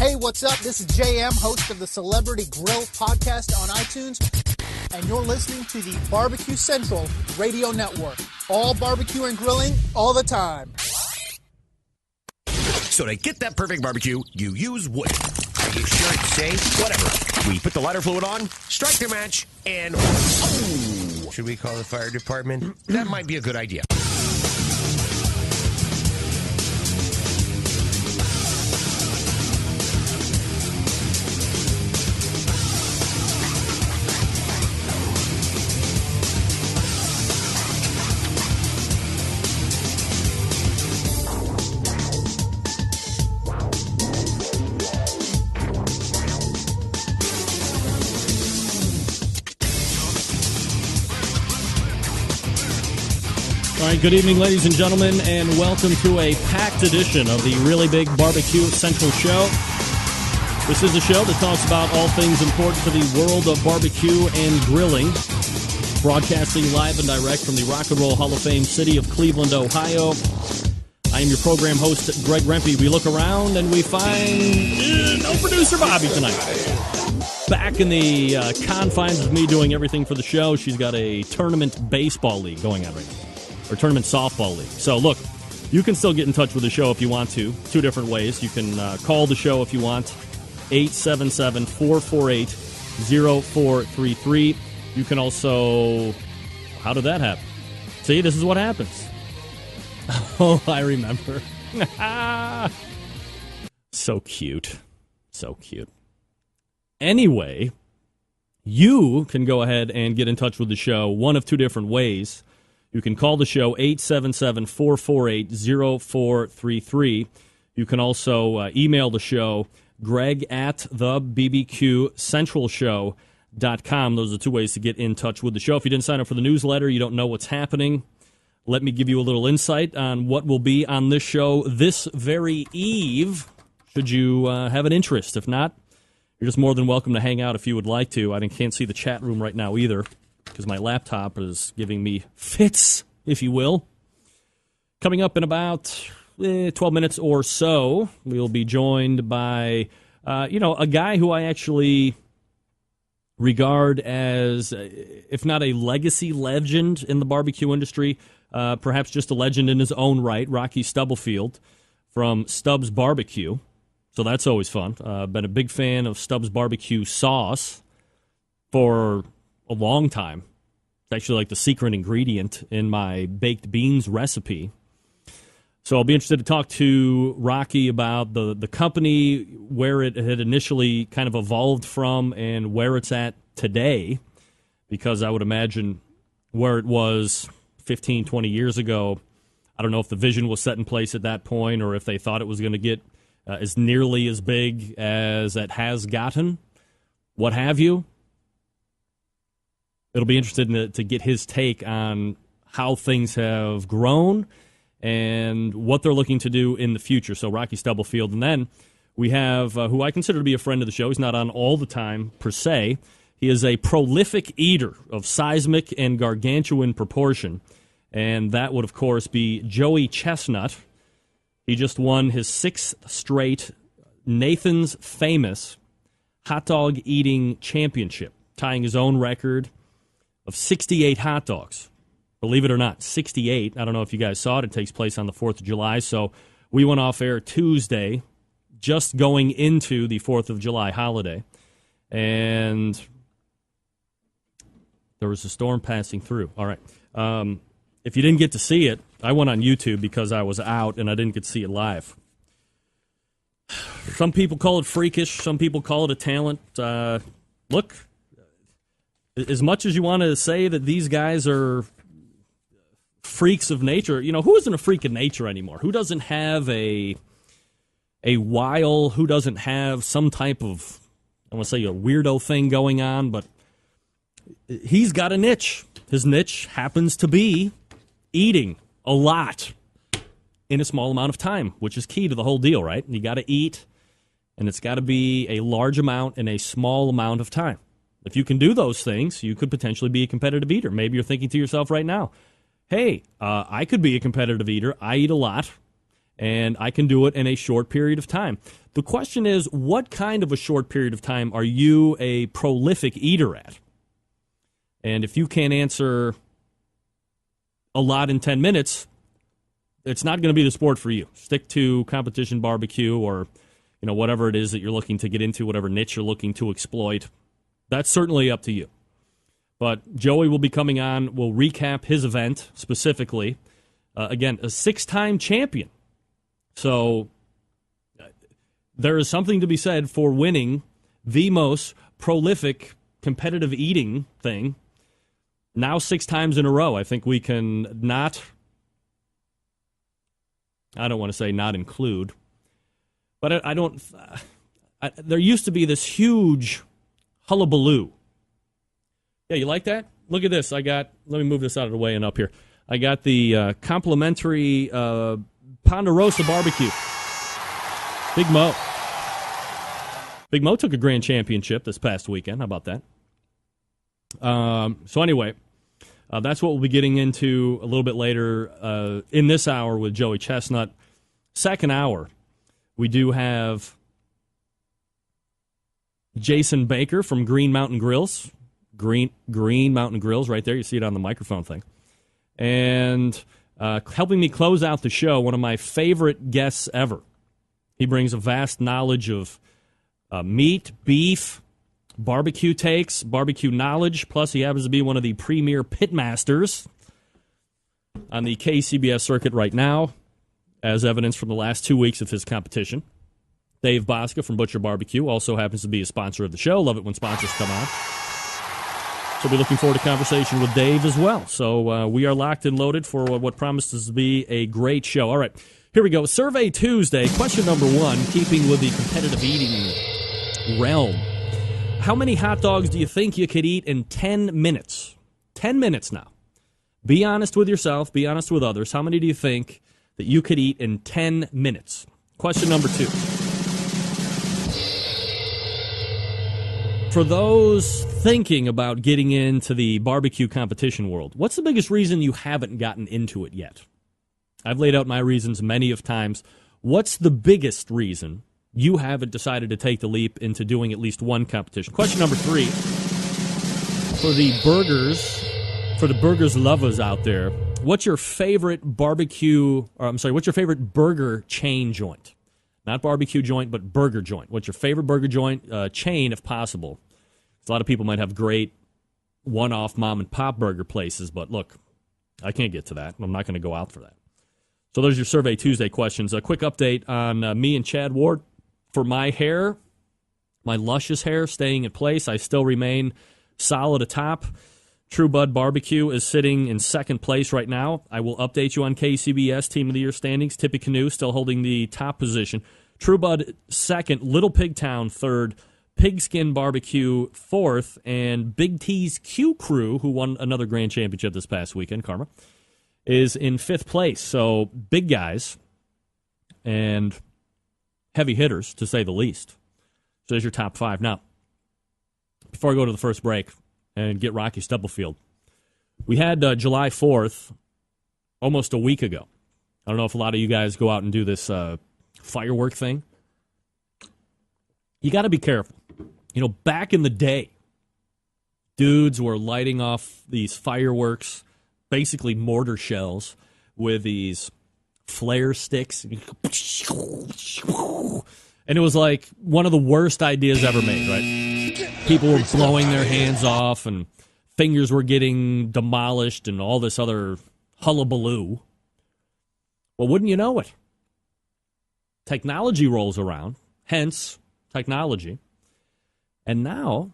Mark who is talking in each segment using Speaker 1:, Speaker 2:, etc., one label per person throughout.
Speaker 1: Hey, what's up? This is JM, host of the Celebrity Grill podcast on iTunes, and you're listening to the Barbecue Central Radio Network. All barbecue and grilling, all the time.
Speaker 2: So to get that perfect barbecue, you use wood. Are you sure it's safe? Whatever. We put the lighter fluid on, strike the match, and... Oh! Should we call the fire department? That might be a good idea.
Speaker 3: All right, good evening, ladies and gentlemen, and welcome to a packed edition of the Really Big Barbecue Central Show. This is a show that talks about all things important to the world of barbecue and grilling. Broadcasting live and direct from the Rock and Roll Hall of Fame city of Cleveland, Ohio. I am your program host, Greg Rempe. We look around and we find no producer Bobby tonight. Back in the confines of me doing everything for the show, she's got a tournament baseball league going on right now. Or tournament softball league. So, look, you can still get in touch with the show if you want to. Two different ways. You can call the show if you want, 877-448-0433. You can also... How did that happen? See, this is what happens. Oh, I remember. So cute. So cute. Anyway, you can go ahead and get in touch with the show one of two different ways. You can call the show, 877-448-0433. You can also email the show, greg@thebbqcentralshow.com. Those are two ways to get in touch with the show. If you didn't sign up for the newsletter, you don't know what's happening, let me give you a little insight on what will be on this show this very eve, should you have an interest. If not, you're just more than welcome to hang out if you would like to. I can't see the chat room right now either, because my laptop is giving me fits, if you will. Coming up in about 12 minutes or so, we'll be joined by, a guy who I actually regard as, if not a legacy legend in the barbecue industry, perhaps just a legend in his own right, Rocky Stubblefield from Stubbs BBQ. So that's always fun. Been a big fan of Stubbs BBQ sauce for a long time. It's actually like the secret ingredient in my baked beans recipe. So I'll be interested to talk to Rocky about the company, where it had initially kind of evolved from and where it's at today, because I would imagine where it was 15, 20 years ago, I don't know if the vision was set in place at that point or if they thought it was going to get as nearly as big as it has gotten, what have you. It'll be interesting to get his take on how things have grown and what they're looking to do in the future. So Rocky Stubblefield. And then we have who I consider to be a friend of the show. He's not on all the time, per se. He is a prolific eater of seismic and gargantuan proportion. And that would, of course, be Joey Chestnut. He just won his 6th straight Nathan's Famous Hot Dog Eating Championship, tying his own record of 68 hot dogs. Believe it or not, 68. I don't know if you guys saw it. It takes place on the 4th of July. So we went off air Tuesday, just going into the 4th of July holiday. And there was a storm passing through. All right. If you didn't get to see it, I went on YouTube because I was out and I didn't get to see it live. Some people call it freakish. Some people call it a talent. Look, as much as you want to say that these guys are freaks of nature, who isn't a freak of nature anymore? Who doesn't have a wile? Who doesn't have some type of, I want to say, a weirdo thing going on? But he's got a niche. His niche happens to be eating a lot in a small amount of time, which is key to the whole deal, right? You got to eat, and it's got to be a large amount in a small amount of time. If you can do those things, you could potentially be a competitive eater. Maybe you're thinking to yourself right now, hey, I could be a competitive eater. I eat a lot, and I can do it in a short period of time. The question is, what kind of a short period of time are you a prolific eater at? And if you can't answer a lot in 10 minutes, it's not going to be the sport for you. Stick to competition barbecue or, whatever it is that you're looking to get into, whatever niche you're looking to exploit. That's certainly up to you. But Joey will be coming on. We'll recap his event specifically. Again, a 6-time champion. So there is something to be said for winning the most prolific competitive eating thing now 6 times in a row. I think we can I don't want to say not include, but there used to be this huge hullabaloo. Yeah, you like that? Look at this. Let me move this out of the way and up here. I got the complimentary Ponderosa barbecue. Big Mo. Big Mo took a grand championship this past weekend. How about that? So anyway, that's what we'll be getting into a little bit later in this hour with Joey Chestnut. Second hour, we do have Jason Baker from Green Mountain Grills. Green Mountain Grills right there. You see it on the microphone thing. And helping me close out the show, one of my favorite guests ever. He brings a vast knowledge of meat, beef, barbecue takes, barbecue knowledge, plus he happens to be one of the premier pitmasters on the KCBS circuit right now, as evidence from the last 2 weeks of his competition. Dave Bouska from Butcher BBQ also happens to be a sponsor of the show. Love it when sponsors come on. So we'll be looking forward to conversation with Dave as well. So we are locked and loaded for what promises to be a great show. All right, here we go. Survey Tuesday, question number 1, keeping with the competitive eating realm. How many hot dogs do you think you could eat in 10 minutes? 10 minutes now. Be honest with yourself. Be honest with others. How many do you think that you could eat in 10 minutes? Question number 2. For those thinking about getting into the barbecue competition world, what's the biggest reason you haven't gotten into it yet? I've laid out my reasons many of times. What's the biggest reason you haven't decided to take the leap into doing at least one competition? Question number 3, for the burgers lovers out there, what's your favorite what's your favorite burger chain joint? Not barbecue joint, but burger joint. What's your favorite burger joint chain, if possible? A lot of people might have great one-off mom-and-pop burger places, but look, I can't get to that. I'm not going to go out for that. So those are your Survey Tuesday questions. A quick update on me and Chad Ward. For my hair, my luscious hair staying in place, I still remain solid atop. True Bud Barbecue is sitting in second place right now. I will update you on KCBS Team of the Year standings. Tippy Canoe still holding the top position. True Bud second, Little Pigtown third, Pigskin Barbecue fourth, and Big T's Q Crew, who won another grand championship this past weekend, Karma, is in fifth place. So big guys and heavy hitters, to say the least. So there's your top 5. Now, before I go to the first break and get Rocky Stubblefield, we had July 4th almost a week ago. I don't know if a lot of you guys go out and do this firework thing. You got to be careful. Back in the day, dudes were lighting off these fireworks, basically mortar shells, with these flare sticks. And it was like one of the worst ideas ever made, right? People were blowing their hands off and fingers were getting demolished and all this other hullabaloo. Well, wouldn't you know it? Technology rolls around, hence technology. And now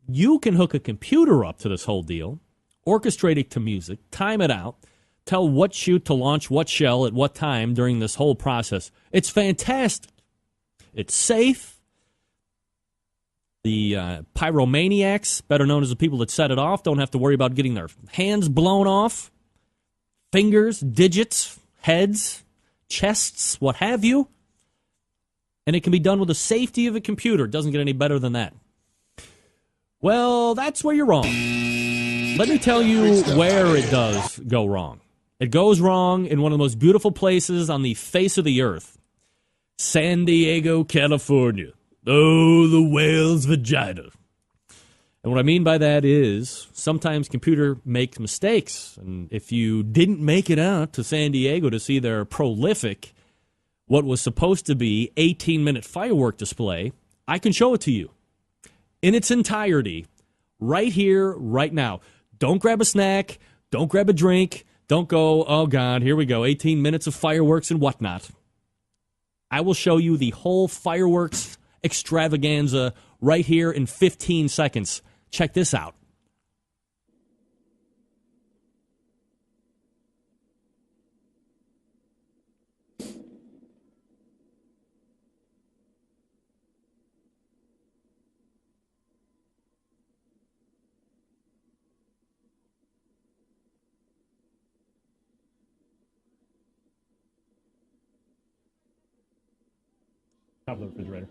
Speaker 3: you can hook a computer up to this whole deal, orchestrate it to music, time it out, tell what shoot to launch what shell at what time during this whole process. It's fantastic. It's safe. The pyromaniacs, better known as the people that set it off, don't have to worry about getting their hands blown off, fingers, digits, heads, chests, what have you. And it can be done with the safety of a computer. It doesn't get any better than that. Well, that's where you're wrong. Let me tell you where it does go wrong. It goes wrong in one of the most beautiful places on the face of the earth. San Diego, California. Oh, the whale's vagina. And what I mean by that is sometimes computer makes mistakes. And if you didn't make it out to San Diego to see their prolific, what was supposed to be 18-minute firework display, I can show it to you in its entirety right here, right now. Don't grab a snack. Don't grab a drink. Don't go, oh, God, here we go, 18 minutes of fireworks and whatnot. I will show you the whole fireworks extravaganza right here in 15 seconds. Check this out. Top of the refrigerator.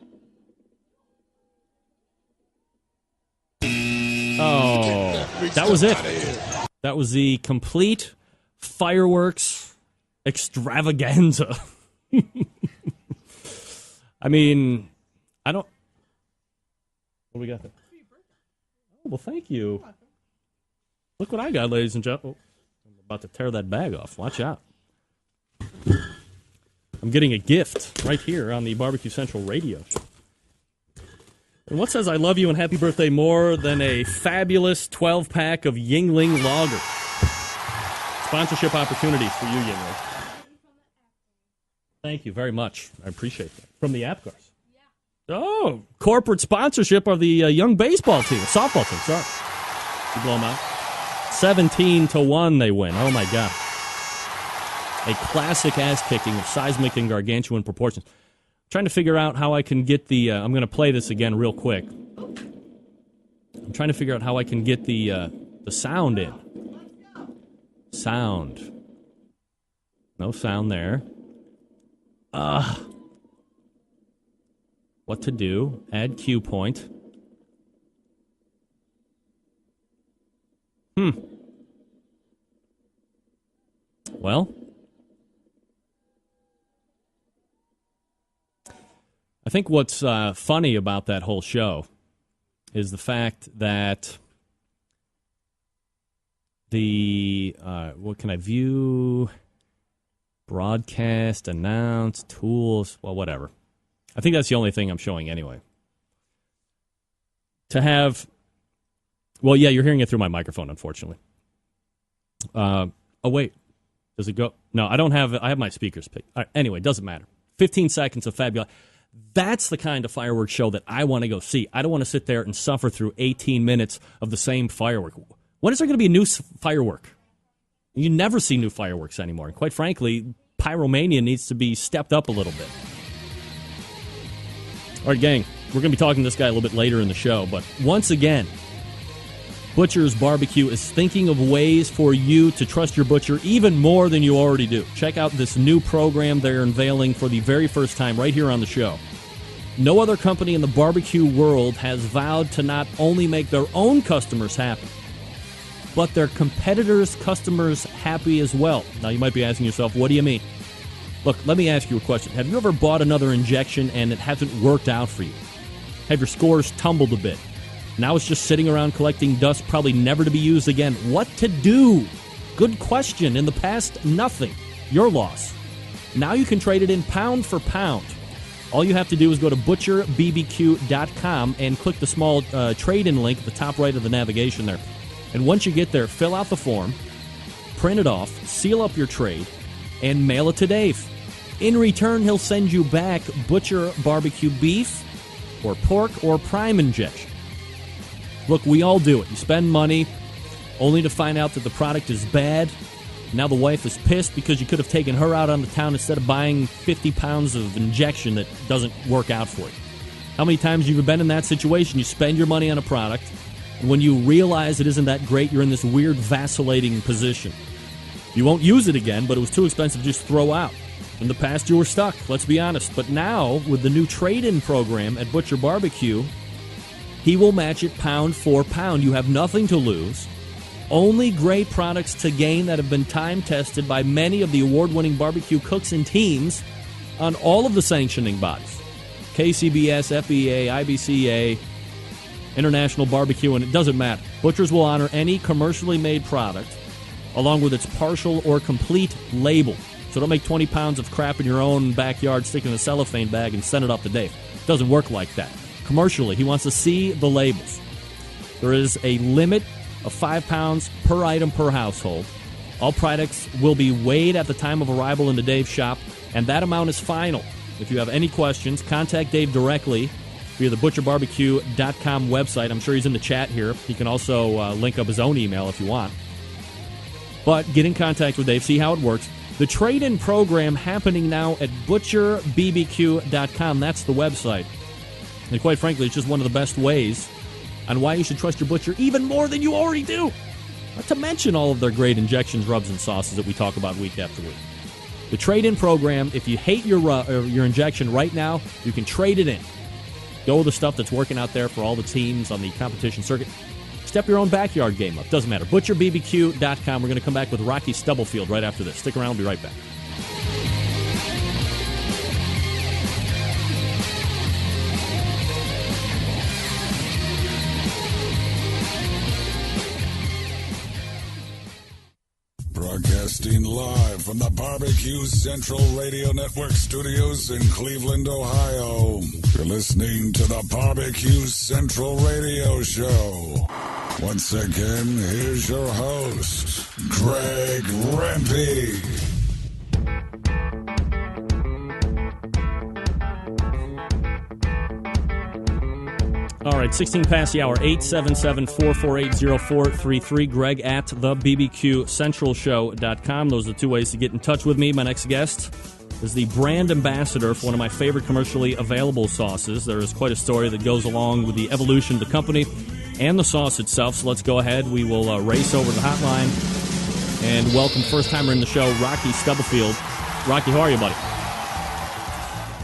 Speaker 3: Oh, that was it. That was the complete fireworks extravaganza. I mean, I don't... What do we got there? Oh, well, thank you. Look what I got, ladies and gentlemen. I'm about to tear that bag off. Watch out. I'm getting a gift right here on the Barbecue Central radio show. And what says I love you and happy birthday more than a fabulous 12-pack of Yingling Lager? Sponsorship opportunities for you, Yingling. Thank you very much. I appreciate that. From the Apgars. Yeah. Oh, corporate sponsorship of the young baseball team, softball team, sorry. You blow them out. 17-1 they win. Oh, my God. A classic ass-kicking of seismic and gargantuan proportions. Trying to figure out how I can get the... I'm going to play this again real quick. I'm trying to figure out how I can get the sound in. Sound. No sound there. What to do? Add cue point. Well... I think what's funny about that whole show is the fact that what can I view? Broadcast, announce, tools, well, whatever. I think that's the only thing I'm showing anyway. To have, well, yeah, you're hearing it through my microphone, unfortunately. Oh, wait. Does it go? No, I don't have, I have my speakers picked. All right, anyway, doesn't matter. 15 seconds of fabulous. That's the kind of fireworks show that I want to go see. I don't want to sit there and suffer through 18 minutes of the same firework. When is there going to be a new firework? You never see new fireworks anymore. And quite frankly, pyromania needs to be stepped up a little bit. All right, gang, we're going to be talking to this guy a little bit later in the show. But once again, Butcher's Barbecue is thinking of ways for you to trust your butcher even more than you already do. Check out this new program they're unveiling for the very first time right here on the show. No other company in the barbecue world has vowed to not only make their own customers happy, but their competitors' customers happy as well. Now, you might be asking yourself, what do you mean? Look, let me ask you a question. Have you ever bought another injection and it hasn't worked out for you? Have your scores tumbled a bit? Now it's just sitting around collecting dust, probably never to be used again. What to do? Good question. In the past, nothing. Your loss. Now you can trade it in pound for pound. All you have to do is go to butcherbbq.com and click the small trade-in link at the top right of the navigation there. And once you get there, fill out the form, print it off, seal up your trade, and mail it to Dave. In return, he'll send you back Butcher barbecue beef or pork or prime injection. Look, we all do it. You spend money only to find out that the product is bad. Now the wife is pissed because you could have taken her out on the town instead of buying 50 pounds of injection that doesn't work out for you. How many times have you been in that situation? You spend your money on a product, and when you realize it isn't that great, you're in this weird vacillating position. You won't use it again, but it was too expensive to just throw out. In the past, you were stuck, let's be honest. But now, with the new trade-in program at Butcher Barbecue, he will match it pound for pound. You have nothing to lose. Only great products to gain that have been time-tested by many of the award-winning barbecue cooks and teams on all of the sanctioning bodies. KCBS, FBA, IBCA, International Barbecue, and it doesn't matter. Butchers will honor any commercially made product along with its partial or complete label. So don't make 20 pounds of crap in your own backyard, stick it in a cellophane bag, and send it off to Dave. It doesn't work like that. Commercially, he wants to see the labels. There is a limit of 5 pounds per item per household. All products will be weighed at the time of arrival into Dave's shop, and that amount is final. If you have any questions, contact Dave directly via the butcherbarbecue.com website. I'm sure he's in the chat here. He can also link up his own email if you want. But get in contact with Dave, see how it works. The trade-in program happening now at butcherbbq.com. That's the website. And quite frankly, it's just one of the best ways on why you should trust your butcher even more than you already do. Not to mention all of their great injections, rubs, and sauces that we talk about week after week. The trade-in program, if you hate your injection right now, you can trade it in. Go with the stuff that's working out there for all the teams on the competition circuit. Step your own backyard game up. Doesn't matter. ButcherBBQ.com. We're going to come back with Rocky Stubblefield right after this. Stick around. We'll be right back.
Speaker 4: Broadcasting live from the Barbecue Central Radio Network studios in Cleveland, Ohio. You're listening to the Barbecue Central Radio Show. Once again, here's your host, Greg Rempe.
Speaker 3: All right, 16 past the hour, 877-448-0433. Greg at thebbqcentralshow.com. Those are the two ways to get in touch with me. My next guest is the brand ambassador for one of my favorite commercially available sauces. There is quite a story that goes along with the evolution of the company and the sauce itself. So let's go ahead. We will race over to the hotline and welcome first-timer in the show, Rocky Stubblefield. Rocky, how are you, buddy?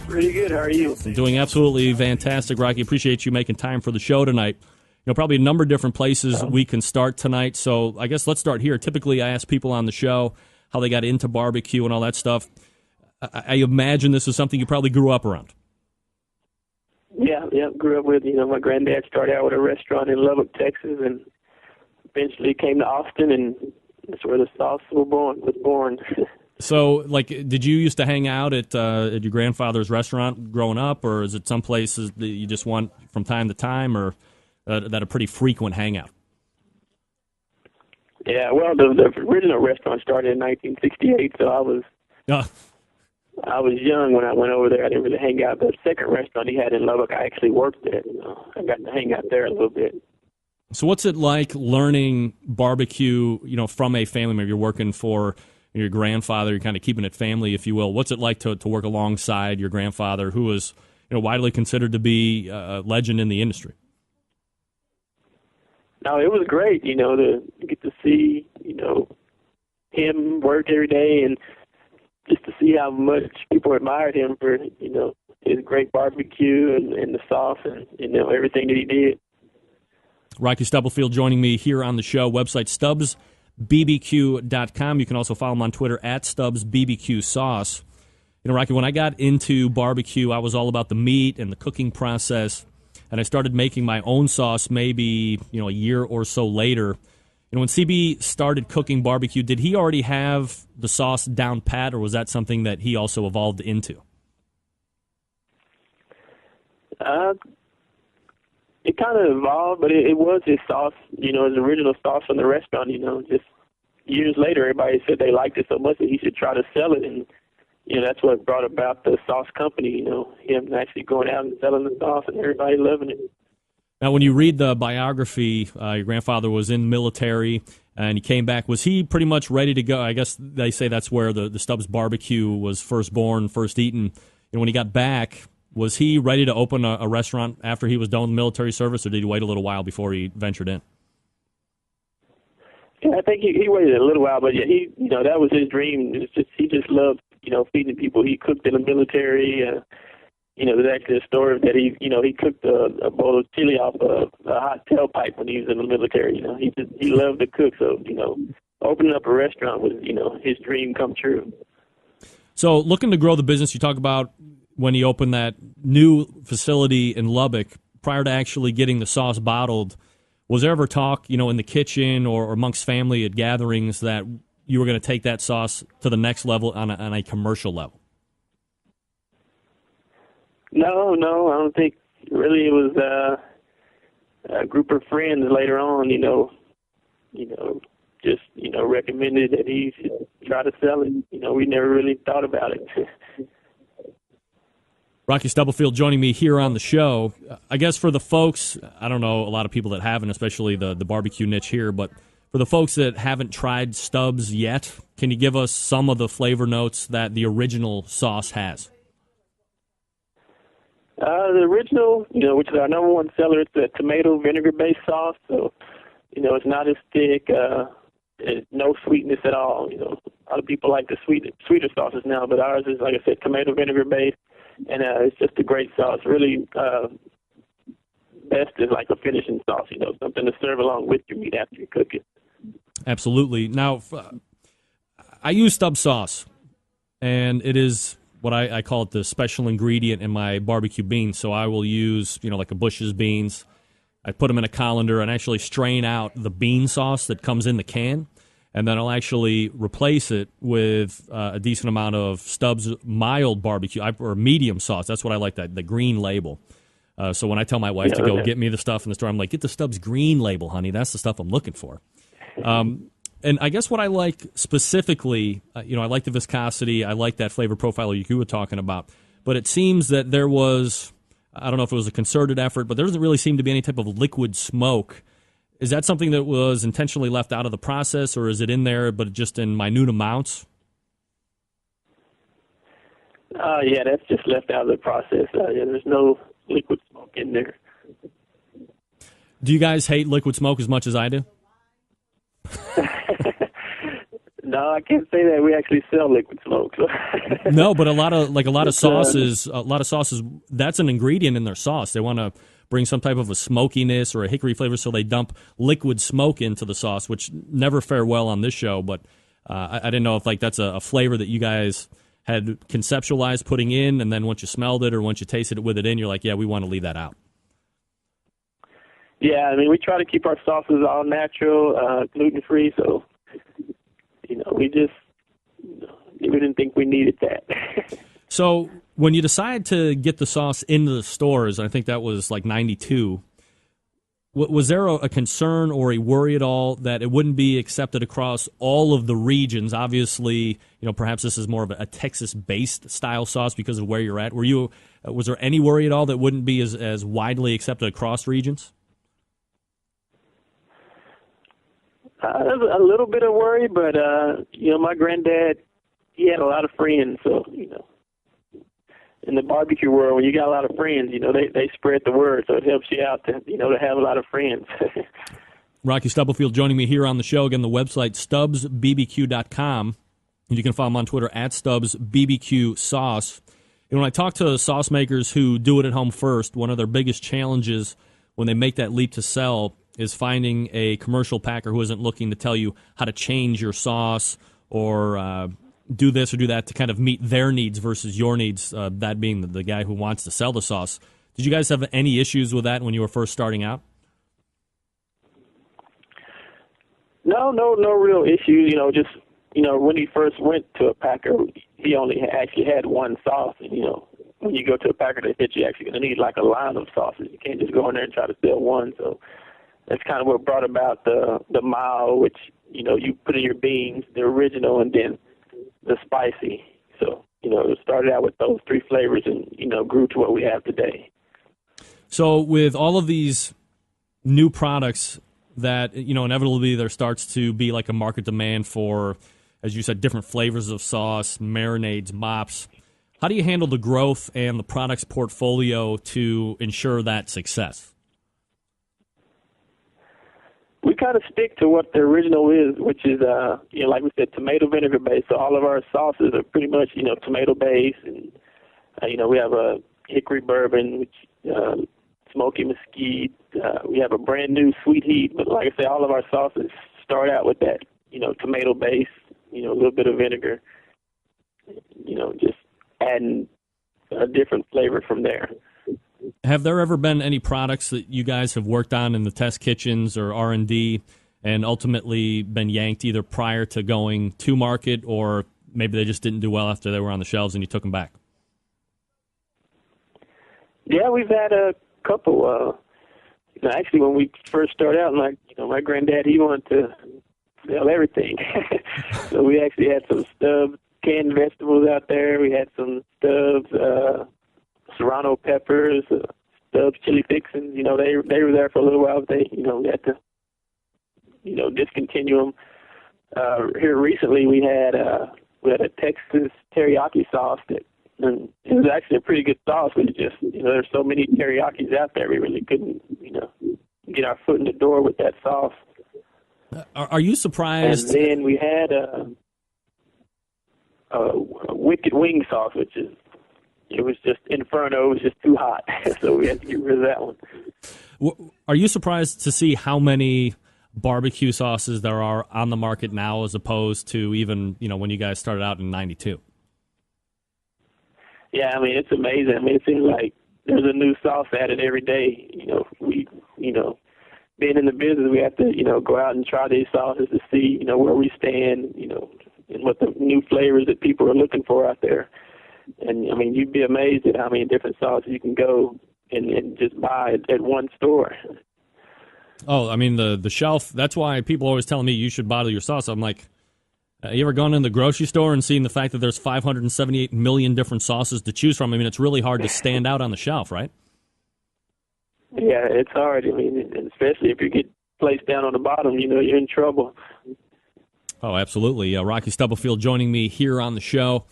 Speaker 5: Pretty good. How are you?
Speaker 3: I'm doing absolutely fantastic, Rocky. Appreciate you making time for the show tonight. You know, probably a number of different places we can start tonight. So I guess let's start here. Typically, I ask people on the show how they got into barbecue and all that stuff. I imagine this is something you probably grew up around.
Speaker 5: Yeah. Grew up with, my granddad started out with a restaurant in Lubbock, Texas, and eventually came to Austin, and that's where the sauce was born.
Speaker 3: So, did you used to hang out at your grandfather's restaurant growing up, or is it some places that you just went from time to time, or that a pretty frequent hangout?
Speaker 5: Yeah, well, the original restaurant started in 1968, so I was young when I went over there. I didn't really hang out. The second restaurant he had in Lubbock, I actually worked at. I got to hang out there a little bit.
Speaker 3: So, what's it like learning barbecue? From a family member. You're working for your grandfather, you're kind of keeping it family, if you will. What's it like to work alongside your grandfather, who is widely considered to be a legend in the industry?
Speaker 5: No, it was great, to get to see, him work every day, and just to see how much people admired him for, his great barbecue and the sauce and, everything that he did.
Speaker 3: Rocky Stubblefield joining me here on the show. Website StubbsBBQ.com. You can also follow him on Twitter at Stubbs BBQ Sauce. Rocky, when I got into barbecue, I was all about the meat and the cooking process, and I started making my own sauce maybe a year or so later. When CB started cooking barbecue, did he already have the sauce down pat, or was that something that he also evolved into?
Speaker 5: It kind of evolved, but it was his sauce, his original sauce from the restaurant, just years later, everybody said they liked it so much that he should try to sell it, and, that's what brought about the sauce company, him actually going out and selling the sauce and everybody loving it.
Speaker 3: Now, when you read the biography, your grandfather was in the military, and he came back. Was he pretty much ready to go? I guess they say that's where the Stubbs BBQ was first born, first eaten. When he got back, was he ready to open a restaurant after he was done with military service, or did he wait a little while before he ventured in?
Speaker 5: Yeah, I think he waited a little while, but yeah, that was his dream. He just loved, feeding people. He cooked in the military. There's actually a story that he cooked a bowl of chili off a hot tailpipe when he was in the military. He loved to cook, so opening up a restaurant was his dream come true.
Speaker 3: So looking to grow the business, you talk about when you opened that new facility in Lubbock, prior to actually getting the sauce bottled, was there ever talk, in the kitchen or amongst family at gatherings that you were going to take that sauce to the next level on a commercial level?
Speaker 5: No, I don't think really. It was a group of friends later on, just, recommended that he should try to sell it. We never really thought about it.
Speaker 3: Rocky Stubblefield joining me here on the show. I guess for the folks, I don't know a lot of people that haven't, especially the barbecue niche here, but for the folks that haven't tried Stubbs yet, can you give us some of the flavor notes that the original sauce has?
Speaker 5: The original, which is our number one seller, it's a tomato vinegar-based sauce, so, it's not as thick, no sweetness at all. A lot of people like the sweeter sauces now, but ours is, like I said, tomato vinegar-based, and it's just a great sauce. Really, best is like a finishing sauce, something to serve along with your meat after you cook it.
Speaker 3: Absolutely. Now, I use Stubbs sauce, and it is what I call it the special ingredient in my barbecue beans. So I will use, like a Bush's beans. I put them in a colander and actually strain out the bean sauce that comes in the can, and then I'll actually replace it with a decent amount of Stubbs mild barbecue or medium sauce. That's what I like, the green label. So when I tell my wife to go get me the stuff in the store, I'm like, get the Stubbs green label, honey. That's the stuff I'm looking for. And I guess what I like specifically, I like the viscosity. I like that flavor profile you were talking about. But it seems that there was, I don't know if it was a concerted effort, but there doesn't really seem to be any type of liquid smoke. Is that something that was intentionally left out of the process, or is it in there but just in minute amounts?
Speaker 5: Yeah, that's just left out of the process. There's no liquid smoke in there.
Speaker 3: Do you guys hate liquid smoke as much as I do?
Speaker 5: No, I can't say that. We actually sell liquid smoke. So.
Speaker 3: No, but a lot of sauces, that's an ingredient in their sauce. They want to bring some type of a smokiness or a hickory flavor, so they dump liquid smoke into the sauce, which never fare well on this show. But I didn't know if that's a flavor that you guys had conceptualized putting in, and then once you smelled it or once you tasted it with it in, you're like, yeah, we want to leave that out.
Speaker 5: Yeah, I mean, we try to keep our sauces all natural, gluten-free, so, we didn't think we needed that.
Speaker 3: So when you decide to get the sauce into the stores, I think that was like 92, was there a concern or a worry at all that it wouldn't be accepted across all of the regions? Obviously, perhaps this is more of a Texas-based style sauce because of where you're at. Was there any worry at all that wouldn't be as widely accepted across regions?
Speaker 5: There's a little bit of worry, but, my granddad, he had a lot of friends, so, in the barbecue world, when you got a lot of friends, they spread the word, so it helps you out to have a lot of friends.
Speaker 3: Rocky Stubblefield joining me here on the show. Again, the website, stubbsbbq.com, and you can follow him on Twitter, @StubbsBBQ Sauce. And when I talk to sauce makers who do it at home first, one of their biggest challenges when they make that leap to sell is finding a commercial packer who isn't looking to tell you how to change your sauce or do this or do that to kind of meet their needs versus your needs, that being the guy who wants to sell the sauce. Did you guys have any issues with that when you were first starting out?
Speaker 5: No real issues. When he first went to a packer, he only actually had one sauce. And, when you go to a packer, they said you're actually going to need like a line of sauces. You can't just go in there and try to sell one. So that's kind of what brought about the mild, which, you put in your beans, the original, and then the spicy. So, it started out with those three flavors and, grew to what we have today.
Speaker 3: So with all of these new products that, inevitably there starts to be like a market demand for, as you said, different flavors of sauce, marinades, mops. How do you handle the growth and the products portfolio to ensure that success?
Speaker 5: We kind of stick to what the original is, which is, like we said, tomato vinegar based. So all of our sauces are pretty much, tomato based, and we have a hickory bourbon, which smoky mesquite. We have a brand new sweet heat, but like I said, all of our sauces start out with that, tomato base, a little bit of vinegar. just adding a different flavor from there.
Speaker 3: Have there ever been any products that you guys have worked on in the test kitchens or R&D and ultimately been yanked either prior to going to market, or maybe they just didn't do well after they were on the shelves and you took them back?
Speaker 5: Yeah, we've had a couple. Actually, when we first started out, my granddad, he wanted to sell everything. So we actually had some Stubbs canned vegetables out there. We had some Stubbs serrano peppers, Stubbs chili fixins. They were there for a little while, but we had to, discontinue them. Here recently, we had a Texas teriyaki sauce and it was actually a pretty good sauce. We just, there's so many teriyakis out there, we really couldn't, get our foot in the door with that sauce.
Speaker 3: Are you surprised?
Speaker 5: And then we had a wicked wing sauce, which is, it was just inferno. It was just too hot, so we had to get rid of that one.
Speaker 3: Are you surprised to see how many barbecue sauces there are on the market now as opposed to even, when you guys started out in 92?
Speaker 5: Yeah, it's amazing. It seems like there's a new sauce added every day. Being in the business, we have to, go out and try these sauces to see, where we stand, and what the new flavors that people are looking for out there. And, you'd be amazed at how many different sauces you can go and just buy at one store.
Speaker 3: Oh, the shelf, that's why people are always telling me you should bottle your sauce. I'm like, you ever gone in the grocery store and seen the fact that there's 578 million different sauces to choose from? It's really hard to stand out on the shelf, right?
Speaker 5: Yeah, it's hard. Especially if you get placed down on the bottom, you're in trouble.
Speaker 3: Oh, absolutely. Rocky Stubblefield joining me here on the show.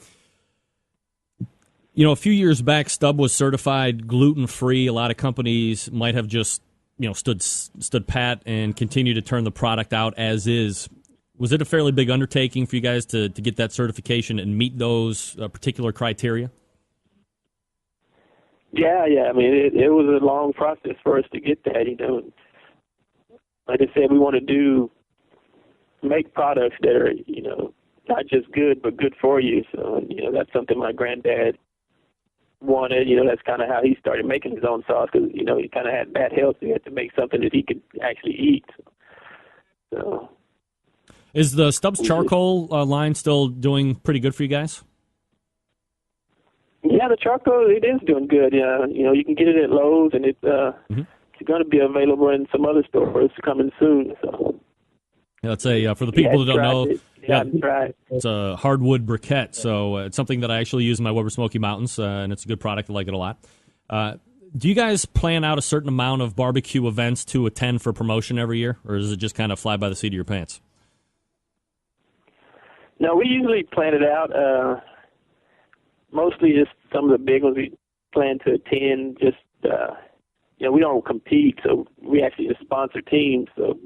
Speaker 3: A few years back, Stubb was certified gluten-free. A lot of companies might have just, stood pat and continued to turn the product out as is. Was it a fairly big undertaking for you guys to get that certification and meet those particular criteria?
Speaker 5: Yeah. It was a long process for us to get that. Like I said, we want to make products that are, not just good, but good for you. So, that's something my granddad wanted. That's kind of how he started making his own sauce because, he kind of had bad health. So he had to make something that he could actually eat. So.
Speaker 3: Is the Stubbs charcoal line still doing pretty good for you guys?
Speaker 5: Yeah, the charcoal, it is doing good. Yeah, you can get it at Lowe's, and it's going to be available in some other stores coming soon. So.
Speaker 3: Yeah, let's say for the people who don't know,
Speaker 5: it's
Speaker 3: a hardwood briquette, so it's something that I actually use in my Weber Smoky Mountains, and it's a good product. I like it a lot. Do you guys plan out a certain amount of barbecue events to attend for promotion every year, or does it just kind of fly by the seat of your pants?
Speaker 5: No, we usually plan it out. Mostly just some of the big ones we plan to attend. Just we don't compete, so we actually just sponsor teams. So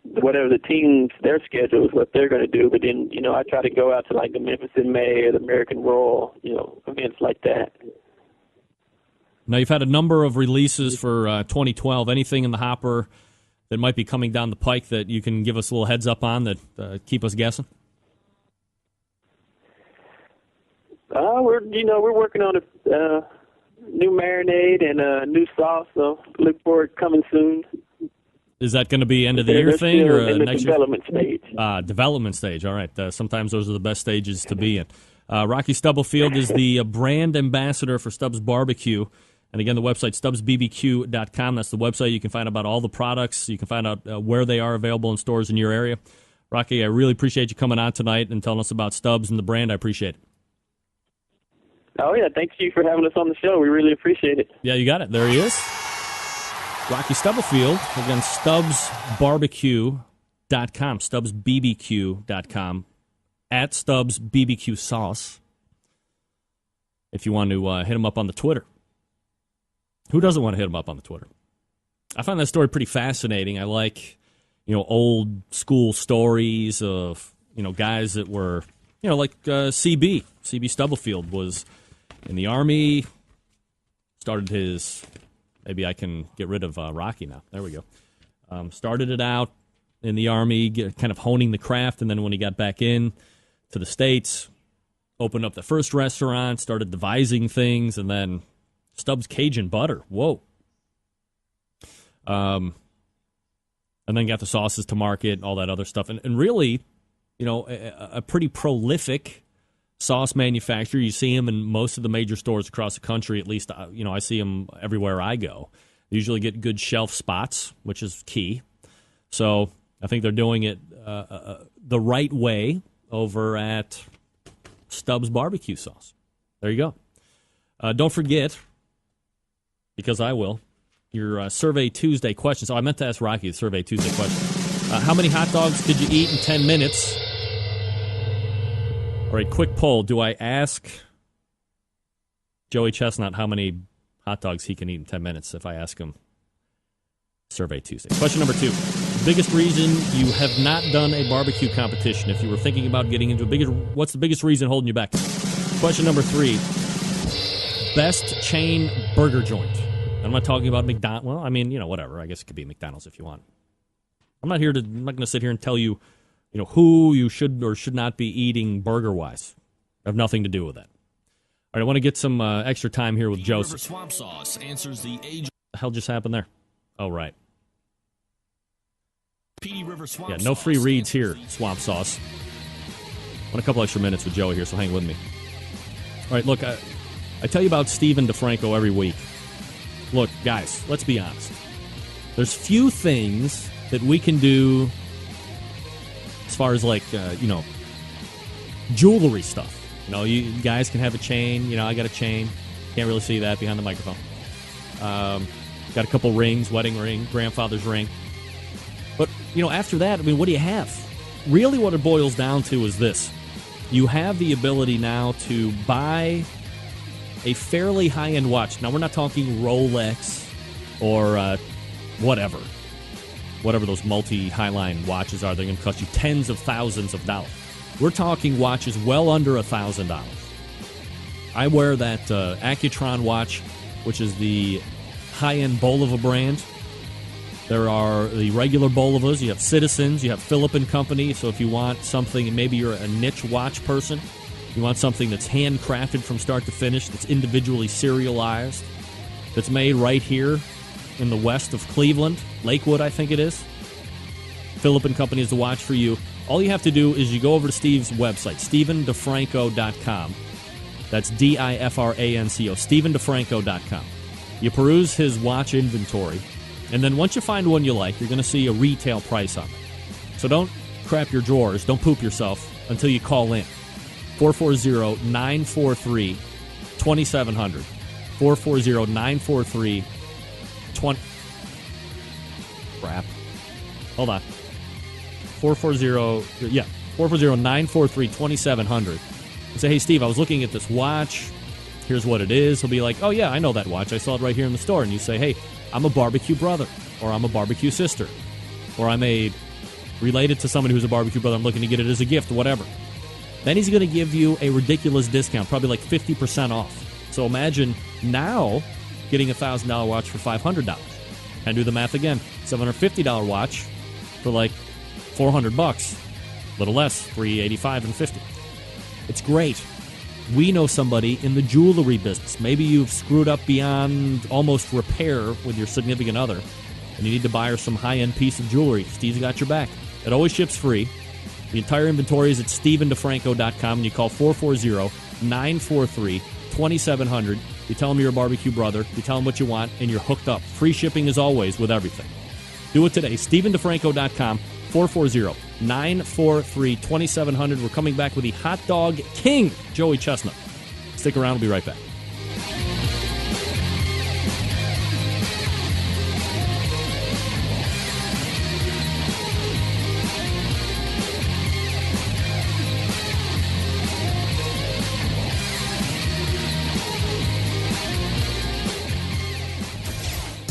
Speaker 5: whatever the teams, their schedule is what they're going to do. But then I try to go out to like the Memphis in May or the American Royal, events like that.
Speaker 3: Now you've had a number of releases for 2012. Anything in the hopper that might be coming down the pike that you can give us a little heads up on that keep us guessing? We're working on a new marinade and a new sauce, so look for it coming soon. Is that going to be end of the year thing or
Speaker 5: in the
Speaker 3: next
Speaker 5: development stage?
Speaker 3: Development stage. All right. Sometimes those are the best stages to be in. Rocky Stubblefield is the brand ambassador for Stubbs BBQ. And again, the website, stubbsbbq.com. That's the website. You can find out about all the products. You can find out where they are available in stores in your area. Rocky, I really appreciate you coming on tonight and telling us about Stubbs and the brand. I appreciate it.
Speaker 5: Oh, yeah. Thank you for having us on the show. We really appreciate it.
Speaker 3: Yeah, you got it. There he is. Rocky Stubblefield. Again, stubbsbbq.com, stubbsbbq.com, at Stubbs BBQ Sauce. If you want to hit him up on the Twitter. Who doesn't want to hit him up on the Twitter? I find that story pretty fascinating. I like, old school stories of, guys that were, like CB Stubblefield was in the Army, started his, maybe I can get rid of Rocky now. There we go. Started it out in the Army, kind of honing the craft, and then when he got back in to the States, opened up the first restaurant, started devising things, and then Stubbs Cajun Butter. Whoa. And then got the sauces to market, all that other stuff. And really, a pretty prolific sauce manufacturer. You see them in most of the major stores across the country. At least, I see them everywhere I go. They usually get good shelf spots, which is key. So I think they're doing it the right way over at Stubbs BBQ sauce. There you go. Don't forget, because I will, your Survey Tuesday question. So I meant to ask Rocky the Survey Tuesday question. How many hot dogs could you eat in 10 minutes? All right, quick poll. Do I ask Joey Chestnut how many hot dogs he can eat in 10 minutes if I ask him Survey Tuesday? Question number 2. Biggest reason you have not done a barbecue competition. If you were thinking about getting into what's the biggest reason holding you back? Question number 3. Best chain burger joint. I'm not talking about McDonald's. Well, I mean, whatever. I guess it could be McDonald's if you want. I'm not going to sit here and tell you, who you should or should not be eating burger-wise. I have nothing to do with that. All right, I want to get some extra time here with Joseph.
Speaker 6: Swamp sauce answers the age.
Speaker 3: What the hell just happened there? Oh, right.
Speaker 6: Petey River Swamp
Speaker 3: Yeah, no free
Speaker 6: sauce
Speaker 3: reads here,
Speaker 6: answers
Speaker 3: Swamp Sauce. I want a couple extra minutes with Joey here, so hang with me. All right, look, I tell you about Steven DeFranco every week. Look, guys, let's be honest. There's few things that we can do as far as, jewelry stuff. You guys can have a chain. I got a chain. Can't really see that behind the microphone. Got a couple rings, wedding ring, grandfather's ring. But, after that, what do you have? Really what it boils down to is this. You have the ability now to buy a fairly high-end watch. Now, we're not talking Rolex or whatever those multi-highline watches are. They're going to cost you tens of thousands of dollars. We're talking watches well under $1,000. I wear that Accutron watch, which is the high-end Bulova brand. There are the regular Bolovas. You have Citizens. You have Philip & Company. So if you want something, maybe you're a niche watch person, you want something that's handcrafted from start to finish, that's individually serialized, that's made right here in the west of Cleveland, Lakewood, I think it is. Philip & Company is the watch for you. All you have to do is you go over to Steve's website, StephenDeFranco.com. That's DIFRANCO, StephenDeFranco.com. You peruse his watch inventory, and then once you find one you like, you're going to see a retail price on it. So don't crap your drawers, don't poop yourself until you call in. 440-943-2700. 440-943-20... Crap. Hold on. 440-943-2700. And say, hey, Steve, I was looking at this watch. Here's what it is. He'll be like, oh, yeah, I know that watch. I saw it right here in the store. And you say, hey, I'm a barbecue brother, or I'm a barbecue sister, or I'm related to somebody who's a barbecue brother. I'm looking to get it as a gift, whatever. Then he's going to give you a ridiculous discount, probably like 50% off. So imagine now getting a $1,000 watch for $500. And do the math again. $750 watch for like $400, a little less, $385 and $50. It's great. We know somebody in the jewelry business. Maybe you've screwed up beyond almost repair with your significant other, and you need to buy her some high-end piece of jewelry. Steve's got your back. It always ships free. The entire inventory is at StephenDeFranco.com, and you call 440-943-2700. You tell them you're a barbecue brother. You tell them what you want, and you're hooked up. Free shipping as always with everything. Do it today. StephenDeFranco.com, 440-943-2700. We're coming back with the Hot Dog King, Joey Chestnut. Stick around. We'll be right back.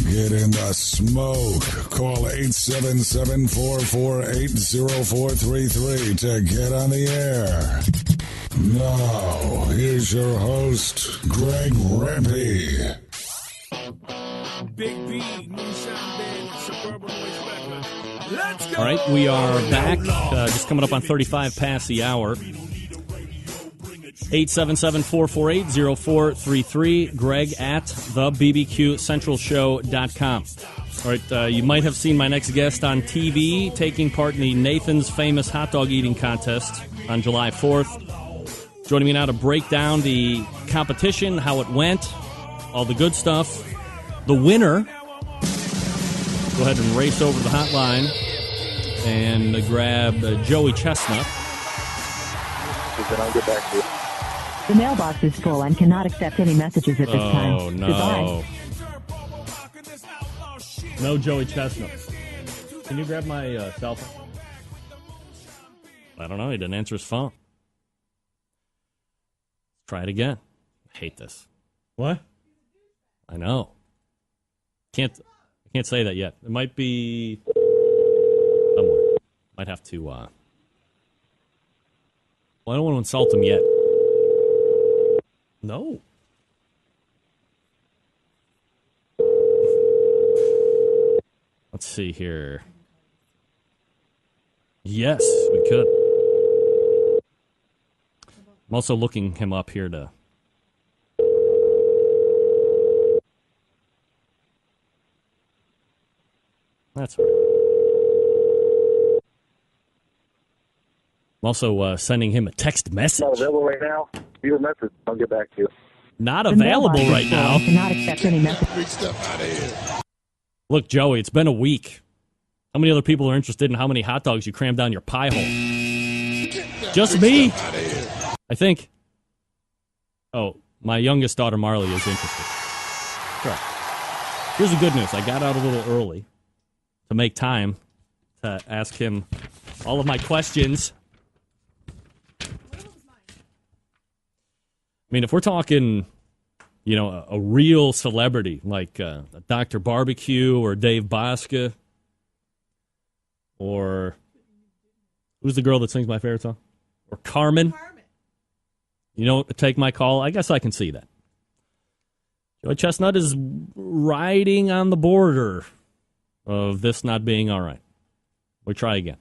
Speaker 4: Get in the smoke. Call 877-448-0433 to get on the air. Now, here's your host, Greg Rempe.
Speaker 6: Big B, Moonshine Band, Suburban Noise Records. Let's go!
Speaker 3: All right, we are back. Just coming up on 35 past the hour. 877-448-0433. Greg at thebbqcentralshow.com. All right, you might have seen my next guest on TV taking part in the Nathan's Famous Hot Dog Eating Contest on July 4th. Joining me now to break down the competition, how it went, all the good stuff. The winner, go ahead and race over to the hotline and grab Joey Chestnut.
Speaker 5: Then I'll get back to you.
Speaker 7: The mailbox is full and cannot accept any messages at this time.
Speaker 3: Oh, no.
Speaker 7: Goodbye.
Speaker 3: No Joey Chestnut. Can you grab my cell phone? I don't know. He didn't answer his phone. Try it again. I hate this. What? I know. I can't say that yet. It might be somewhere. Might have to. Well, I don't want to insult him yet. No. Let's see here. Yes, we could. I'm also looking him up here to. That's all right. I'm also sending him a text message.
Speaker 5: Not available right now. Leave a message. I'll get back to you.
Speaker 3: Not
Speaker 7: The
Speaker 3: available
Speaker 7: mailbox is
Speaker 3: right
Speaker 7: full
Speaker 3: now.
Speaker 7: and cannot accept any messages.
Speaker 4: Big stuff out of here.
Speaker 3: Look, Joey, it's been a week. How many other people are interested in how many hot dogs you cram down your pie hole? Just me, I think. Oh, my youngest daughter, Marley, is interested. Sure. Here's the good news. I got out a little early to make time to ask him all of my questions. I mean, if we're talking, a real celebrity like Dr. Barbecue or Dave Bouska, or who's the girl that sings my favorite song? Or Carmen. Take my call. I guess I can see that. Joey Chestnut is riding on the border of this not being all right. We'll try again.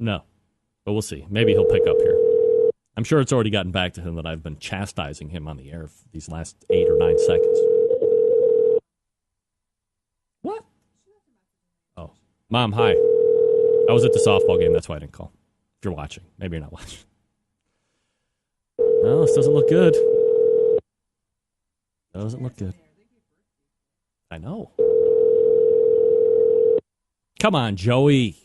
Speaker 3: No. But we'll see. Maybe he'll pick up here. I'm sure it's already gotten back to him that I've been chastising him on the air for these last 8 or 9 seconds. What? Oh. Mom, hi. I was at the softball game. That's why I didn't call. If you're watching. Maybe you're not watching. No, this doesn't look good. Doesn't look good. I know. Come on, Joey.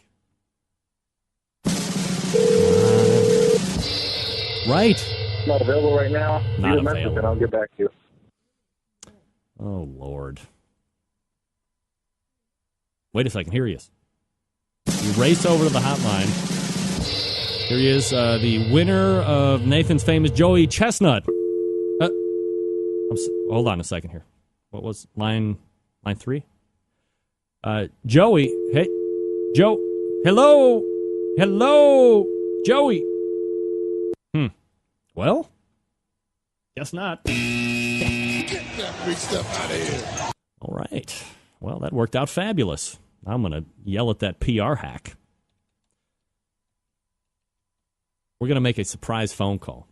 Speaker 3: Right.
Speaker 5: Not available right now.
Speaker 3: Not
Speaker 5: Leave a message
Speaker 3: available.
Speaker 5: and I'll get back to you.
Speaker 3: Oh, Lord. Wait a second. Here he is. You race over to the hotline. Here he is, the winner of Nathan's Famous Joey Chestnut. Hold on a second here. What was line 3? Joey. Hey, Joe. Hello. Joey. Well, guess not.
Speaker 4: Get that big stuff out of here.
Speaker 3: All right. Well, that worked out fabulous. I'm going to yell at that PR hack. We're going to make a surprise phone call.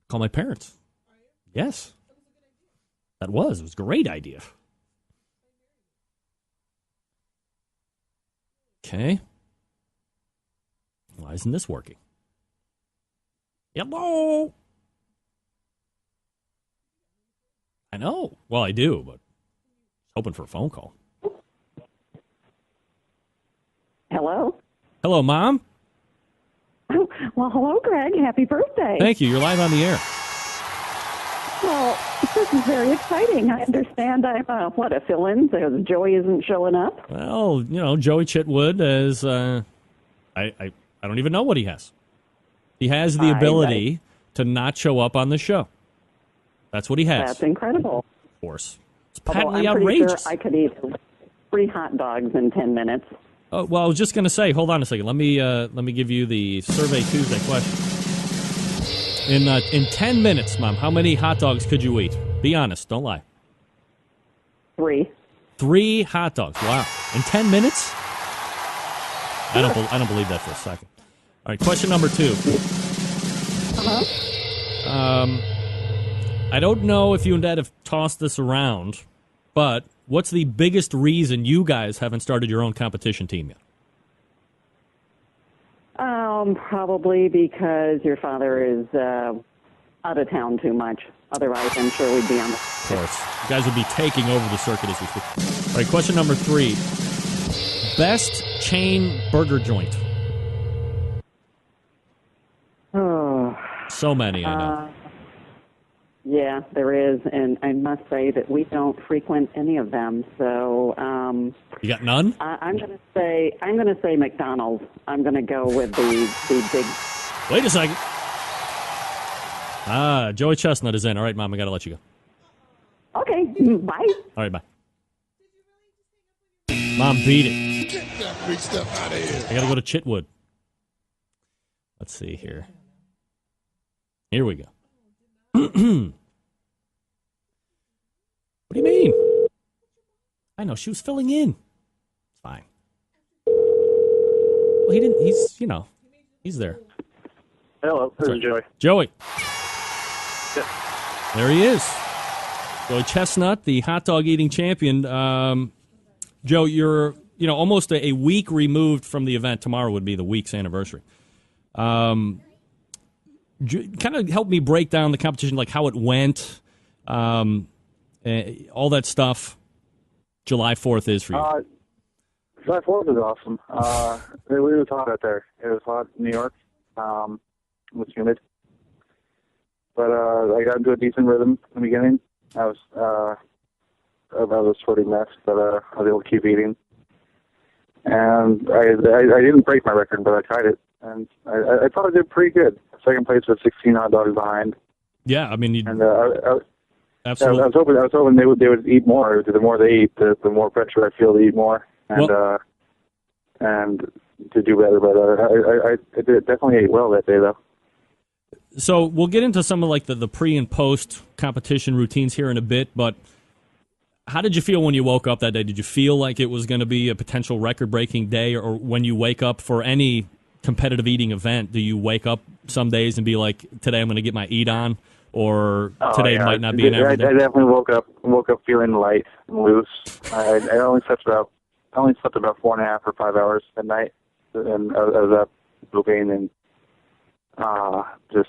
Speaker 3: Call my parents. Yes. It was a great idea. Okay. Why isn't this working? Hello? I know. Well, I do, but hoping for a phone call.
Speaker 8: Hello?
Speaker 3: Hello, Mom.
Speaker 8: Oh, well, hello, Greg. Happy birthday.
Speaker 3: Thank you. You're live on the air.
Speaker 8: Well, this is very exciting. I understand I'm, a fill-in, so Joey isn't showing up.
Speaker 3: Well, Joey Chitwood is, I don't even know what he has. He has the ability to not show up on the show. That's what he has.
Speaker 8: That's incredible.
Speaker 3: Of course. It's
Speaker 8: Although
Speaker 3: patently
Speaker 8: I'm pretty
Speaker 3: outrageous.
Speaker 8: sure I could eat 3 hot dogs in 10 minutes.
Speaker 3: Oh, well, I was just going to say, hold on a second. Let me give you the Survey Tuesday question. In 10 minutes, Mom, how many hot dogs could you eat? Be honest. Don't lie.
Speaker 8: 3.
Speaker 3: 3 hot dogs. Wow. In 10 minutes? I don't believe that for a second. All right, question number 2. I don't know if you and Dad have tossed this around, but what's the biggest reason you guys haven't started your own competition team yet?
Speaker 8: Probably because your father is out of town too much. Otherwise, I'm sure we'd be on the...
Speaker 3: Of course. You guys would be taking over the circuit as we speak. All right, question number 3. Best chain burger joint.
Speaker 8: Oh.
Speaker 3: So many, I know.
Speaker 8: Yeah, there is, and I must say that we don't frequent any of them. So
Speaker 3: you got none?
Speaker 8: I'm going to say McDonald's. I'm going to go with the big.
Speaker 3: Wait a second. Joey Chestnut is in. All right, Mom, I got to let you go.
Speaker 8: Okay, bye.
Speaker 3: All right, bye. Mom, beat it.
Speaker 4: Get that big stuff out of here.
Speaker 3: I got to go to Chitwood. Let's see here. Here we go. What do you mean? I know, she was filling in. It's fine. Well, he didn't, he's there.
Speaker 5: Hello, this is Joey.
Speaker 3: Joey.
Speaker 5: Yeah.
Speaker 3: There he is. Joey Chestnut, the hot dog eating champion. Joe, you're, almost a week removed from the event. Tomorrow would be the week's anniversary. Kind of help me break down the competition, like how it went, all that stuff. July 4th is for you.
Speaker 9: July 4th is awesome. It was hot out there. It was hot in New York. It was humid. But I got into a decent rhythm in the beginning. I was a sweaty mess, but I was able to keep eating. And I didn't break my record, but I tried it. And I thought I did pretty good. Second place was 16 hot dogs behind.
Speaker 3: Yeah, I mean,
Speaker 9: absolutely. I was hoping they would eat more. The more they eat, the more pressure I feel to eat more, and to do better. But I definitely ate well that day, though.
Speaker 3: So we'll get into some of like the pre and post competition routines here in a bit. But how did you feel when you woke up that day? Did you feel like it was going to be a potential record-breaking day, or when you wake up for any competitive eating event, do you wake up some days and be like, today I'm going to get my eat on, or today might not be an everyday?
Speaker 9: I definitely woke up feeling light and loose. I only slept about 4.5 or 5 hours at night, and I was up moving and just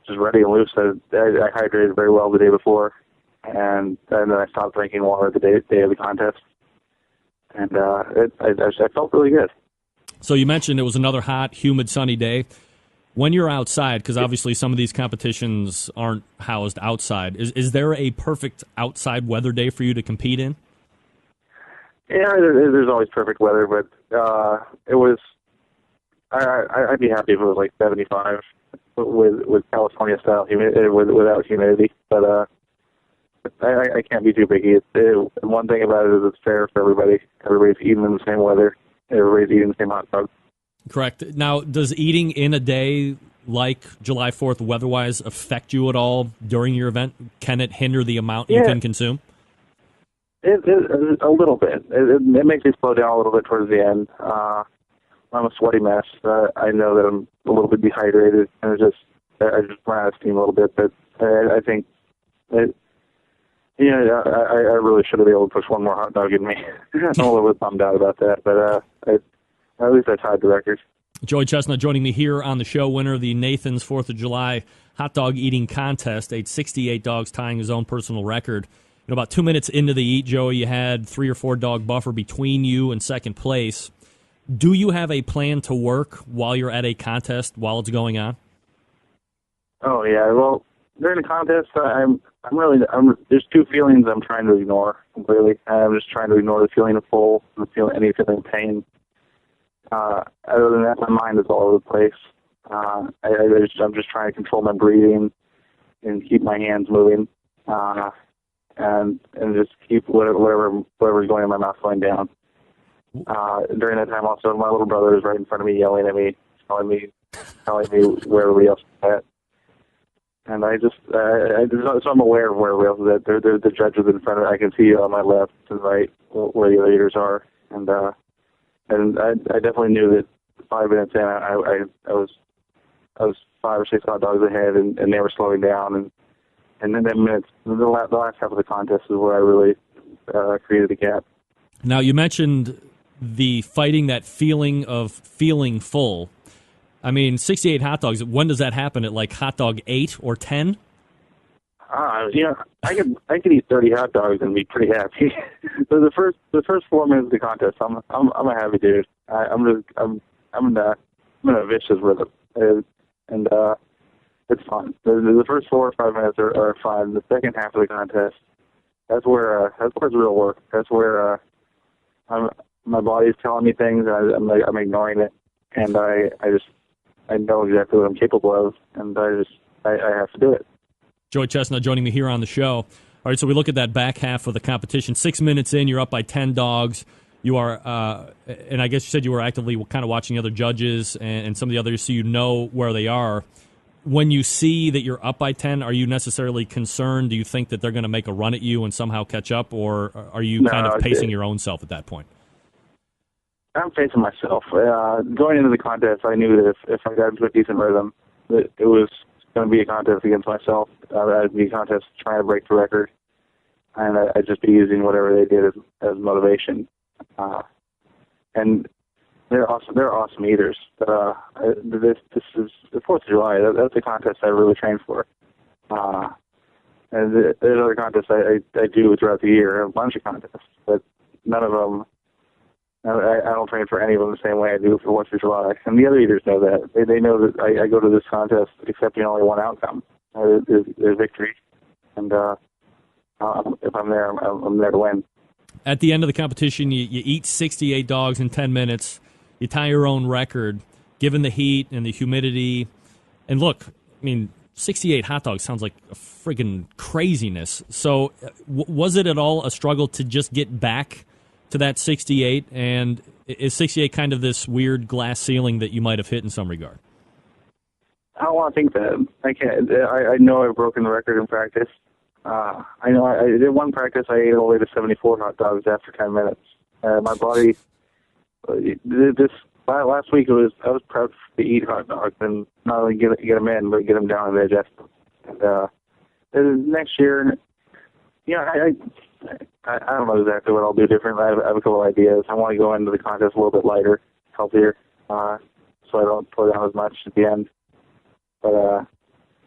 Speaker 9: ready and loose. I hydrated very well the day before, and then I stopped drinking water the day of the contest, and I felt really good.
Speaker 3: So you mentioned it was another hot, humid, sunny day. When you're outside, because obviously some of these competitions aren't housed outside, is there a perfect outside weather day for you to compete in?
Speaker 9: Yeah, there's always perfect weather, but it was. I'd be happy if it was like 75 with California style humidity, without humidity. But I can't be too picky. One thing about it is it's fair for everybody. Everybody's eating in the same weather. Everybody's eating the same hot dog.
Speaker 3: Correct. Now, does eating in a day like July 4th weather-wise affect you at all during your event? Can it hinder the amount you can consume?
Speaker 9: It a little bit. It makes me slow down a little bit towards the end. I'm a sweaty mess. I know that I'm a little bit dehydrated, and I just run out of steam a little bit. But I think I really should have been able to push one more hot dog in me. I'm a little bit bummed out about that, but at least I tied the record.
Speaker 3: Joey Chestnut joining me here on the show, winner of the Nathan's 4th of July hot dog eating contest, ate 68 dogs, tying his own personal record. About 2 minutes into the eat, Joey, you had 3 or 4 dog buffer between you and second place. Do you have a plan to work while you're at a contest, while it's going on?
Speaker 9: Oh, yeah. Well, during the contest, there's 2 feelings I'm trying to ignore completely. I'm just trying to ignore the feeling of full, any feeling of pain. Other than that, my mind is all over the place. I'm just trying to control my breathing and keep my hands moving, and just keep whatever's going in my mouth going down. During that time, also, my little brother is right in front of me, yelling at me, telling me where everybody else is at. And so I'm aware of where everybody else is at. The judge is in front of me. I can see on my left and right where the other eaters are, and I definitely knew that 5 minutes in, I was 5 or 6 hot dogs ahead, and they were slowing down, and then the last half of the contest is where I really created the gap.
Speaker 3: Now, you mentioned the fighting that feeling of feeling full. I mean, 68 hot dogs, when does that happen? At like hot dog 8 or 10?
Speaker 9: I could eat 30 hot dogs and be pretty happy. So the first 4 minutes of the contest, I'm a happy dude. I'm in a vicious rhythm, and it's fun. The first 4 or 5 minutes are fun. The second half of the contest, that's where it's real work. That's where my body's telling me things, and I'm ignoring it, and I know exactly what I'm capable of, and I have to do it.
Speaker 3: Joey Chestnut joining me here on the show. All right, so we look at that back half of the competition. 6 minutes in, you're up by 10 dogs. You are, and I guess you said you were actively kind of watching the other judges and some of the others, so you know where they are. When you see that you're up by 10, are you necessarily concerned? Do you think that they're going to make a run at you and somehow catch up, or are you kind of pacing your own self at that point?
Speaker 9: I'm pacing myself. Going into the contest, I knew that if I got into a decent rhythm, that it was going to be a contest against myself. I'd be a contest trying to break the record, and I'd just be using whatever they did as motivation. And they're awesome. They're awesome eaters. This is the 4th of July. That's a contest I really train for. And there's other contests I do throughout the year, a bunch of contests, but none of them. I don't train for any of them the same way I do for 4th of July. And the other eaters know that. They know that I go to this contest accepting only one outcome, their victory. And if I'm there, I'm there to win.
Speaker 3: At the end of the competition, you eat 68 dogs in 10 minutes. You tie your own record, given the heat and the humidity. And look, I mean, 68 hot dogs sounds like a friggin' craziness. So was it at all a struggle to just get back to that 68, and is 68 kind of this weird glass ceiling that you might have hit in some regard?
Speaker 9: I don't want to think that. I can't. I know I've broken the record in practice. I know I did one practice. I ate all the way to 74 hot dogs after 10 minutes. My body. Last week I was proud to eat hot dogs and not only get them in, but get them down and digest them. And next year, I don't know exactly what I'll do different. I have a couple of ideas. I want to go into the contest a little bit lighter, healthier, so I don't throw down as much at the end. But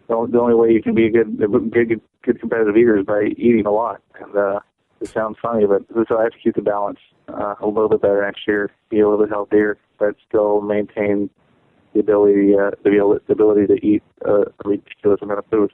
Speaker 9: the only way you can be a good competitive eater is by eating a lot. And it sounds funny, but so I have to keep the balance a little bit better next year, be a little bit healthier, but still maintain the ability to eat a ridiculous amount of food.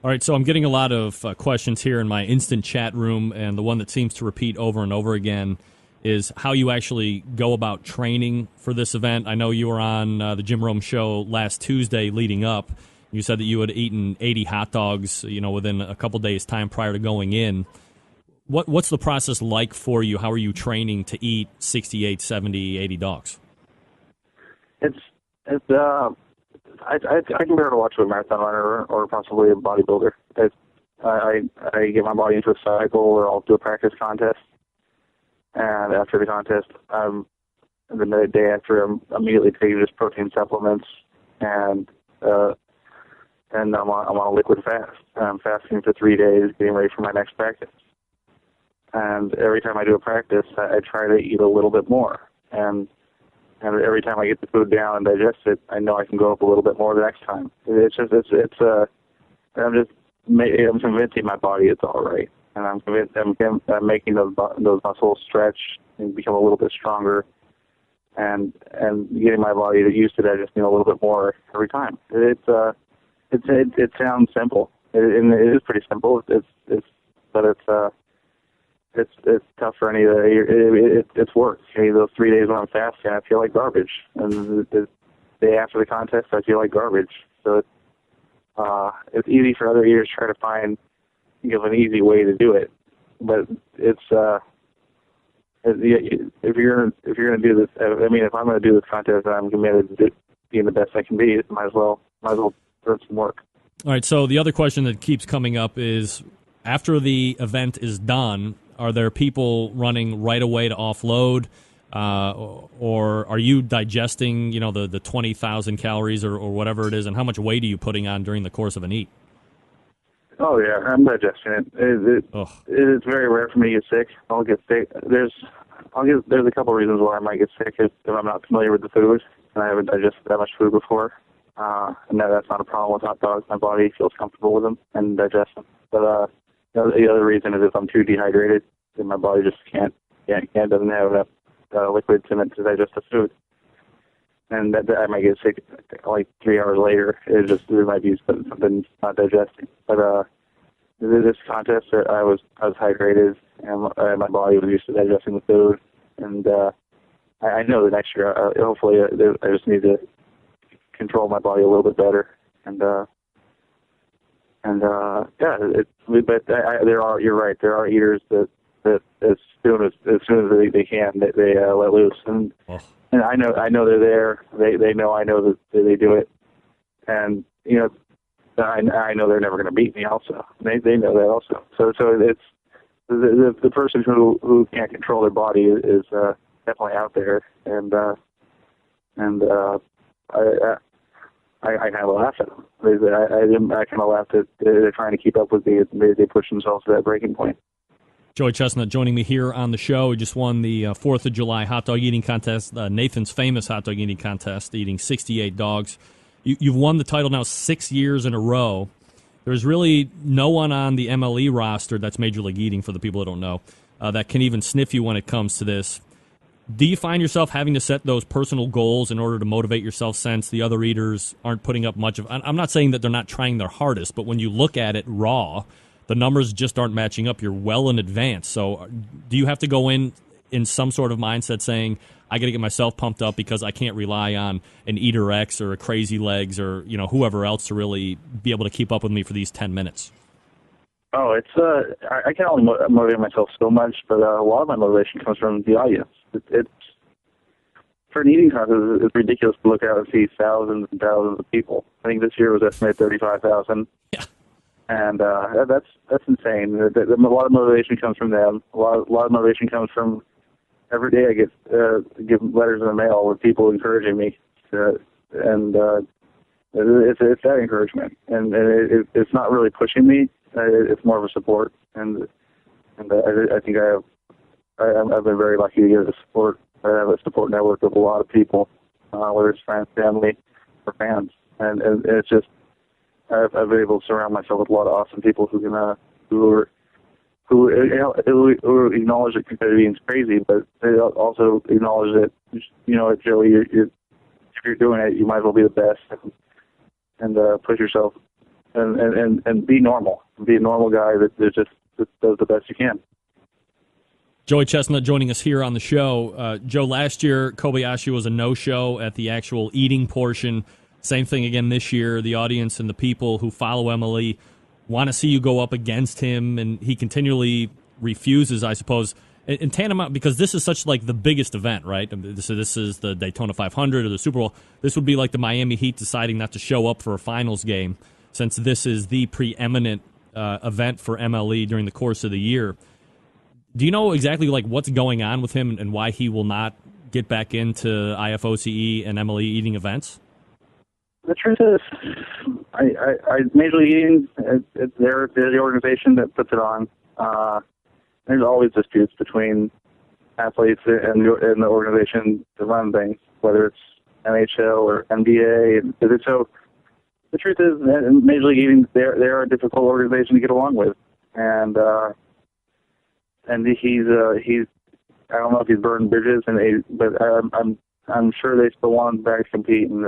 Speaker 3: All right, so I'm getting a lot of questions here in my instant chat room, and the one that seems to repeat over and over again is how you actually go about training for this event. I know you were on the Jim Rome show last Tuesday leading up. You said that you had eaten 80 hot dogs, within a couple days' time prior to going in. What's the process like for you? How are you training to eat 68, 70, 80 dogs? I compare it to watch a marathon runner or possibly a bodybuilder. I get my body into a cycle where I'll do a practice contest, and after the contest, the day after, I'm immediately taking just protein supplements, and I'm on a liquid fast. And I'm fasting for 3 days, getting ready for my next practice. And every time I do a practice, I try to eat a little bit more, and every time I get the food down and digest it, I know I can go up a little bit more the next time. I'm convincing my body it's all right, and I'm convinced I'm making those muscles stretch and become a little bit stronger, and getting my body to used to digesting a little bit more every time. It sounds simple, and it is pretty simple. It's tough for any of it's work. Those 3 days when I'm fasting, I feel like garbage, and the day after the contest, I feel like garbage. So it's easy for other eaters to try to find an easy way to do it, but if you're going to do this, if I'm going to do this contest and I'm committed to being the best I can be, might as well put some work. All right. So the other question that keeps coming up is, after the event is done, are there people running right away to offload? or are you digesting, the 20,000 calories or whatever it is, and how much weight are you putting on during the course of an eat?
Speaker 9: Oh yeah, I'm digesting it. It's very rare for me to get sick. I'll get sick. There's a couple of reasons why I might get sick if I'm not familiar with the food and I haven't digested that much food before. And that's not a problem with hot dogs. My body feels comfortable with them and digests them. But the other reason is if I'm too dehydrated, then my body just doesn't have enough liquids in it to digest the food. And that I might get sick like 3 hours later. There might be something not digesting. But this contest, I was hydrated, and my body was used to digesting the food. And I know that next year, hopefully, I just need to control my body a little bit better. You're right. There are eaters that as soon as they can, they let loose. And I know they're there. They know I know that they do it, and I know they're never going to beat me. Also, they know that also. So it's the person who can't control their body is definitely out there, and I kind of laugh at them. I kind of laugh that they're trying to keep up with me. They push themselves to that breaking point.
Speaker 3: Joey Chestnut joining me here on the show. He just won the 4th of July hot dog eating contest, Nathan's famous hot dog eating contest, eating 68 dogs. You've won the title now 6 years in a row. There's really no one on the MLE roster, that's Major League Eating for the people that don't know, that can even sniff you when it comes to this. Do you find yourself having to set those personal goals in order to motivate yourself since the other eaters aren't putting up much of... I'm not saying that they're not trying their hardest, but when you look at it raw, the numbers just aren't matching up. You're well in advance. So do you have to go in some sort of mindset saying, I got to get myself pumped up because I can't rely on an Eater X or a Crazy Legs or whoever else to really be able to keep up with me for these 10 minutes?
Speaker 9: Oh, it's I can only motivate myself so much, but a lot of my motivation comes from the audience. It's for an eating contest, it's ridiculous to look out and see thousands and thousands of people. I think this year was estimated 35,000.
Speaker 3: Yeah.
Speaker 9: And that's insane. A lot of motivation comes from them. A lot of motivation comes from every day I get letters in the mail with people encouraging me, and it's that encouragement. And it's not really pushing me. It's more of a support. And I think I've been very lucky to get the support. I have a support network of a lot of people, whether it's friends, family, or fans, and it's just. I've been able to surround myself with a lot of awesome people who acknowledge that competitive eating is crazy, but they also acknowledge that Joey, if you're doing it, you might as well be the best and push yourself and be normal. Be a normal guy that just does the best you can.
Speaker 3: Joey Chestnut joining us here on the show. Joe, last year Kobayashi was a no-show at the actual eating portion. Same thing again this year. The audience and the people who follow Emily want to see you go up against him, and he continually refuses, I suppose. In tantamount, because this is such like the biggest event, right? So this is the Daytona 500 or the Super Bowl. This would be like the Miami Heat deciding not to show up for a finals game, since this is the preeminent event for MLE during the course of the year. Do you know exactly like what's going on with him and why he will not get back into IFOCE and MLE eating events?
Speaker 9: The truth is, Major League Eating, they're the organization that puts it on. There's always disputes between athletes and the organization that run things, whether it's NHL or NBA. So the truth is, Major League Eating, they're a difficult organization to get along with, and he's I don't know if he's burned bridges, but I'm sure they still want him back to compete, and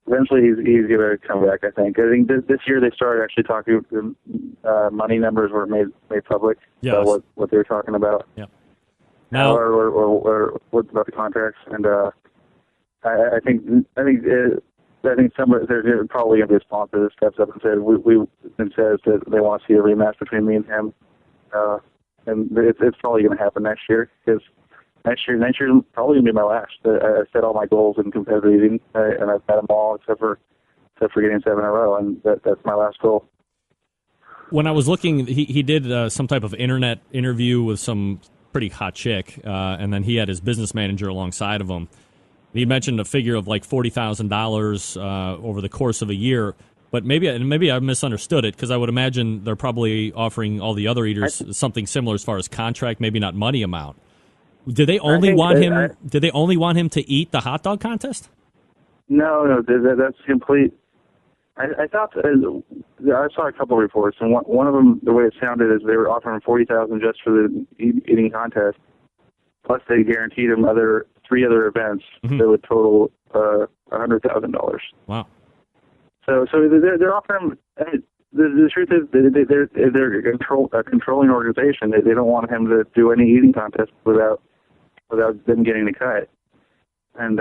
Speaker 9: eventually he's going to come back, I think. I think this year they started actually talking, money numbers were made public,
Speaker 3: yes.
Speaker 9: What they were talking about.
Speaker 3: Yeah. Now,
Speaker 9: or what about the contracts, and I think there's probably going to be a sponsor that steps up and says that they want to see a rematch between me and him, and it's probably going to happen next year, because Next year is probably going to be my last. I set all my goals in competitive eating, and I've met them all except for getting 7 in a row, and that's my last goal.
Speaker 3: When I was looking, he did some type of internet interview with some pretty hot chick, and then he had his business manager alongside of him. He mentioned a figure of like $40,000 over the course of a year, but maybe I misunderstood it, because I would imagine they're probably offering all the other eaters something similar as far as contract, maybe not money amount. Did they only want him? Did they only want him to eat the hot dog contest?
Speaker 9: No, that's complete. I thought I saw a couple of reports, and one of them, the way it sounded, is they were offering $40,000 just for the eating contest. Plus, they guaranteed him three other events that would total $100,000.
Speaker 3: Wow!
Speaker 9: So they're offering. The truth is, they're a controlling organization. They don't want him to do any eating contest without them getting the cut, and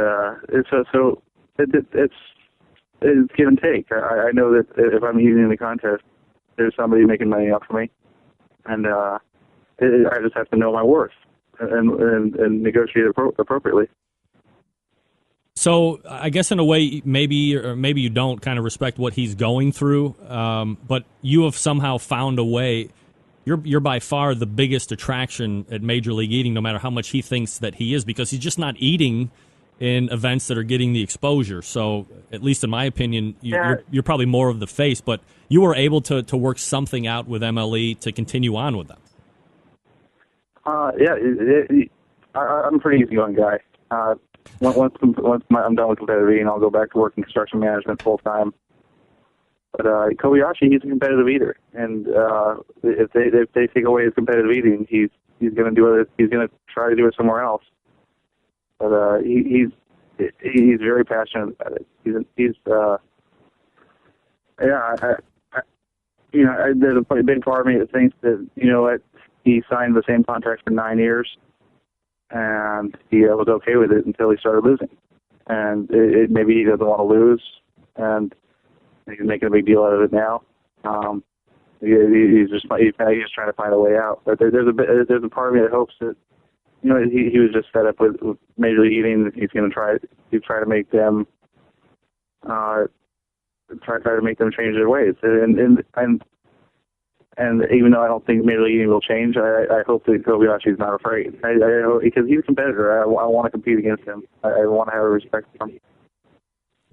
Speaker 9: it's give and take. I know that if I'm eating in the contest, there's somebody making money off of me, and I just have to know my worth and negotiate appropriately.
Speaker 3: So I guess in a way, maybe you don't kind of respect what he's going through, but you have somehow found a way. You're by far the biggest attraction at Major League Eating, no matter how much he thinks that he is, because he's just not eating in events that are getting the exposure. So, at least in my opinion, you're probably more of the face, but you were able to work something out with MLE to continue on with them.
Speaker 9: I'm a pretty easygoing guy. Once I'm done with competitive eating, I'll go back to working construction management full time. But Kobayashi, he's a competitive eater, and if they take away his competitive eating, he's going to do it. He's going to try to do it somewhere else. But he's very passionate about it. There's a big part of me that thinks that he signed the same contract for 9 years, and he was okay with it until he started losing, and maybe he doesn't want to lose, and he's making a big deal out of it now. He's just trying to find a way out. But there's a part of me that hopes that. He was just fed up with Major League Eating. He's going to try to make them try to make them change their ways. And even though I don't think Major League Eating will change, I hope that Kobayashi is not afraid. Because he's a competitor. I want to compete against him. I want to have respect for him.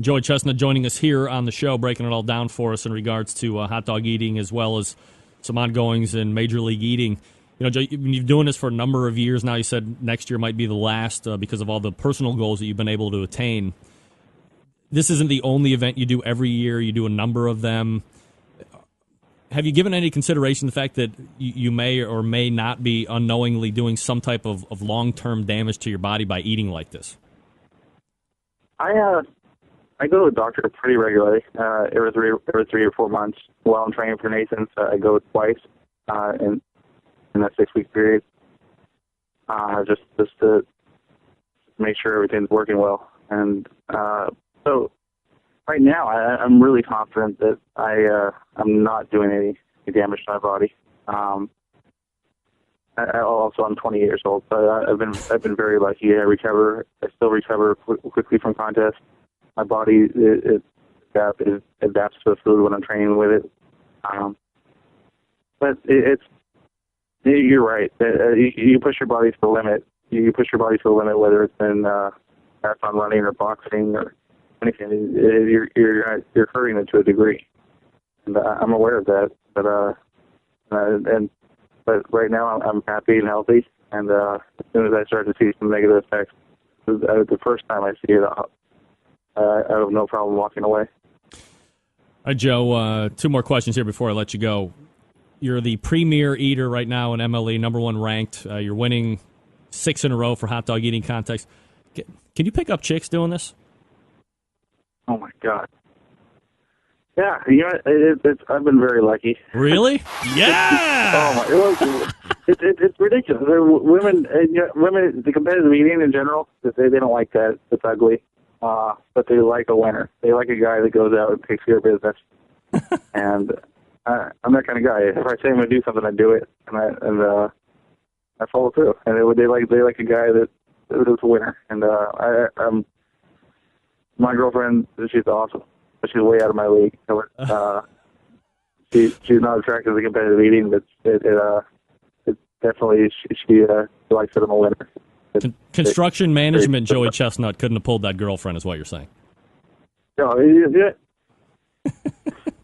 Speaker 3: Joey Chestnut joining us here on the show, breaking it all down for us in regards to hot dog eating as well as some ongoings in Major League Eating. Joe, you've been doing this for a number of years now. You said next year might be the last because of all the personal goals that you've been able to attain. This isn't the only event you do every year. You do a number of them. Have you given any consideration to the fact that you may or may not be unknowingly doing some type of long-term damage to your body by eating like this?
Speaker 9: I go to the doctor pretty regularly, every 3 or 4 months. While I'm training for Nathan's, I go twice in that 6-week period, just to make sure everything's working well. And so right now, I'm really confident that I'm not doing any damage to my body. I'm 20 years old, so I've been very lucky. I still recover quickly from contests. My body adapts to the food when I'm training with it. But you're right. You push your body to the limit. You push your body to the limit, whether it's in marathon running or boxing or anything. You're hurting it to a degree, and I'm aware of that. But right now I'm happy and healthy. And as soon as I start to see some negative effects, the first time I see it, I have no problem walking away.
Speaker 3: All right, Joe. 2 more questions here before I let you go. You're the premier eater right now in MLE, number 1 ranked. You're winning 6 in a row for hot dog eating contests. Can you pick up chicks doing this?
Speaker 9: Oh, my God. Yeah, I've been very lucky.
Speaker 3: Really? Yeah!
Speaker 9: It's ridiculous. Women, the competitive eating in general, they don't like that. It's ugly. But they like a winner. They like a guy that goes out and takes care of business. And I'm that kind of guy. If I say I'm going to do something, I do it, and I follow through. And they like a guy that is a winner. And my girlfriend, she's awesome, but she's way out of my league. She's not attracted to competitive eating, but definitely she likes it. I'm a winner.
Speaker 3: Construction management, Joey Chestnut couldn't have pulled that girlfriend, is what you're saying.
Speaker 9: No,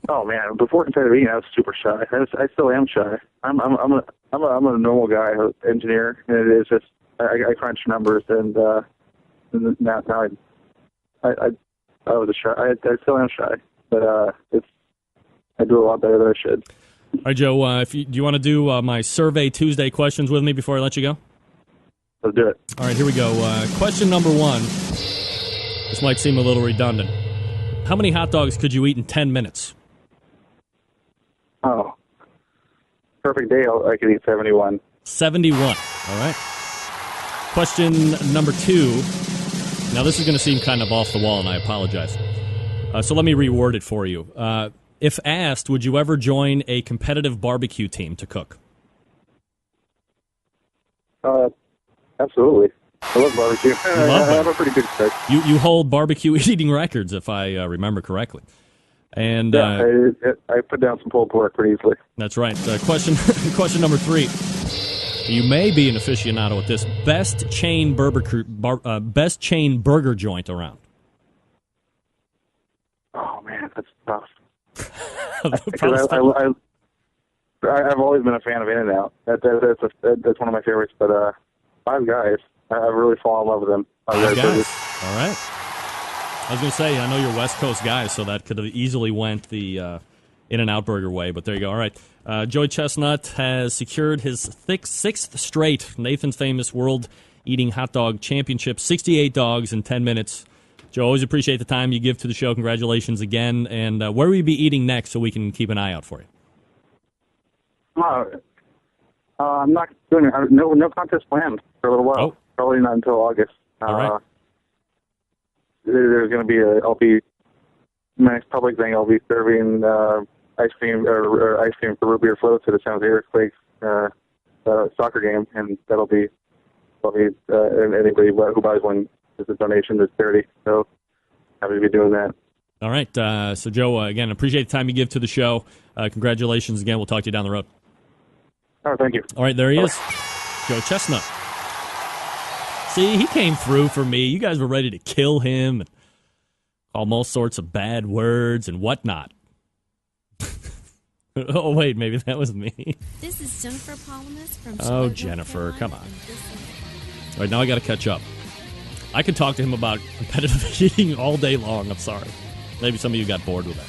Speaker 9: oh man! Before competitive eating, I was super shy. I still am shy. I'm a normal guy, engineer, and it is just I crunch numbers, and now I was a shy. I still am shy, but I do a lot better than I should.
Speaker 3: All right, Joe. Do you want to do my Survey Tuesday questions with me before I let you go?
Speaker 9: Let's do it.
Speaker 3: All right, here we go. Question number 1. This might seem a little redundant. How many hot dogs could you eat in 10 minutes?
Speaker 9: Oh, perfect day. I could eat 71.
Speaker 3: 71. All right. Question number 2. Now, this is going to seem kind of off the wall, and I apologize. So let me reword it for you. If asked, would you ever join a competitive barbecue team to cook?
Speaker 9: Absolutely. I love barbecue. I have a pretty good cook.
Speaker 3: You hold barbecue eating records, if I remember correctly. And
Speaker 9: I put down some pulled pork pretty easily.
Speaker 3: That's right. Question number 3. You may be an aficionado at this. Best chain burger joint around.
Speaker 9: Oh man, that's tough. Because I've always been a fan of In-N-Out. That's one of my favorites. But Five Guys, I've really fallen in love with them.
Speaker 3: Five Guys. All right. I was going to say, I know you're West Coast guys, so that could have easily went the In-N-Out burger way, but there you go. All right. Joey Chestnut has secured his 6th straight Nathan's Famous World Eating Hot Dog Championship, 68 dogs in 10 minutes. Joe, always appreciate the time you give to the show. Congratulations again. And where will you be eating next so we can keep an eye out for you?
Speaker 9: I'm not doing it. No contest planned for a little while.
Speaker 3: Oh.
Speaker 9: Probably not until August.
Speaker 3: All right.
Speaker 9: There's going to be my next public thing. I'll be serving ice cream or ice cream for root beer floats at the San Jose Earthquakes soccer game, and that'll be anybody who buys one is a donation to charity. So happy to be doing that.
Speaker 3: All right. So Joe, again, appreciate the time you give to the show. Congratulations again. We'll talk to you down the road.
Speaker 9: Oh, thank you.
Speaker 3: All right, there he is, Joe Chestnut. See, he came through for me. You guys were ready to kill him and call him all sorts of bad words and whatnot. Oh, wait, maybe that was me.
Speaker 10: This is Jennifer Palamas from
Speaker 3: Oh, Jennifer, come on. All right, now I got to catch up. I could talk to him about competitive eating all day long. I'm sorry. Maybe some of you got bored with that.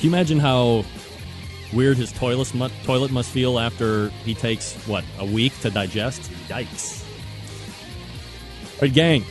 Speaker 3: Can you imagine how weird his toilet must feel after he takes, a week to digest? Yikes. All right, gang.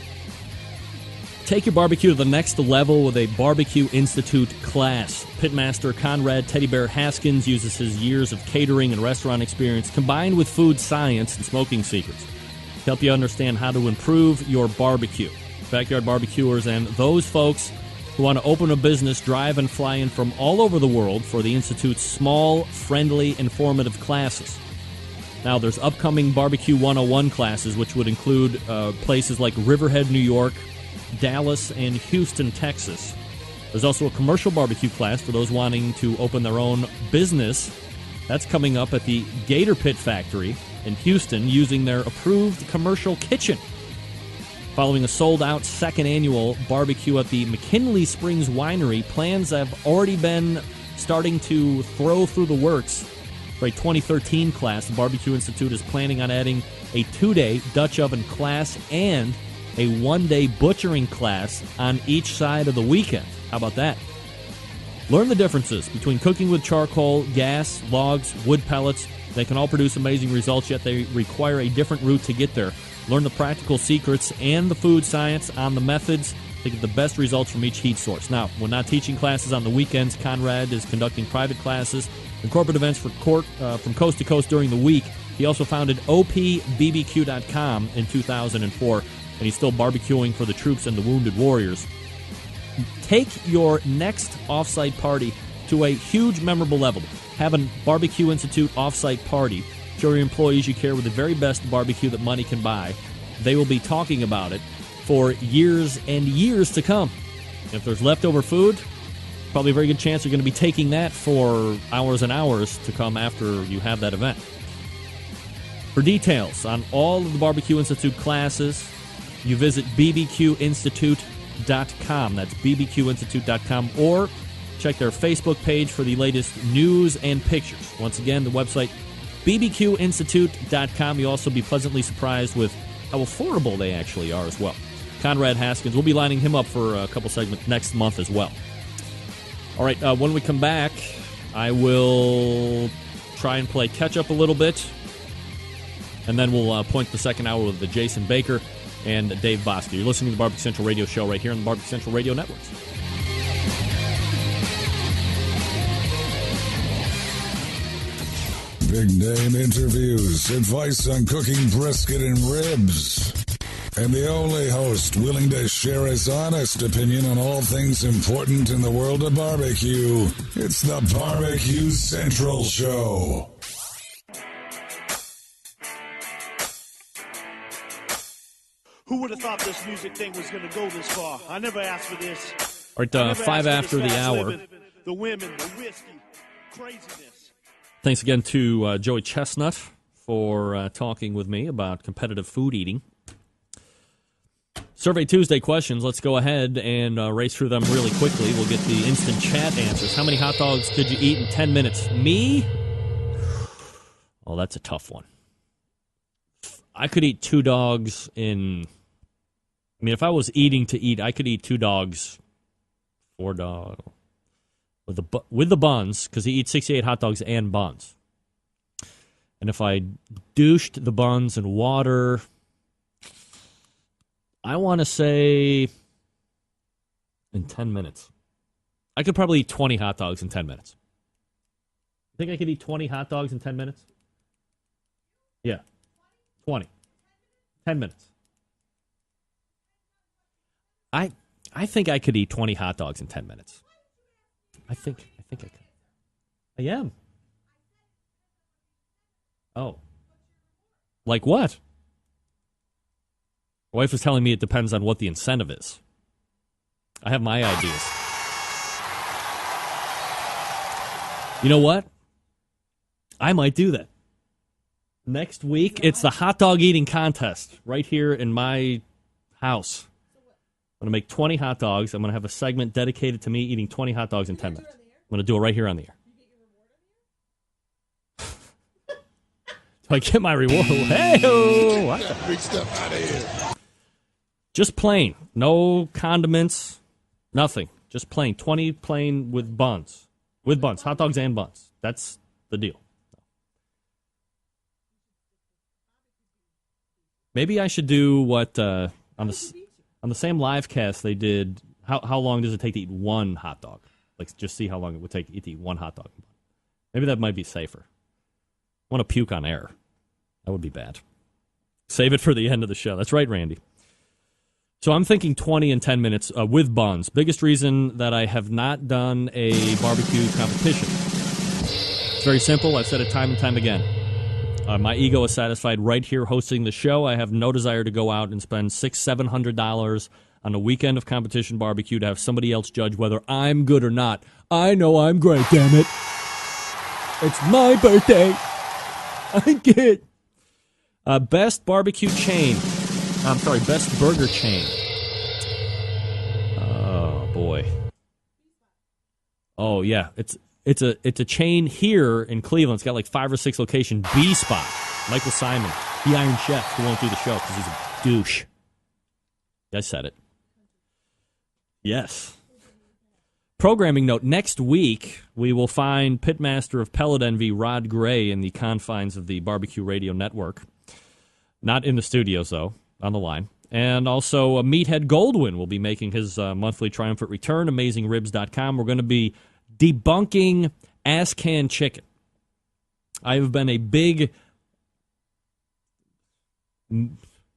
Speaker 3: Take your barbecue to the next level with a Barbecue Institute class. Pitmaster Conrad Teddy Bear Haskins uses his years of catering and restaurant experience combined with food science and smoking secrets to help you understand how to improve your barbecue. Backyard barbecuers and those folks who want to open a business drive and fly in from all over the world for the Institute's small, friendly, informative classes. Now, there's upcoming Barbecue 101 classes, which would include places like Riverhead, New York, Dallas, and Houston, Texas. There's also a commercial barbecue class for those wanting to open their own business. That's coming up at the Gator Pit Factory in Houston using their approved commercial kitchen. Following a sold-out second annual barbecue at the McKinley Springs Winery, plans have already been starting to throw through the works for a 2013 class. The Barbecue Institute is planning on adding a 2-day Dutch oven class and a 1-day butchering class on each side of the weekend. How about that? Learn the differences between cooking with charcoal, gas, logs, wood pellets. They can all produce amazing results, yet they require a different route to get there. Learn the practical secrets and the food science on the methods to get the best results from each heat source. Now, when not teaching classes on the weekends, Conrad is conducting private classes and corporate events from coast to coast during the week. He also founded opbbq.com in 2004, and he's still barbecuing for the troops and the wounded warriors. Take your next offsite party to a huge, memorable level. Have a Barbecue Institute offsite party. Show your employees you care with the very best barbecue that money can buy. They will be talking about it for years and years to come. If there's leftover food, probably a very good chance you're going to be taking that for hours and hours to come after you have that event. For details on all of the Barbecue Institute classes, you visit bbqinstitute.com. That's bbqinstitute.com, or check their Facebook page for the latest news and pictures. Once again, the website, bbqinstitute.com. You'll also be pleasantly surprised with how affordable they actually are as well. Conrad Haskins, we'll be lining him up for a couple segments next month as well. All right, when we come back, I will try and play catch-up a little bit, and then we'll point the second hour with Jason Baker and Dave Bouska. You're listening to the Barbecue Central Radio Show right here on the Barbecue Central Radio Network.
Speaker 4: Big name interviews, advice on cooking brisket and ribs, and the only host willing to share his honest opinion on all things important in the world of barbecue. It's the Barbecue Central Show.
Speaker 6: Who would have thought this music thing was going to go this far? I never asked for this.
Speaker 3: All right, 5 after the hour.
Speaker 6: Living, the women, the whiskey, craziness.
Speaker 3: Thanks again to Joey Chestnut for talking with me about competitive food eating. Survey Tuesday questions. Let's go ahead and race through them really quickly. We'll get the instant chat answers. How many hot dogs could you eat in 10 minutes? Me? Oh, that's a tough one. I could eat 2 dogs in... I mean, if I was eating to eat, I could eat 2 dogs, 4 dogs, with the buns, because he eats 68 hot dogs and buns. And if I douched the buns in water, I want to say in 10 minutes. I could probably eat 20 hot dogs in 10 minutes. You think I could eat 20 hot dogs in 10 minutes? Yeah. 20. 10 minutes. I think I could eat 20 hot dogs in 10 minutes. I think I could. I am. Oh. Like what? My wife was telling me it depends on what the incentive is. I have my ideas. You know what? I might do that. Next week, it's the hot dog eating contest right here in my house. I'm going to make 20 hot dogs. I'm going to have a segment dedicated to me eating 20 hot dogs in 10 minutes. I'm going to do it right here on the air. Do I get my reward? Hey-o! What the big stuff out of here. Just plain. No condiments. Nothing. Just plain. 20 plain with buns. With buns. Hot dogs and buns. That's the deal. Maybe I should do what on the same live cast they did. How long does it take to eat one hot dog? Like, just see how long it would take to eat one hot dog. Maybe that might be safer. I want to puke on air. That would be bad. Save it for the end of the show. That's right, Randy. So I'm thinking 20 and 10 minutes with buns. Biggest reason that I have not done a barbecue competition. It's very simple. I've said it time and time again. My ego is satisfied right here hosting the show. I have no desire to go out and spend $600-700 on a weekend of competition barbecue to have somebody else judge whether I'm good or not. I know I'm great, damn it. It's my birthday. I get best barbecue chain. I'm sorry, best burger chain. Oh boy. Oh yeah, it's a chain here in Cleveland. It's got like 5 or 6 locations. B Spot. Michael Simon, the Iron Chef, who won't do the show because he's a douche. I said it. Yes. Programming note, next week we will find Pitmaster of Pellet Envy, Rod Gray, in the confines of the Barbecue Radio Network. Not in the studios, though, on the line. And also Meathead Goldwyn will be making his monthly triumphant return, AmazingRibs.com. We're going to be debunking ass-can chicken. I have been a big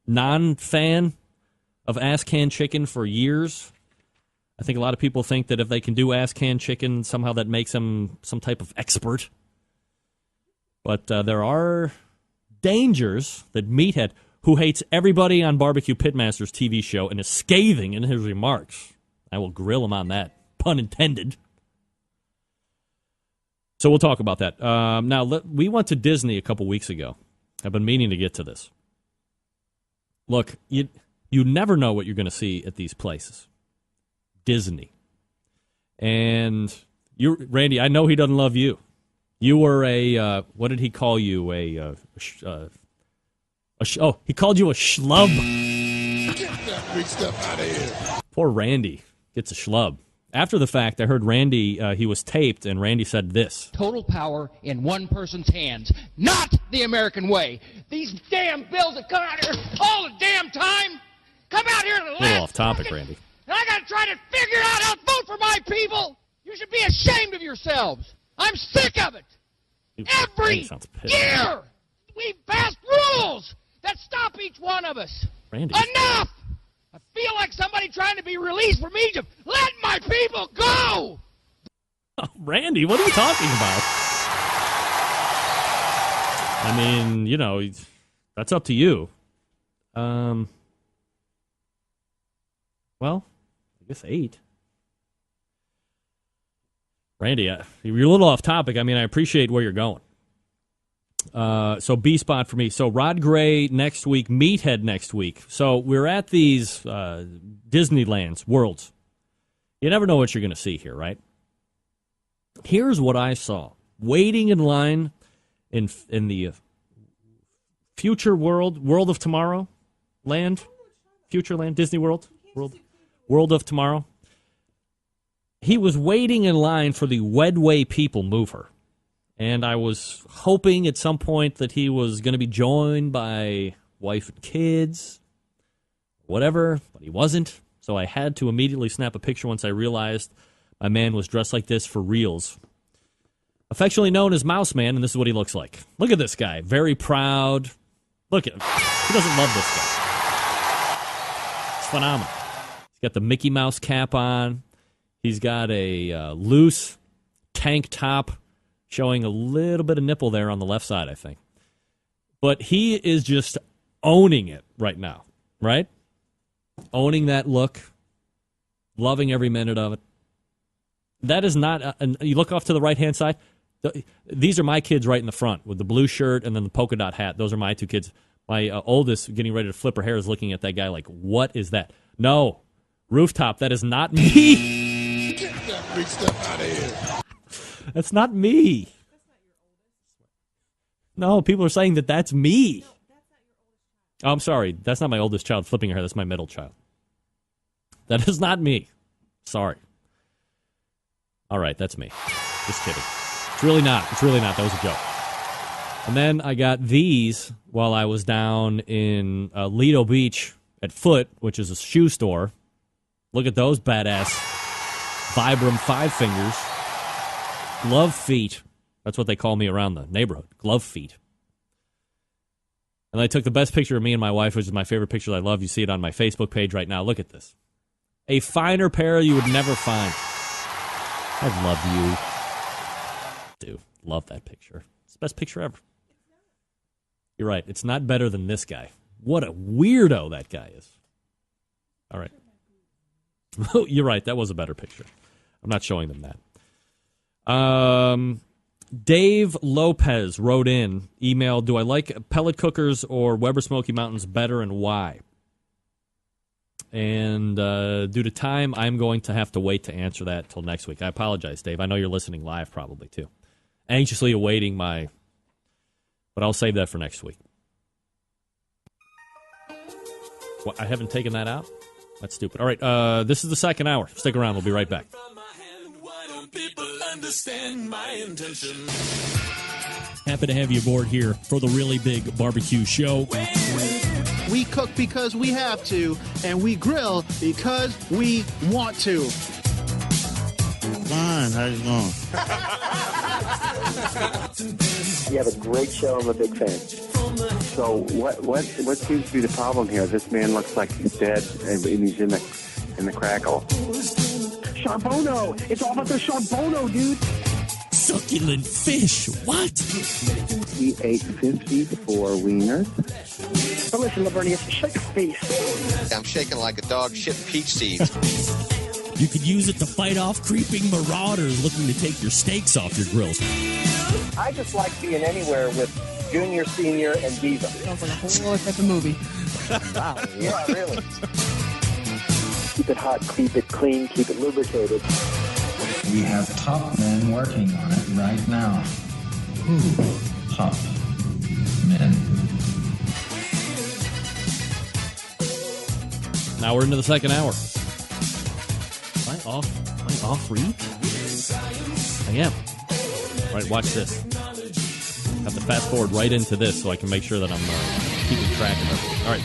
Speaker 3: non-fan of ass-can chicken for years. I think a lot of people think that if they can do ass-can chicken, somehow that makes them some type of expert. But there are dangers that Meathead, who hates everybody on Barbecue Pitmaster's TV show and is scathing in his remarks, I will grill him on that, pun intended, So we'll talk about that. Now, we went to Disney a couple weeks ago. I've been meaning to get to this. Look, you never know what you're going to see at these places. Disney. And Randy, I know he doesn't love you. You were what did he call you? He called you a schlub.
Speaker 4: Get that big stuff out of here.
Speaker 3: Poor Randy gets a schlub. After the fact, I heard Randy, he was taped, and Randy said this.
Speaker 11: Total power in one person's hands, not the American way. These damn bills that come out here all the damn time, come out here to the last.
Speaker 3: A little off topic, Randy.
Speaker 11: And I got to try to figure out how to vote for my people. You should be ashamed of yourselves. I'm sick of it. Every year, we pass rules that stop each one of us.
Speaker 3: Randy.
Speaker 11: Enough! I feel like somebody trying to be released from Egypt. Let my people go!
Speaker 3: Oh, Randy, what are you talking about? I mean, that's up to you. Well, I guess 8. Randy, you're a little off topic. I mean, I appreciate where you're going. So B spot for me. So Rod Gray next week, Meathead next week. So we're at these Disneyland's worlds. You never know what you're going to see here, right? Here's what I saw. Waiting in line in the future world of tomorrow land, future land, Disney World of tomorrow. He was waiting in line for the Wedway People Mover. And I was hoping at some point that he was going to be joined by wife and kids, whatever, but he wasn't. So I had to immediately snap a picture once I realized my man was dressed like this for reals. Affectionately known as Mouse Man, and this is what he looks like. Look at this guy, very proud. Look at him. Who doesn't love this guy? It's phenomenal. He's got the Mickey Mouse cap on. He's got a loose tank top showing a little bit of nipple there on the left side, I think. But he is just owning it right now, right? Owning that look, loving every minute of it. That is not, you look off to the right-hand side, these are my kids right in the front with the blue shirt and then the polka dot hat. Those are my 2 kids. My oldest, getting ready to flip her hair, is looking at that guy like, what is that? No, Rooftop, that is not me.
Speaker 4: Get that big stuff out of here.
Speaker 3: That's not me. No, people are saying that that's me. Oh, I'm sorry. That's not my oldest child flipping her hair. That's my middle child. That is not me. Sorry. All right, that's me. Just kidding. It's really not. It's really not. That was a joke. And then I got these while I was down in Lido Beach at Foot, which is a shoe store. Look at those badass Vibram 5 fingers. Glove feet. That's what they call me around the neighborhood. Glove feet. And I took the best picture of me and my wife, which is my favorite picture that I love. You see it on my Facebook page right now. Look at this. A finer pair you would never find. I love you. Dude, love that picture. It's the best picture ever. You're right. It's not better than this guy. What a weirdo that guy is. All right. You're right. That was a better picture. I'm not showing them that. Dave Lopez wrote in, email, do I like pellet cookers or Weber Smoky Mountains better and why? And due to time, I'm going to have to wait to answer that till next week. I apologize, Dave. I know you're listening live probably, too. Anxiously awaiting my... But I'll save that for next week. What, I haven't taken that out? That's stupid. All right, this is the second hour. Stick around. We'll be right back.
Speaker 12: Understand my intention.
Speaker 13: Happy to have you aboard here for the Really Big Barbecue Show.
Speaker 1: We cook because we have to, and we grill because we want to.
Speaker 14: Fine, how's it going?
Speaker 15: You have a great show. I'm a big fan. So what seems to be the problem here? This man looks like he's dead, and he's in the crackle.
Speaker 16: Charbono! It's all about the Charbono, dude!
Speaker 13: Succulent fish! What?
Speaker 15: He ate 54 wieners.
Speaker 16: But listen, Lavernius, shake a face.
Speaker 17: I'm shaking like a dog shit peach seeds.
Speaker 13: You could use it to fight off creeping marauders looking to take your steaks off your grills.
Speaker 14: I just like being anywhere with Junior, Senior, and Diva.
Speaker 17: Sounds like a whole other type of movie.
Speaker 14: Wow, yeah, really. Keep it hot, keep it clean, keep it lubricated.
Speaker 18: We have top men working on it right now. Top men.
Speaker 3: Now we're into the second hour. Am I off read? I am. All right, watch this. Have to fast forward right into this so I can make sure that I'm keeping track of everything. All right.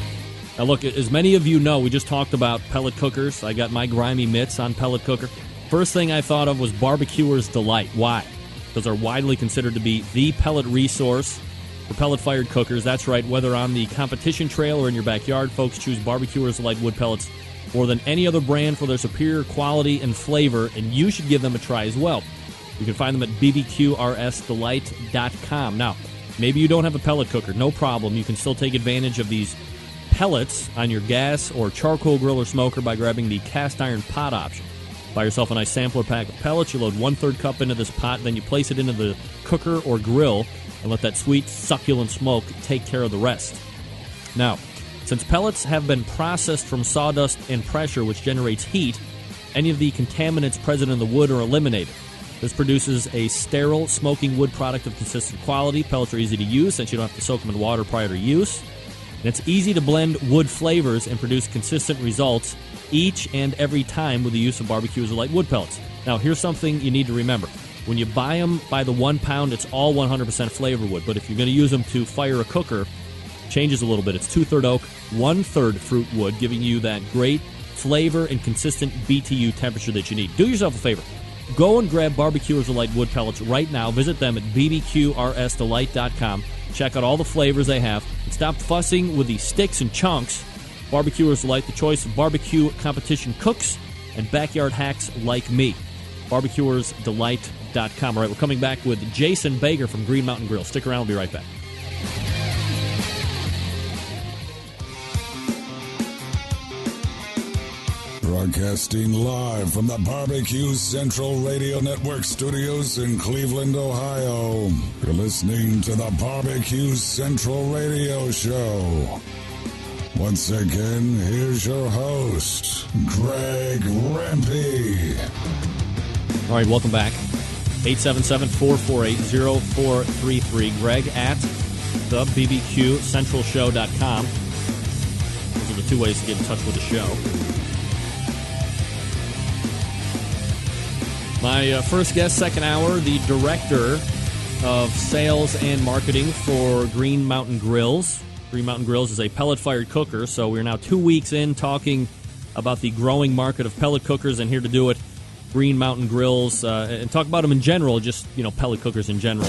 Speaker 3: Now, look, as many of you know, we just talked about pellet cookers. I got my grimy mitts on pellet cooker. First thing I thought of was Barbecuer's Delight. Why? Because they're widely considered to be the pellet resource for pellet-fired cookers. That's right. Whether on the competition trail or in your backyard, folks choose Barbecuer's Delight wood pellets more than any other brand for their superior quality and flavor, and you should give them a try as well. You can find them at bbqrsdelight.com. Now, maybe you don't have a pellet cooker. No problem. You can still take advantage of these pellets on your gas or charcoal grill or smoker by grabbing the cast iron pot option. Buy yourself a nice sampler pack of pellets. You load 1/3 cup into this pot, then you place it into the cooker or grill and let that sweet, succulent smoke take care of the rest. Now, since pellets have been processed from sawdust and pressure, which generates heat, any of the contaminants present in the wood are eliminated. This produces a sterile, smoking wood product of consistent quality. Pellets are easy to use since you don't have to soak them in water prior to use. And it's easy to blend wood flavors and produce consistent results each and every time with the use of Barbecuer's Delight wood pellets. Now, here's something you need to remember. When you buy them by the 1 pound, it's all 100% flavor wood. But if you're going to use them to fire a cooker, it changes a little bit. It's 2/3 oak, 1/3 fruit wood, giving you that great flavor and consistent BTU temperature that you need. Do yourself a favor. Go and grab Barbecuer's Delight wood pellets right now. Visit them at bbqrsdelight.com. Check out all the flavors they have. And stop fussing with the sticks and chunks. Barbecuer's Delight, the choice of barbecue competition cooks and backyard hacks like me. Barbecuersdelight.com. All right, we're coming back with Jason Baker from Green Mountain Grill. Stick around. We'll be right back.
Speaker 4: Broadcasting live from the Barbecue Central Radio Network studios in Cleveland, Ohio. You're listening to the Barbecue Central Radio Show. Once again, here's your host, Greg Rempe.
Speaker 3: All right, welcome back. 877-448-0433. Greg at the bbqcentralshow.com. Those are the two ways to get in touch with the show. My first guest, second hour, the director of sales and marketing for Green Mountain Grills. Green Mountain Grills is a pellet-fired cooker, so we're now 2 weeks in talking about the growing market of pellet cookers, and here to do it, Green Mountain Grills, and talk about them in general, just, pellet cookers in general.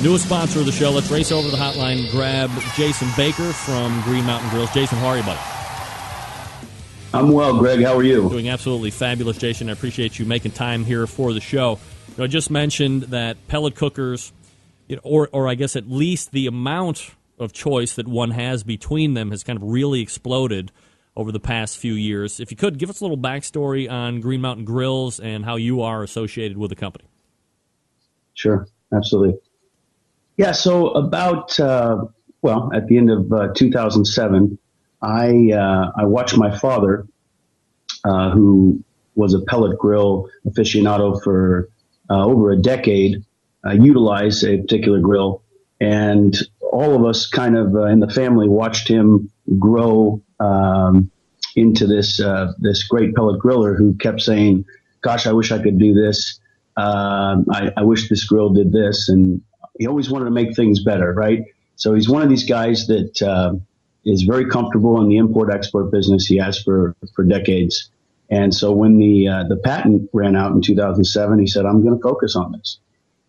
Speaker 3: Newest sponsor of the show. Let's race over to the hotline, grab Jason Baker from Green Mountain Grills. Jason, how are you, buddy?
Speaker 19: I'm well, Greg. How are you?
Speaker 3: Doing absolutely fabulous, Jason. I appreciate you making time here for the show. I just mentioned that pellet cookers, or I guess at least the amount of choice that one has between them has kind of really exploded over the past few years. If you could, give us a little backstory on Green Mountain Grills and how you are associated with the company.
Speaker 19: Sure, absolutely. Yeah, so about, at the end of 2007, I watched my father, who was a pellet grill aficionado for over a decade, utilize a particular grill. And all of us kind of in the family watched him grow into this great pellet griller who kept saying, gosh, I wish I could do this. I wish this grill did this. And he always wanted to make things better, right? So he's one of these guys that is very comfortable in the import-export business. He has for decades. And so when the patent ran out in 2007, he said, I'm going to focus on this.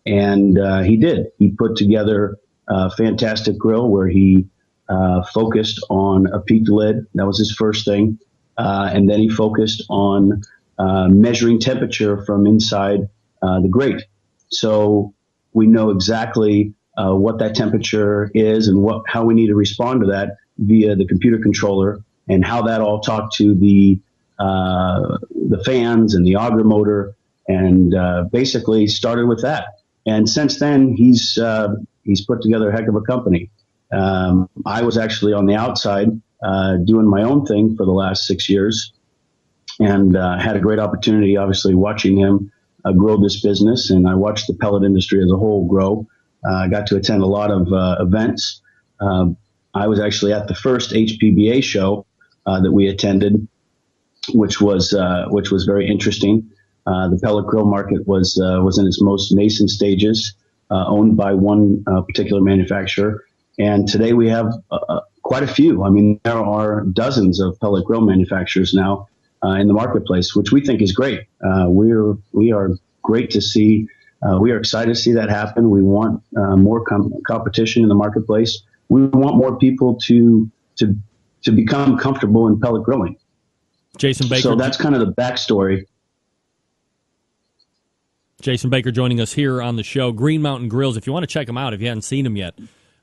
Speaker 19: And he did. He put together a fantastic grill where he focused on a peaked lid. That was his first thing. And then he focused on measuring temperature from inside the grate. So we know exactly what that temperature is and how we need to respond to that via the computer controller, and how that all talked to the the fans and the auger motor, and basically started with that. And since then, he's put together a heck of a company. I was actually on the outside doing my own thing for the last 6 years, and had a great opportunity, obviously, watching him grow this business. And I watched the pellet industry as a whole grow. I got to attend a lot of events. I was actually at the first HPBA show that we attended, which was very interesting. The pellet grill market was in its most nascent stages, owned by one particular manufacturer. And today we have quite a few. I mean, there are dozens of pellet grill manufacturers now in the marketplace, which we think is great. We are great to see. We are excited to see that happen. We want more competition in the marketplace. We want more people to become comfortable in pellet grilling.
Speaker 3: Jason Baker.
Speaker 19: So that's kind of the backstory.
Speaker 3: Jason Baker joining us here on the show. Green Mountain Grills. If you want to check them out, if you haven't seen them yet,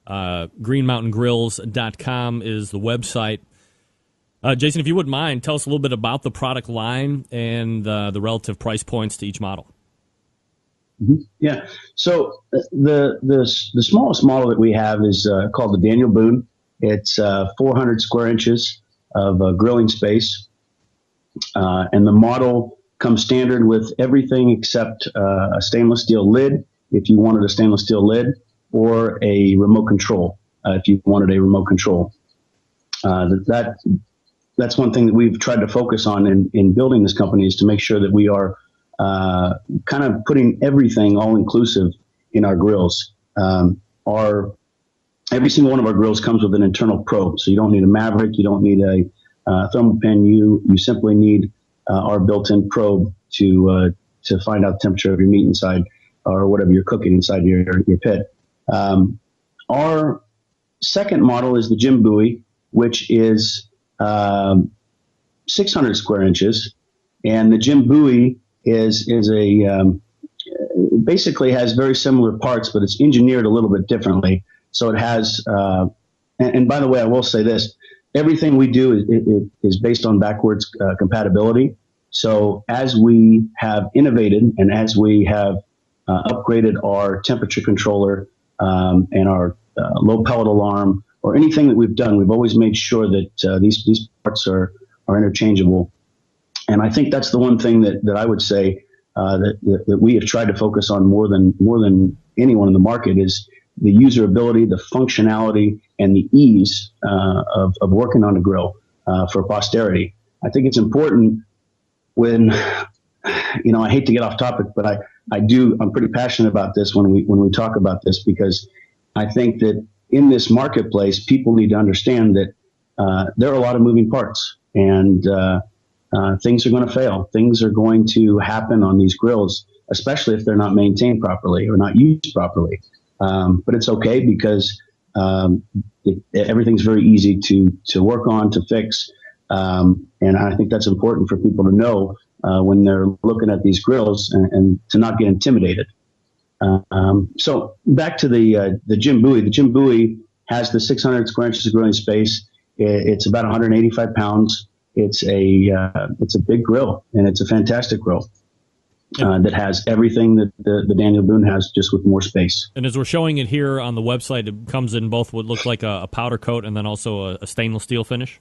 Speaker 3: greenmountaingrills.com is the website. Jason, if you wouldn't mind, tell us a little bit about the product line and the relative price points to each model.
Speaker 19: Mm-hmm. Yeah. So the smallest model that we have is called the Daniel Boone. It's 400 square inches of grilling space, and the model comes standard with everything except a stainless steel lid, if you wanted a stainless steel lid, or a remote control, if you wanted a remote control. That's one thing that we've tried to focus on in building this company, is to make sure that we are kind of putting everything all inclusive in our grills. Every single one of our grills comes with an internal probe, so you don't need a Maverick, you don't need a thermal pen. You simply need our built-in probe to find out the temperature of your meat inside, or whatever you're cooking inside your pit. Our second model is the Jim Bowie, which is 600 square inches, and the Jim Bowie is basically has very similar parts, but it's engineered a little bit differently. So it has, and by the way, I will say this: everything we do is based on backwards compatibility. So as we have innovated and as we have upgraded our temperature controller and our low pellet alarm, or anything that we've done, we've always made sure that these parts are interchangeable. And I think that's the one thing that I would say that we have tried to focus on more than anyone in the market, is the usability, the functionality, and the ease of working on a grill for posterity. I think it's important when, I hate to get off topic, but I'm pretty passionate about this when we talk about this, because I think that in this marketplace, people need to understand that there are a lot of moving parts, and things are going to fail. Things are going to happen on these grills, especially if they're not maintained properly or not used properly. But it's okay, because everything's very easy to work on, to fix. And I think that's important for people to know when they're looking at these grills, and to not get intimidated. So back to the Jim Bowie. The Jim Bowie has the 600 square inches of grilling space. It's about 185 pounds. It's a big grill, and it's a fantastic grill that has everything that the Daniel Boone has, just with more space.
Speaker 3: And as we're showing it here on the website, it comes in both what looks like a powder coat and then also a stainless steel finish?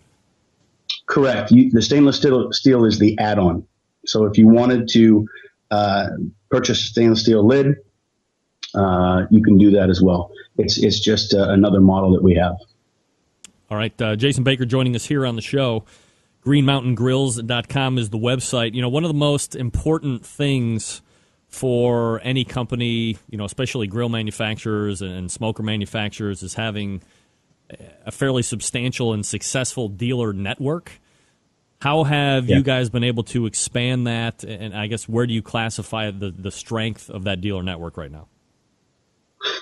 Speaker 19: Correct. The stainless steel is the add-on. So if you wanted to purchase a stainless steel lid, you can do that as well. It's just another model that we have.
Speaker 3: All right. Jason Baker joining us here on the show. greenmountaingrills.com is the website. One of the most important things for any company, especially grill manufacturers and smoker manufacturers, is having a fairly substantial and successful dealer network. How have you guys been able to expand that, and I guess where do you classify the strength of that dealer network right now?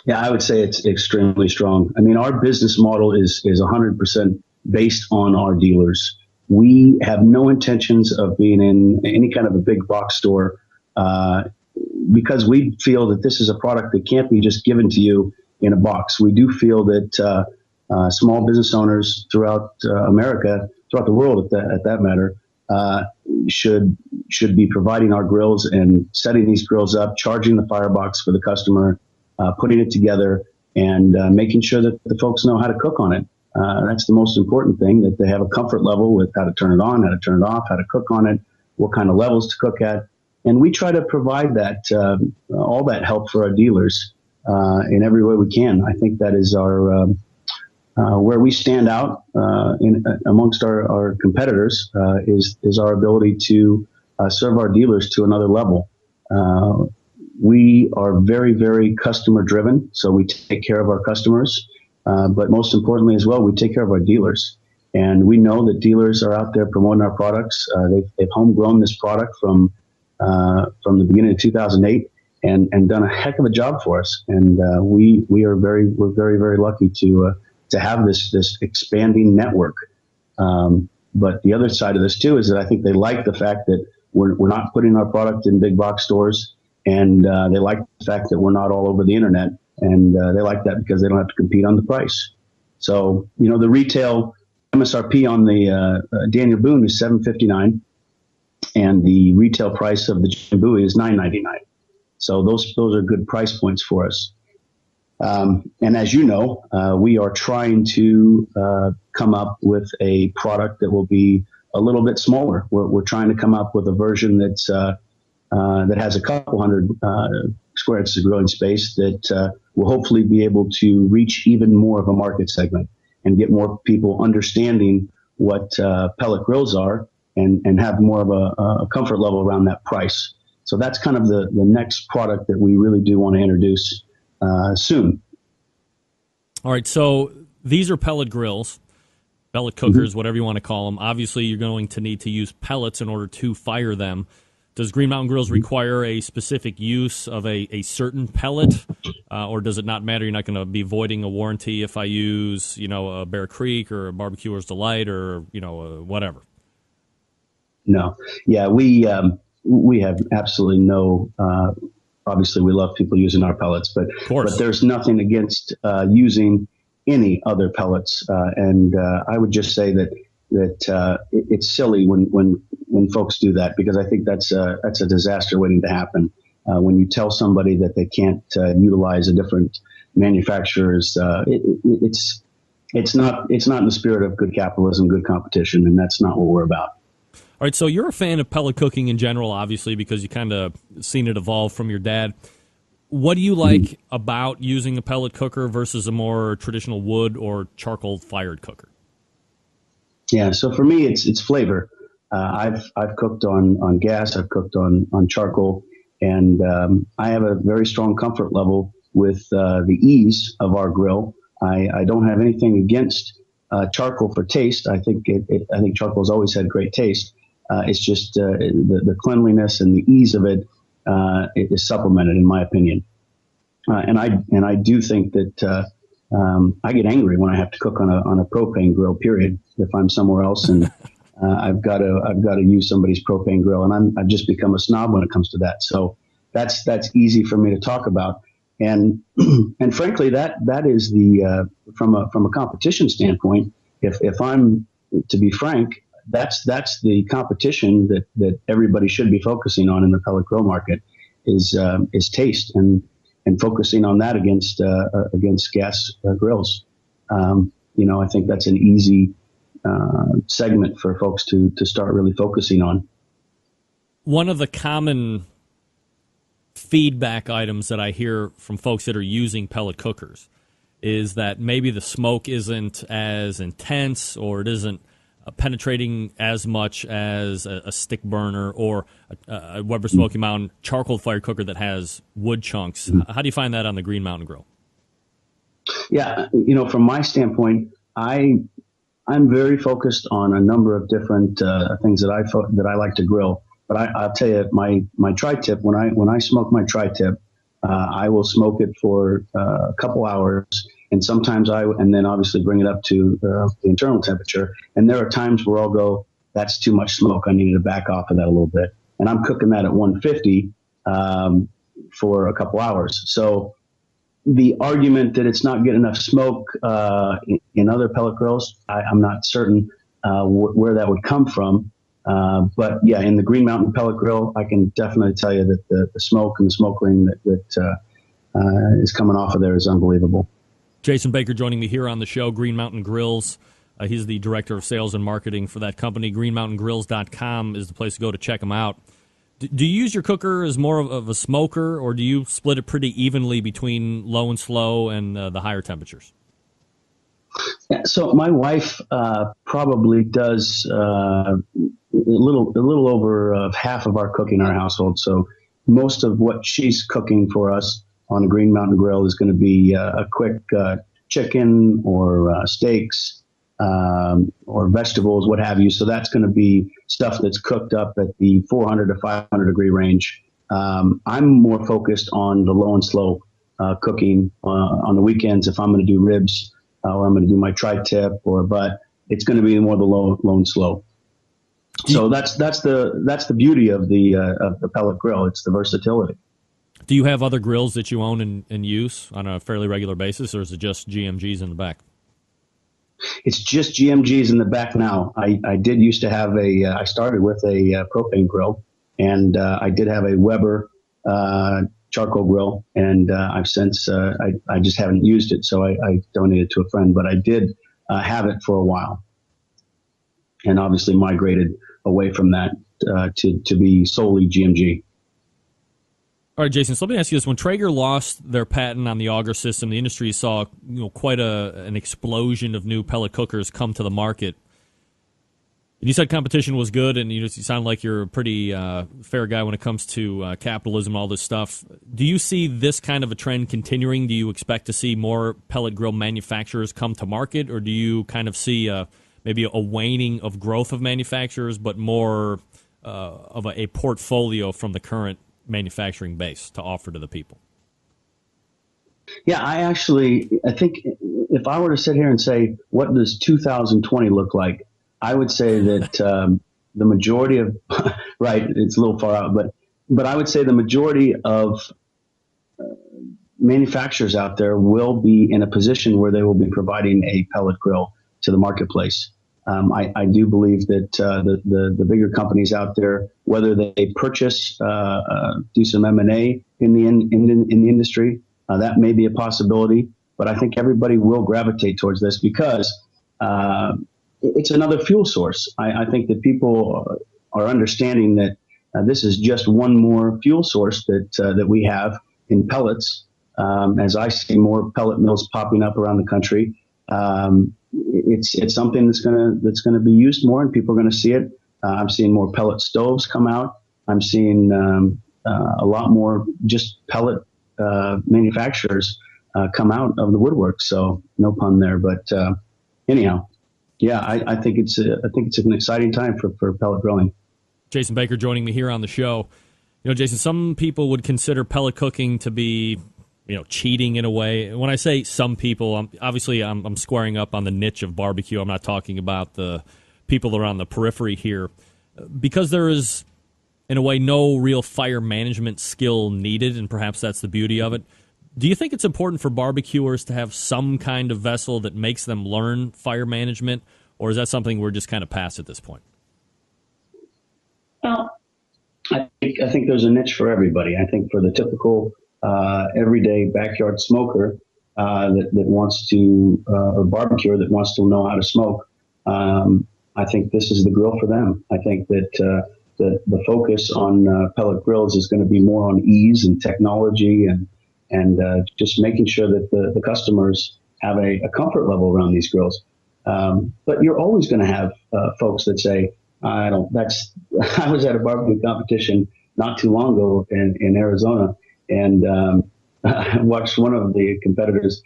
Speaker 19: Yeah, I would say it's extremely strong. I mean, our business model is 100% based on our dealers. We have no intentions of being in any kind of a big box store because we feel that this is a product that can't be just given to you in a box. We do feel that small business owners throughout America, throughout the world at that matter, should be providing our grills and setting these grills up, charging the firebox for the customer, putting it together, and making sure that the folks know how to cook on it. That's the most important thing, that they have a comfort level with how to turn it on, how to turn it off, how to cook on it, what kind of levels to cook at. And we try to provide that, all that help for our dealers in every way we can. I think that is our where we stand out amongst our competitors is our ability to serve our dealers to another level. We are very, very customer driven, so we take care of our customers. But most importantly as well, we take care of our dealers. And we know that dealers are out there promoting our products. They've homegrown this product from the beginning of 2008 and done a heck of a job for us. And we're very, very lucky to have this expanding network. But the other side of this too is that I think they like the fact that we're not putting our product in big box stores, and they like the fact that we're not all over the internet, and they like that because they don't have to compete on the price. So, the retail MSRP on the Daniel Boone is $7.59, and the retail price of the Jim Bowie is $9.99. So those are good price points for us. And as you know, we are trying to come up with a product that will be a little bit smaller. We're trying to come up with a version that's that has a couple hundred square inches of grilling space that will hopefully be able to reach even more of a market segment and get more people understanding what pellet grills are and have more of a comfort level around that price. So that's kind of the next product that we really do want to introduce soon.
Speaker 3: All right, so these are pellet grills, pellet cookers, whatever you want to call them. Obviously, you're going to need to use pellets in order to fire them. Does Green Mountain Grills require a specific use of a certain pellet, or does it not matter? You're not going to be voiding a warranty if I use, a Bear Creek or a Barbecuer's Delight or, whatever?
Speaker 19: No. Yeah, we have absolutely no, obviously we love people using our pellets, but there's nothing against using any other pellets. And I would just say that it's silly when folks do that, because I think that's a disaster waiting to happen. When you tell somebody that they can't utilize a different manufacturer's, it's not in the spirit of good capitalism, good competition, and that's not what we're about.
Speaker 3: All right, so you're a fan of pellet cooking in general, obviously, because you kind of seen it evolve from your dad. What do you like about using a pellet cooker versus a more traditional wood or charcoal-fired cooker?
Speaker 19: Yeah, so for me, it's flavor. I've cooked on gas, I've cooked on charcoal, and I have a very strong comfort level with the ease of our grill. I don't have anything against charcoal for taste. I think charcoal's always had great taste. It's just the cleanliness and the ease of it is supplemented, in my opinion. And I do think that I get angry when I have to cook on a propane grill. Period. If I'm somewhere else and I've got to use somebody's propane grill, and I've just become a snob when it comes to that. So that's easy for me to talk about. And frankly, that is the from a competition standpoint. If I'm to be frank, that's the competition that everybody should be focusing on in the pellet grill market is taste and focusing on that against gas grills. I think that's an easy segment for folks to start really focusing on.
Speaker 3: One of the common feedback items that I hear from folks that are using pellet cookers is that maybe the smoke isn't as intense, or it isn't penetrating as much as a stick burner or a Weber Smoky Mountain charcoal-fired cooker that has wood chunks. How do you find that on the Green Mountain Grill?
Speaker 19: Yeah, from my standpoint, I'm very focused on a number of different things that I like to grill. But I'll tell you, my tri-tip, when I smoke my tri-tip, I will smoke it for a couple hours, and sometimes and then obviously bring it up to the internal temperature. And there are times where I'll go, that's too much smoke. I needed to back off of that a little bit. And I'm cooking that at 150 for a couple hours. So the argument that it's not getting enough smoke in other pellet grills, I'm not certain where that would come from. But yeah, in the Green Mountain Pellet Grill, I can definitely tell you that the smoke and the smoke ring that is coming off of there is unbelievable.
Speaker 3: Jason Baker joining me here on the show, Green Mountain Grills. He's the director of sales and marketing for that company. GreenMountainGrills.com is the place to go to check them out. Do you use your cooker as more of a smoker, or do you split it pretty evenly between low and slow and the higher temperatures?
Speaker 19: Yeah, so my wife probably does a little over half of our cooking in our household. So most of what she's cooking for us on a Green Mountain Grill is going to be a quick chicken or steaks. Or vegetables, what have you. So that's going to be stuff that's cooked up at the 400 to 500 degree range. I'm more focused on the low and slow cooking on the weekends. If I'm going to do ribs or I'm going to do my tri-tip but it's going to be more the low and slow. So that's the beauty of the pellet grill. It's the versatility.
Speaker 3: Do you have other grills that you own and use on a fairly regular basis, or is it just GMGs in the back?
Speaker 19: It's just GMGs in the back now. I did used to have I started with a propane grill, and I did have a Weber charcoal grill, and I've since, I just haven't used it, so I donated to a friend, but I did have it for a while, and obviously migrated away from that to be solely GMG.
Speaker 3: All right, Jason, so let me ask you this. When Traeger lost their patent on the auger system, the industry saw quite an explosion of new pellet cookers come to the market. And you said competition was good, and you sound like you're a pretty fair guy when it comes to capitalism and all this stuff. Do you see this kind of a trend continuing? Do you expect to see more pellet grill manufacturers come to market, or do you kind of see maybe a waning of growth of manufacturers, but more of a portfolio from the current manufacturing base to offer to the people?
Speaker 19: Yeah, I think if I were to sit here and say, what does 2020 look like? I would say that the majority of, right, it's a little far out, but I would say the majority of manufacturers out there will be in a position where they will be providing a pellet grill to the marketplace. I do believe that the bigger companies out there, whether they purchase, do some M&A in the industry, that may be a possibility. But I think everybody will gravitate towards this because it's another fuel source. I think that people are understanding that this is just one more fuel source that we have in pellets. As I see more pellet mills popping up around the country. It's something that's gonna be used more, and people are gonna see it. I'm seeing more pellet stoves come out. I'm seeing a lot more just pellet manufacturers come out of the woodwork. So no pun there, but anyhow, yeah, I think it's an exciting time for pellet grilling.
Speaker 3: Jason Baker joining me here on the show. Jason, some people would consider pellet cooking to be cheating in a way. When I say some people, I'm squaring up on the niche of barbecue. I'm not talking about the people around the periphery here. Because there is, in a way, no real fire management skill needed, and perhaps that's the beauty of it. Do you think it's important for barbecuers to have some kind of vessel that makes them learn fire management, or is that something we're just kind of past at this point?
Speaker 19: Well, I think there's a niche for everybody. I think for the typical everyday backyard smoker that wants to, or barbecuer that wants to know how to smoke, I think this is the grill for them. I think that the focus on pellet grills is going to be more on ease and technology and just making sure that the customers have a comfort level around these grills. But you're always going to have folks that say, I was at a barbecue competition not too long ago in Arizona, and I watched one of the competitors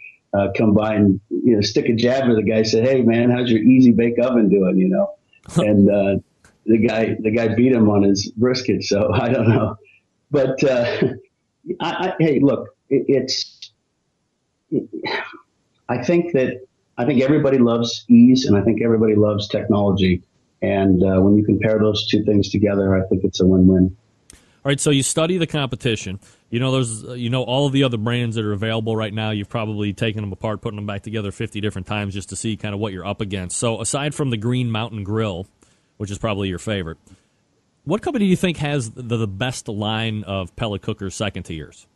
Speaker 19: come by and stick a jab with the guy. Said, "Hey man, how's your easy bake oven doing?" And the guy beat him on his brisket. So I don't know, but hey, look, I think everybody loves ease, and I think everybody loves technology. And when you compare those two things together, I think it's a win-win.
Speaker 3: All right, so you study the competition. There's all of the other brands that are available right now. You've probably taken them apart, putting them back together 50 different times just to see kind of what you're up against. So aside from the Green Mountain Grill, which is probably your favorite. What company do you think has the best line of pellet cookers second to yours?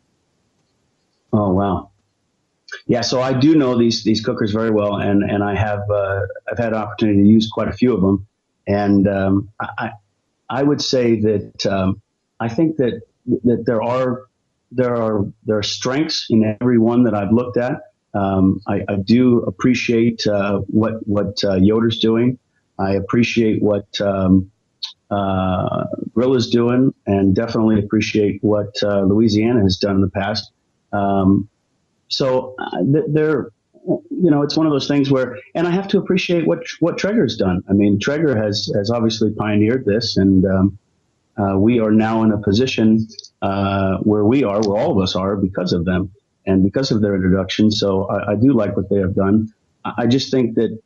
Speaker 19: Oh, wow. Yeah, so I do know these cookers very well, and I have I've had an opportunity to use quite a few of them, and I would say that I think that there are strengths in every one that I've looked at. I do appreciate what Yoder's doing. I appreciate what Grill is doing, and definitely appreciate what Louisiana has done in the past. So they're, it's one of those things where, and I have to appreciate what Traeger's done. I mean, Traeger has obviously pioneered this, and we are now in a position where all of us are because of them and because of their introduction. So I do like what they have done. I just think that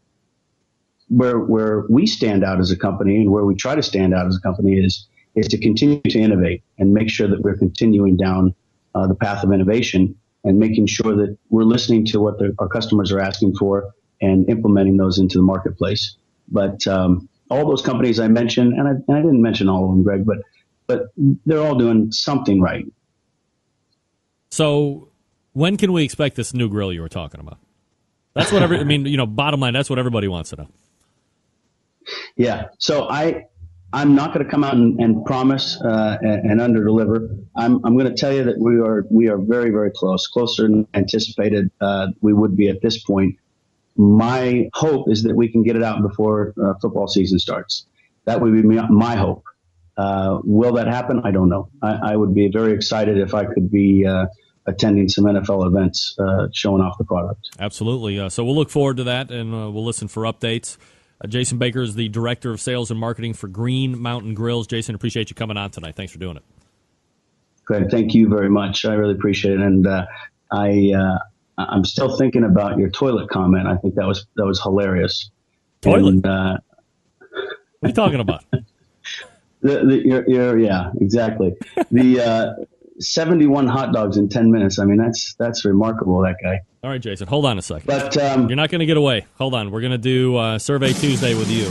Speaker 19: where we stand out as a company and where we try to stand out as a company is to continue to innovate and make sure that we're continuing down the path of innovation and making sure that we're listening to what our customers are asking for and implementing those into the marketplace. But all those companies I mentioned, and I didn't mention all of them, Greg, but they're all doing something right.
Speaker 3: So when can we expect this new grill you were talking about? That's what bottom line, that's what everybody wants to know.
Speaker 19: Yeah. So I'm not going to come out and promise and underdeliver. I'm going to tell you that we are very, very close, closer than anticipated we would be at this point. My hope is that we can get it out before football season starts. That would be my hope. Will that happen? I don't know. I would be very excited if I could be attending some NFL events showing off the product.
Speaker 3: Absolutely. So we'll look forward to that, and we'll listen for updates. Jason Baker is the Director of Sales and Marketing for Green Mountain Grills. Jason, appreciate you coming on tonight. Thanks for doing it.
Speaker 19: Great. Thank you very much. I really appreciate it. And I'm still thinking about your toilet comment. I think that was hilarious.
Speaker 3: Toilet?
Speaker 19: And,
Speaker 3: what are you talking about?
Speaker 19: Yeah, exactly. The 71 hot dogs in 10 minutes. I mean, that's remarkable, that guy.
Speaker 3: All right, Jason, hold on a second.
Speaker 19: But
Speaker 3: you're not going to get away. Hold on. We're going to do Survey Tuesday with you.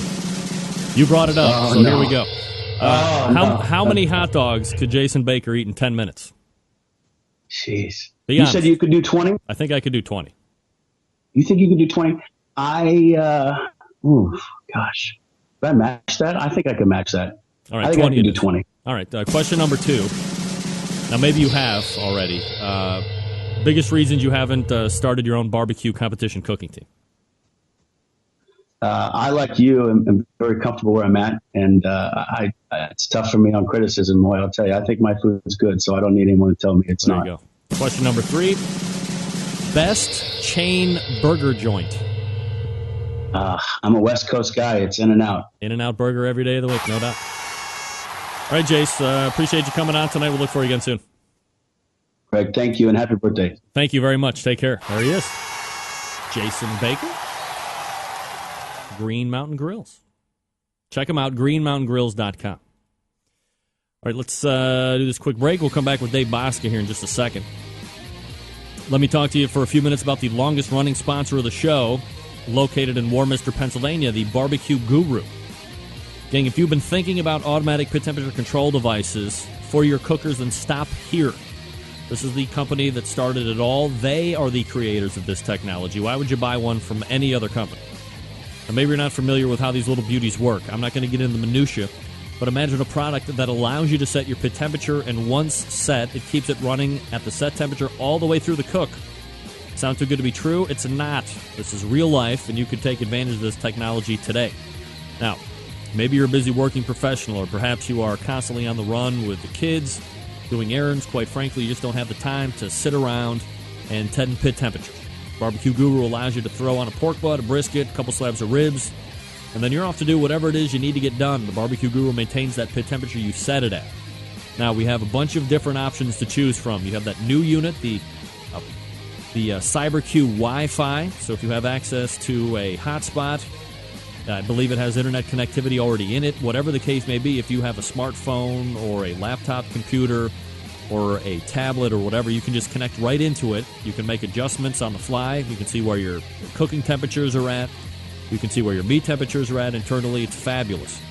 Speaker 3: You brought it up, so here we go. How many hot dogs could Jason Baker eat in 10 minutes?
Speaker 19: Jeez.
Speaker 3: Be
Speaker 19: you
Speaker 3: honest.
Speaker 19: said you could do 20?
Speaker 3: I think I could do 20.
Speaker 19: You think you could do 20? Gosh. Did I match that? I think I could match that.
Speaker 3: All right,
Speaker 19: I think
Speaker 3: 20
Speaker 19: I can do 20.
Speaker 3: All right, question number 2. Now, maybe you have already. Biggest reasons you haven't started your own barbecue competition cooking team?
Speaker 19: I, like you, am very comfortable where I'm at, and it's tough for me on criticism. Boy, I'll tell you, I think my food is good, so I don't need anyone to tell me it's not.
Speaker 3: There you go. Question number 3. Best chain burger joint?
Speaker 19: I'm a West Coast guy. It's In-N-Out.
Speaker 3: In-N-Out burger every day of the week, no doubt. All right, Jace, appreciate you coming on tonight. We'll look for you again soon.
Speaker 19: Greg, thank you, and happy birthday.
Speaker 3: Thank you very much. Take care. There he is. Jason Baker, Green Mountain Grills. Check him out, greenmountaingrills.com. All right, let's do this quick break. We'll come back with Dave Bouska here in just a second. Let me talk to you for a few minutes about the longest-running sponsor of the show, located in Warminster, Pennsylvania, the Barbecue Guru. Gang, if you've been thinking about automatic pit temperature control devices for your cookers, then stop here. This is the company that started it all. They are the creators of this technology. Why would you buy one from any other company? Now, maybe you're not familiar with how these little beauties work. I'm not going to get into the minutia, but imagine a product that allows you to set your pit temperature, and once set, it keeps it running at the set temperature all the way through the cook. Sound too good to be true? It's not. This is real life, and you can take advantage of this technology today. Now, maybe you're a busy working professional, or perhaps you are constantly on the run with the kids, doing errands. Quite frankly, you just don't have the time to sit around and tend pit temperatures. Barbecue Guru allows you to throw on a pork butt, a brisket, a couple slabs of ribs, and then you're off to do whatever it is you need to get done. The Barbecue Guru maintains that pit temperature you set it at. Now, we have a bunch of different options to choose from. You have that new unit, the CyberQ Wi-Fi. So if you have access to a hotspot, I believe it has internet connectivity already in it. Whatever the case may be, if you have a smartphone or a laptop computer or a tablet or whatever, you can just connect right into it. You can make adjustments on the fly. You can see where your cooking temperatures are at. You can see where your meat temperatures are at internally. It's fabulous.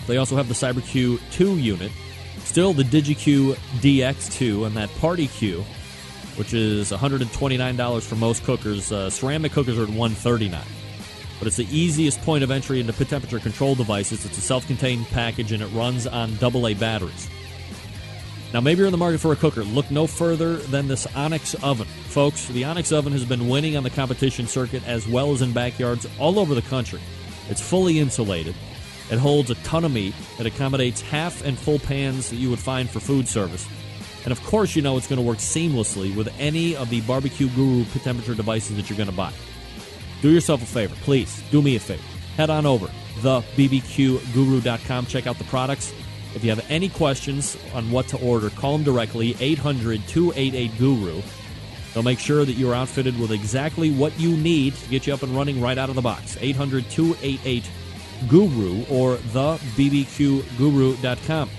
Speaker 3: They also have the CyberQ 2 unit, still the DigiQ DX2, and that Party Q, which is $129 for most cookers. Ceramic cookers are at $139. But it's the easiest point of entry into pit temperature control devices. It's a self-contained package, and it runs on AA batteries. Now, maybe you're in the market for a cooker. Look no further than this Onyx oven. Folks, the Onyx oven has been winning on the competition circuit as well as in backyards all over the country. It's fully insulated. It holds a ton of meat. It accommodates half and full pans that you would find for food service. And, of course, you know it's going to work seamlessly with any of the Barbecue Guru pit temperature devices that you're going to buy. Do yourself a favor. Please, do me a favor. Head on over thebbqguru.com. Check out the products. If you have any questions on what to order, call them directly, 800-288-GURU. They'll make sure that you're outfitted with exactly what you need to get you up and running right out of the box. 800-288-GURU or thebbqguru.com.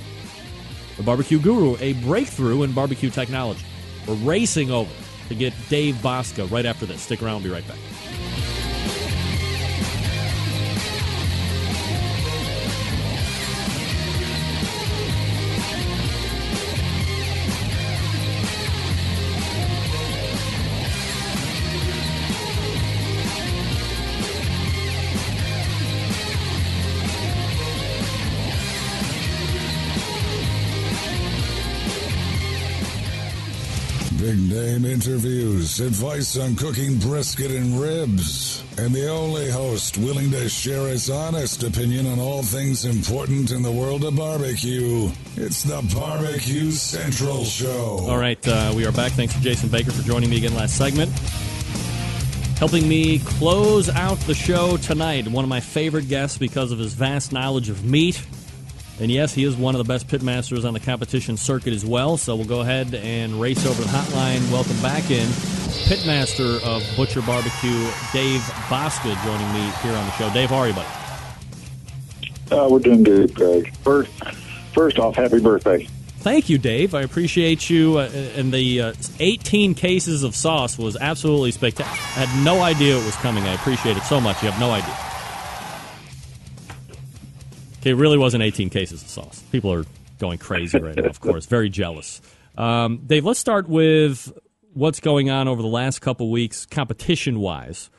Speaker 3: The Barbecue Guru, a breakthrough in barbecue technology. We're racing over to get Dave Bouska right after this. Stick around. We'll be right back.
Speaker 4: Big name interviews, advice on cooking brisket and ribs, and the only host willing to share his honest opinion on all things important in the world of barbecue. It's the Barbecue Central Show.
Speaker 3: All right, we are back. Thanks to Jason Baker for joining me again last segment. Helping me close out the show tonight, one of my favorite guests because of his vast knowledge of meat. And yes, he is one of the best pitmasters on the competition circuit as well, so we'll go ahead and race over the hotline. Welcome back in Pitmaster of Butcher BBQ, Dave Bouska, joining me here on the show. Dave, how are you, buddy?
Speaker 20: We're doing good, Greg. First off, happy birthday.
Speaker 3: Thank you, Dave. I appreciate you. And the 18 cases of sauce was absolutely spectacular. I had no idea it was coming. I appreciate it so much. You have no idea. Okay, it really wasn't 18 cases of sauce. People are going crazy right now, of course. Very jealous. Dave, let's start with what's going on over the last couple weeks, competition-wise.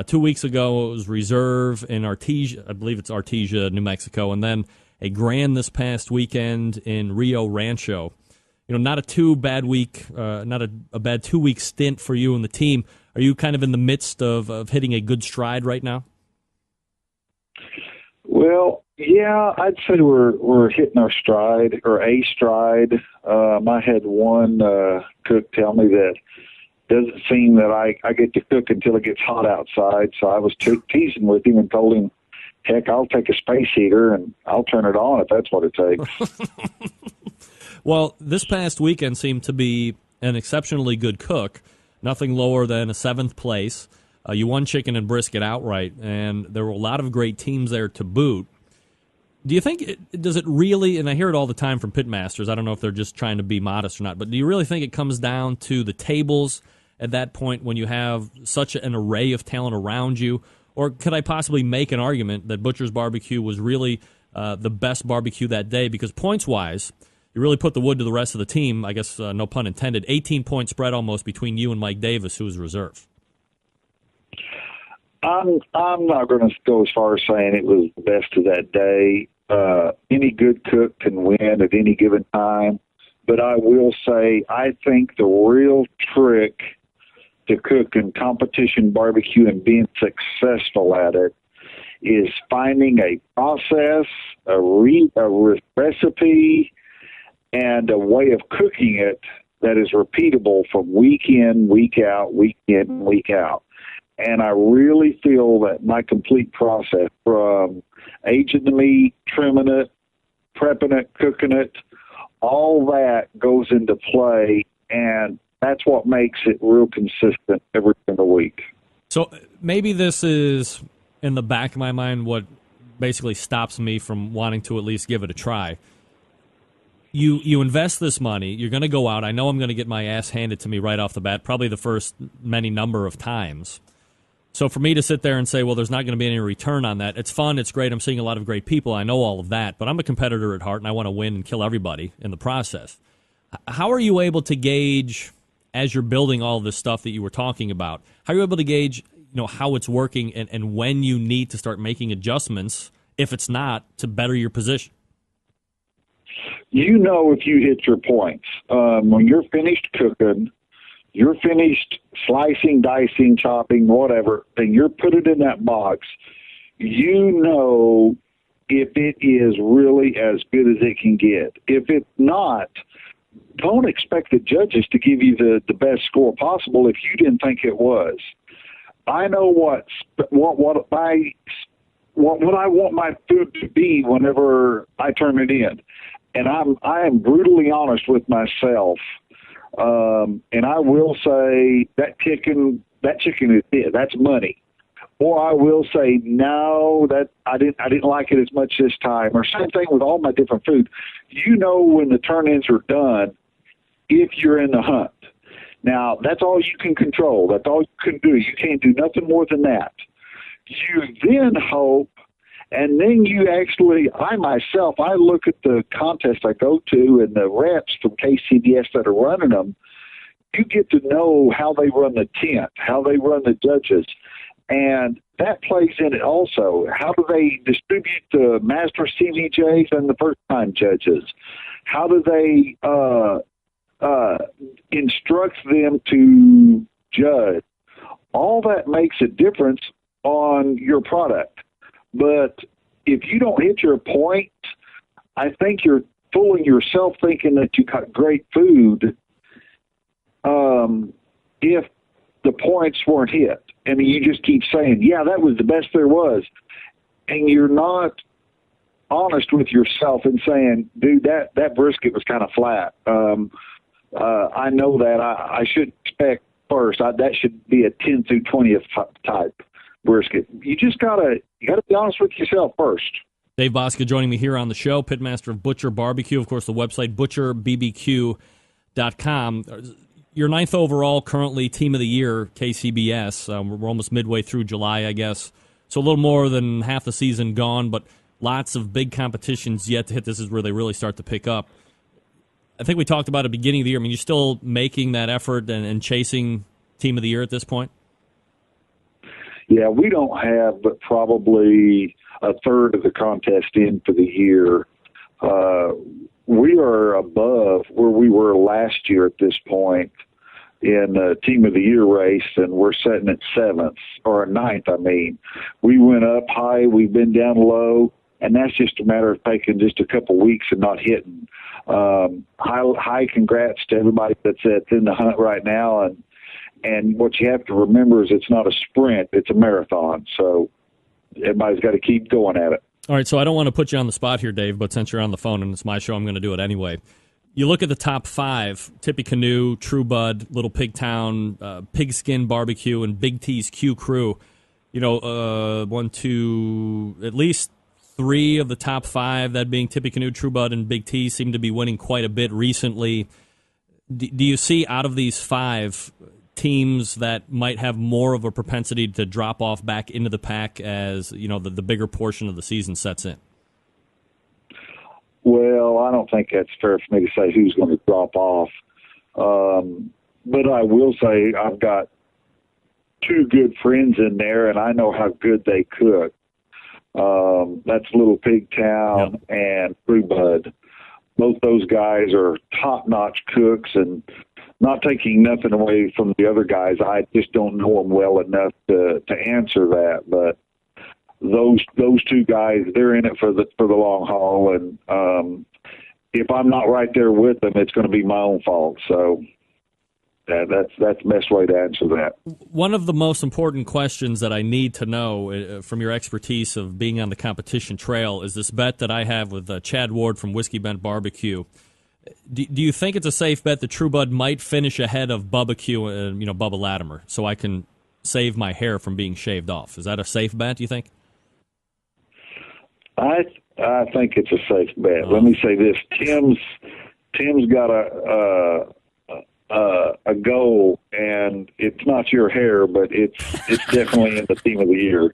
Speaker 3: 2 weeks ago, it was Reserve in Artesia. I believe it's Artesia, New Mexico, and then a Grand this past weekend in Rio Rancho. You know, not a bad 2-week stint for you and the team. Are you kind of in the midst of hitting a good stride right now?
Speaker 20: Well, yeah, I'd say we're hitting our stride, or a stride. I had one cook tell me that doesn't seem that I get to cook until it gets hot outside, so I was teasing with him and told him, heck, I'll take a space heater and I'll turn it on if that's what it takes.
Speaker 3: Well, this past weekend seemed to be an exceptionally good cook, nothing lower than a 7th place. You won chicken and brisket outright, and there were a lot of great teams there to boot. Do you think, does it really, and I hear it all the time from pitmasters, I don't know if they're just trying to be modest or not, but do you really think it comes down to the tables at that point when you have such an array of talent around you? Or could I possibly make an argument that Butcher's BBQ was really the best barbecue that day? Because points-wise, you really put the wood to the rest of the team, I guess no pun intended, 18-point spread almost between you and Mike Davis, who was reserve.
Speaker 20: I'm not going to go as far as saying it was the best of that day. Any good cook can win at any given time. But I will say I think the real trick to cooking competition barbecue and being successful at it is finding a process, a recipe, and a way of cooking it that is repeatable from week in, week out, week in, week out. And I really feel that my complete process from aging the meat, trimming it, prepping it, cooking it, all that goes into play, and that's what makes it real consistent every single week.
Speaker 3: So maybe this is, in the back of my mind, what basically stops me from wanting to at least give it a try. You invest this money, you're going to go out. I know I'm going to get my ass handed to me right off the bat, probably the first many number of times. So for me to sit there and say, well, there's not going to be any return on that, it's fun, it's great, I'm seeing a lot of great people, I know all of that, but I'm a competitor at heart, and I want to win and kill everybody in the process. How are you able to gauge, as you're building all of this stuff that you were talking about, how are you able to gauge how it's working and when you need to start making adjustments, if it's not, to better your position?
Speaker 20: If you hit your points. When you're finished cooking, you're finished slicing, dicing, chopping, whatever, and you're put it in that box, if it is really as good as it can get. If it's not, don't expect the judges to give you the best score possible if you didn't think it was. I know what I want my food to be whenever I turn it in. And I am brutally honest with myself. And I will say that chicken is it. That's money. Or I will say, no, that I didn't like it as much this time. Or same thing with all my different food. When the turn-ins are done, if you're in the hunt. Now, that's all you can control. That's all you can do. You can't do nothing more than that. You then hope, and then I look at the contests I go to and the reps from KCBS that are running them. You get to know how they run the tent, how they run the judges, and that plays in it also. How do they distribute the master CVJs and the first-time judges? How do they instruct them to judge? All that makes a difference on your product. But if you don't hit your point, I think you're fooling yourself thinking that you got great food if the points weren't hit. I mean, you just keep saying, yeah, that was the best there was. And you're not honest with yourself and saying, dude, that brisket was kind of flat. I know that. I should expect first. That should be a 10 through 20th type brisket. You gotta be honest with yourself first.
Speaker 3: Dave Bouska joining me here on the show, Pitmaster of Butcher BBQ, of course, the website butcherbbq.com. Your 9th overall, currently Team of the Year, KCBS. We're almost midway through July, I guess. So a little more than half the season gone, but lots of big competitions yet to hit. This is where they really start to pick up. I think we talked about at the beginning of the year. I mean, you're still making that effort and chasing Team of the Year at this point?
Speaker 20: Yeah, we don't have but probably a third of the contest in for the year. We are above where we were last year at this point in the Team of the Year race, and we're sitting at 9th, I mean. We went up high, we've been down low, and that's just a matter of taking just a couple weeks and not hitting. High congrats to everybody that's in the hunt right now, and what you have to remember is it's not a sprint, it's a marathon, so everybody's got to keep going at it.
Speaker 3: All right, so I don't want to put you on the spot here, Dave, but since you're on the phone and it's my show, I'm going to do it anyway. You look at the top 5, Tippecanoe, True Bud, Little Pigtown, Pigskin Barbecue, and Big T's Q Crew. At least 3 of the top 5, that being Tippecanoe, True Bud, and Big T, seem to be winning quite a bit recently. Do you see out of these 5 teams that might have more of a propensity to drop off back into the pack as the bigger portion of the season sets in?
Speaker 20: Well, I don't think that's fair for me to say who's going to drop off. But I will say I've got 2 good friends in there, and I know how good they cook. That's Little Pigtown and True Bud. Both those guys are top-notch cooks, and not taking nothing away from the other guys. I just don't know them well enough to answer that. But those 2 guys, they're in it for the long haul. And if I'm not right there with them, it's going to be my own fault. So that's the best way to answer that.
Speaker 3: One of the most important questions that I need to know from your expertise of being on the competition trail is this bet that I have with Chad Ward from Whiskey Bent Barbecue. Do you think it's a safe bet that True Bud might finish ahead of Bubba Q and Bubba Latimer, so I can save my hair from being shaved off? Is that a safe bet, do you think?
Speaker 20: I think it's a safe bet. Let me say this: Tim's got a goal, and it's not your hair, but it's definitely in the team of the year.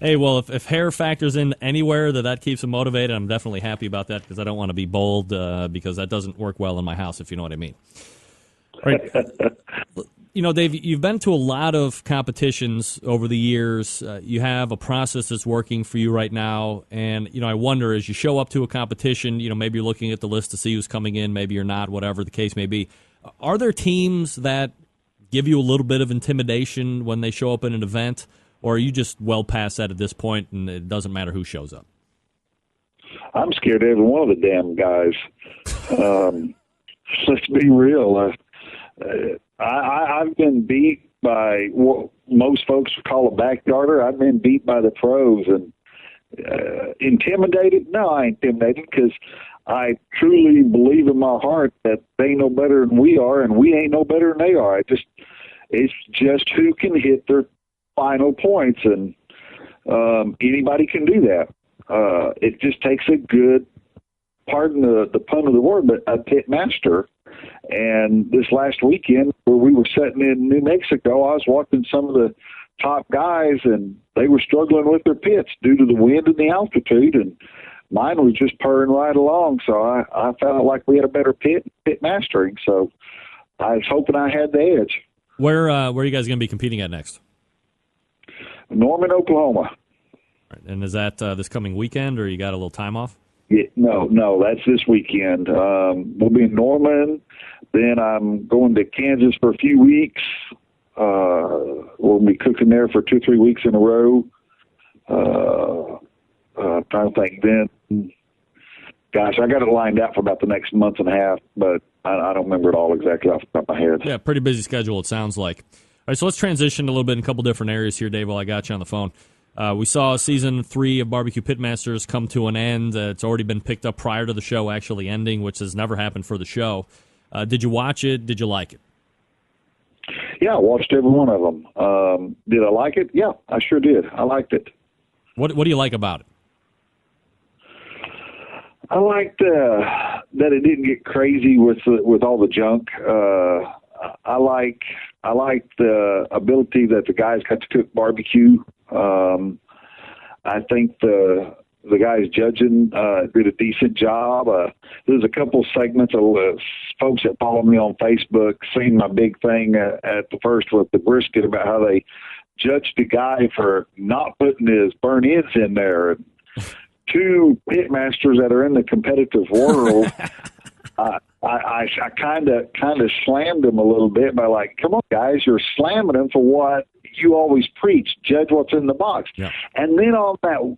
Speaker 3: Hey, well, if hair factors in anywhere that keeps him motivated, I'm definitely happy about that because I don't want to be bald because that doesn't work well in my house, if you know what I mean. Right. You know, Dave, you've been to a lot of competitions over the years. You have a process that's working for you right now. And, you know, I wonder, as you show up to a competition, you know, maybe you're looking at the list to see who's coming in, maybe you're not, whatever the case may be. Are there teams that give you a little bit of intimidation when they show up in an event? Or are you just well past that at this point and it doesn't matter who shows up?
Speaker 20: I'm scared of every one of the damn guys. Let's be real. I've been beat by what most folks would call a backyarder. I've been beat by the pros, and intimidated? No, I ain't intimidated because I truly believe in my heart that they ain't no better than we are, and we ain't no better than they are. It's just who can hit their final points, and anybody can do that. It just takes a good, pardon the pun of the word, but a pitmaster. And this last weekend, where we were sitting in New Mexico, I was watching some of the top guys, and they were struggling with their pits due to the wind and the altitude, and mine was just purring right along. So I felt like we had a better pit mastering. So I was hoping I had the edge.
Speaker 3: Where are you guys going to be competing at next?
Speaker 20: Norman, Oklahoma.
Speaker 3: All right. And is that this coming weekend, or you got a little time off?
Speaker 20: Yeah, no, that's this weekend. We'll be in Norman. Then I'm going to Kansas for a few weeks. We'll be cooking there for 2-3 weeks in a row. Trying to think then. Gosh, I got it lined out for about the next month and a half, but I don't remember it all exactly off the top of my head.
Speaker 3: Yeah, pretty busy schedule, it sounds like. All right, so let's transition a little bit in a couple different areas here, Dave, while I got you on the phone. We saw Season 3 of Barbecue Pitmasters come to an end. It's already been picked up prior to the show actually ending, which has never happened for the show. Did you watch it? Did you like it?
Speaker 20: Yeah, I watched every one of them. Did I like it? Yeah, I sure did. I liked it.
Speaker 3: What do you like about it?
Speaker 20: I liked that it didn't get crazy with all the junk. I like the ability that the guys got to cook barbecue. I think the guys judging did a decent job. There's a couple segments of folks that follow me on Facebook seen my big thing at the first with the brisket about how they judged the guy for not putting his burnt ends in there. Two pitmasters that are in the competitive world. I kind of slammed him a little bit by like, come on, guys, you're slamming him for what you always preach, judge what's in the box. Yeah. And then on that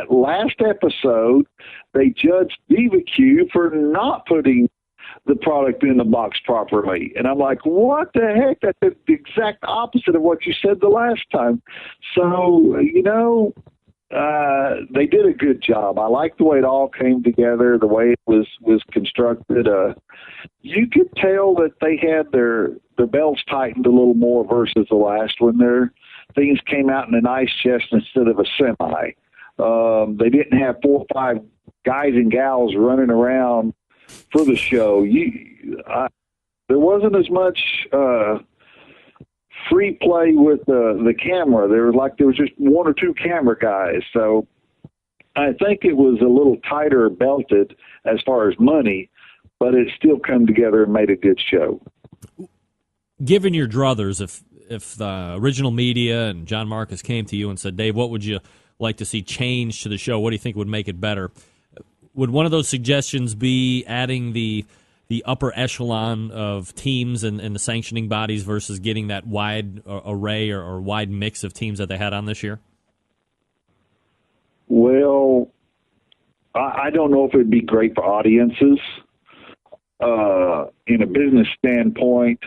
Speaker 20: last episode, they judged BBQ for not putting the product in the box properly. And I'm like, what the heck? That's the exact opposite of what you said the last time. So, they did a good job. I like the way it all came together, the way it was constructed. You could tell that they had their belts tightened a little more versus the last one. Their things came out in a nice chest instead of a semi. They didn't have 4 or 5 guys and gals running around for the show. There wasn't as much free play with the camera. There was just 1 or 2 camera guys. So I think it was a little tighter belted as far as money, but it still come together and made a good show.
Speaker 3: Given your druthers, if the original media and John Marcus came to you and said, Dave, what would you like to see change to the show? What do you think would make it better? Would one of those suggestions be adding the upper echelon of teams and the sanctioning bodies versus getting that wide array or wide mix of teams that they had on this year?
Speaker 20: Well, I don't know if it'd be great for audiences. In a business standpoint,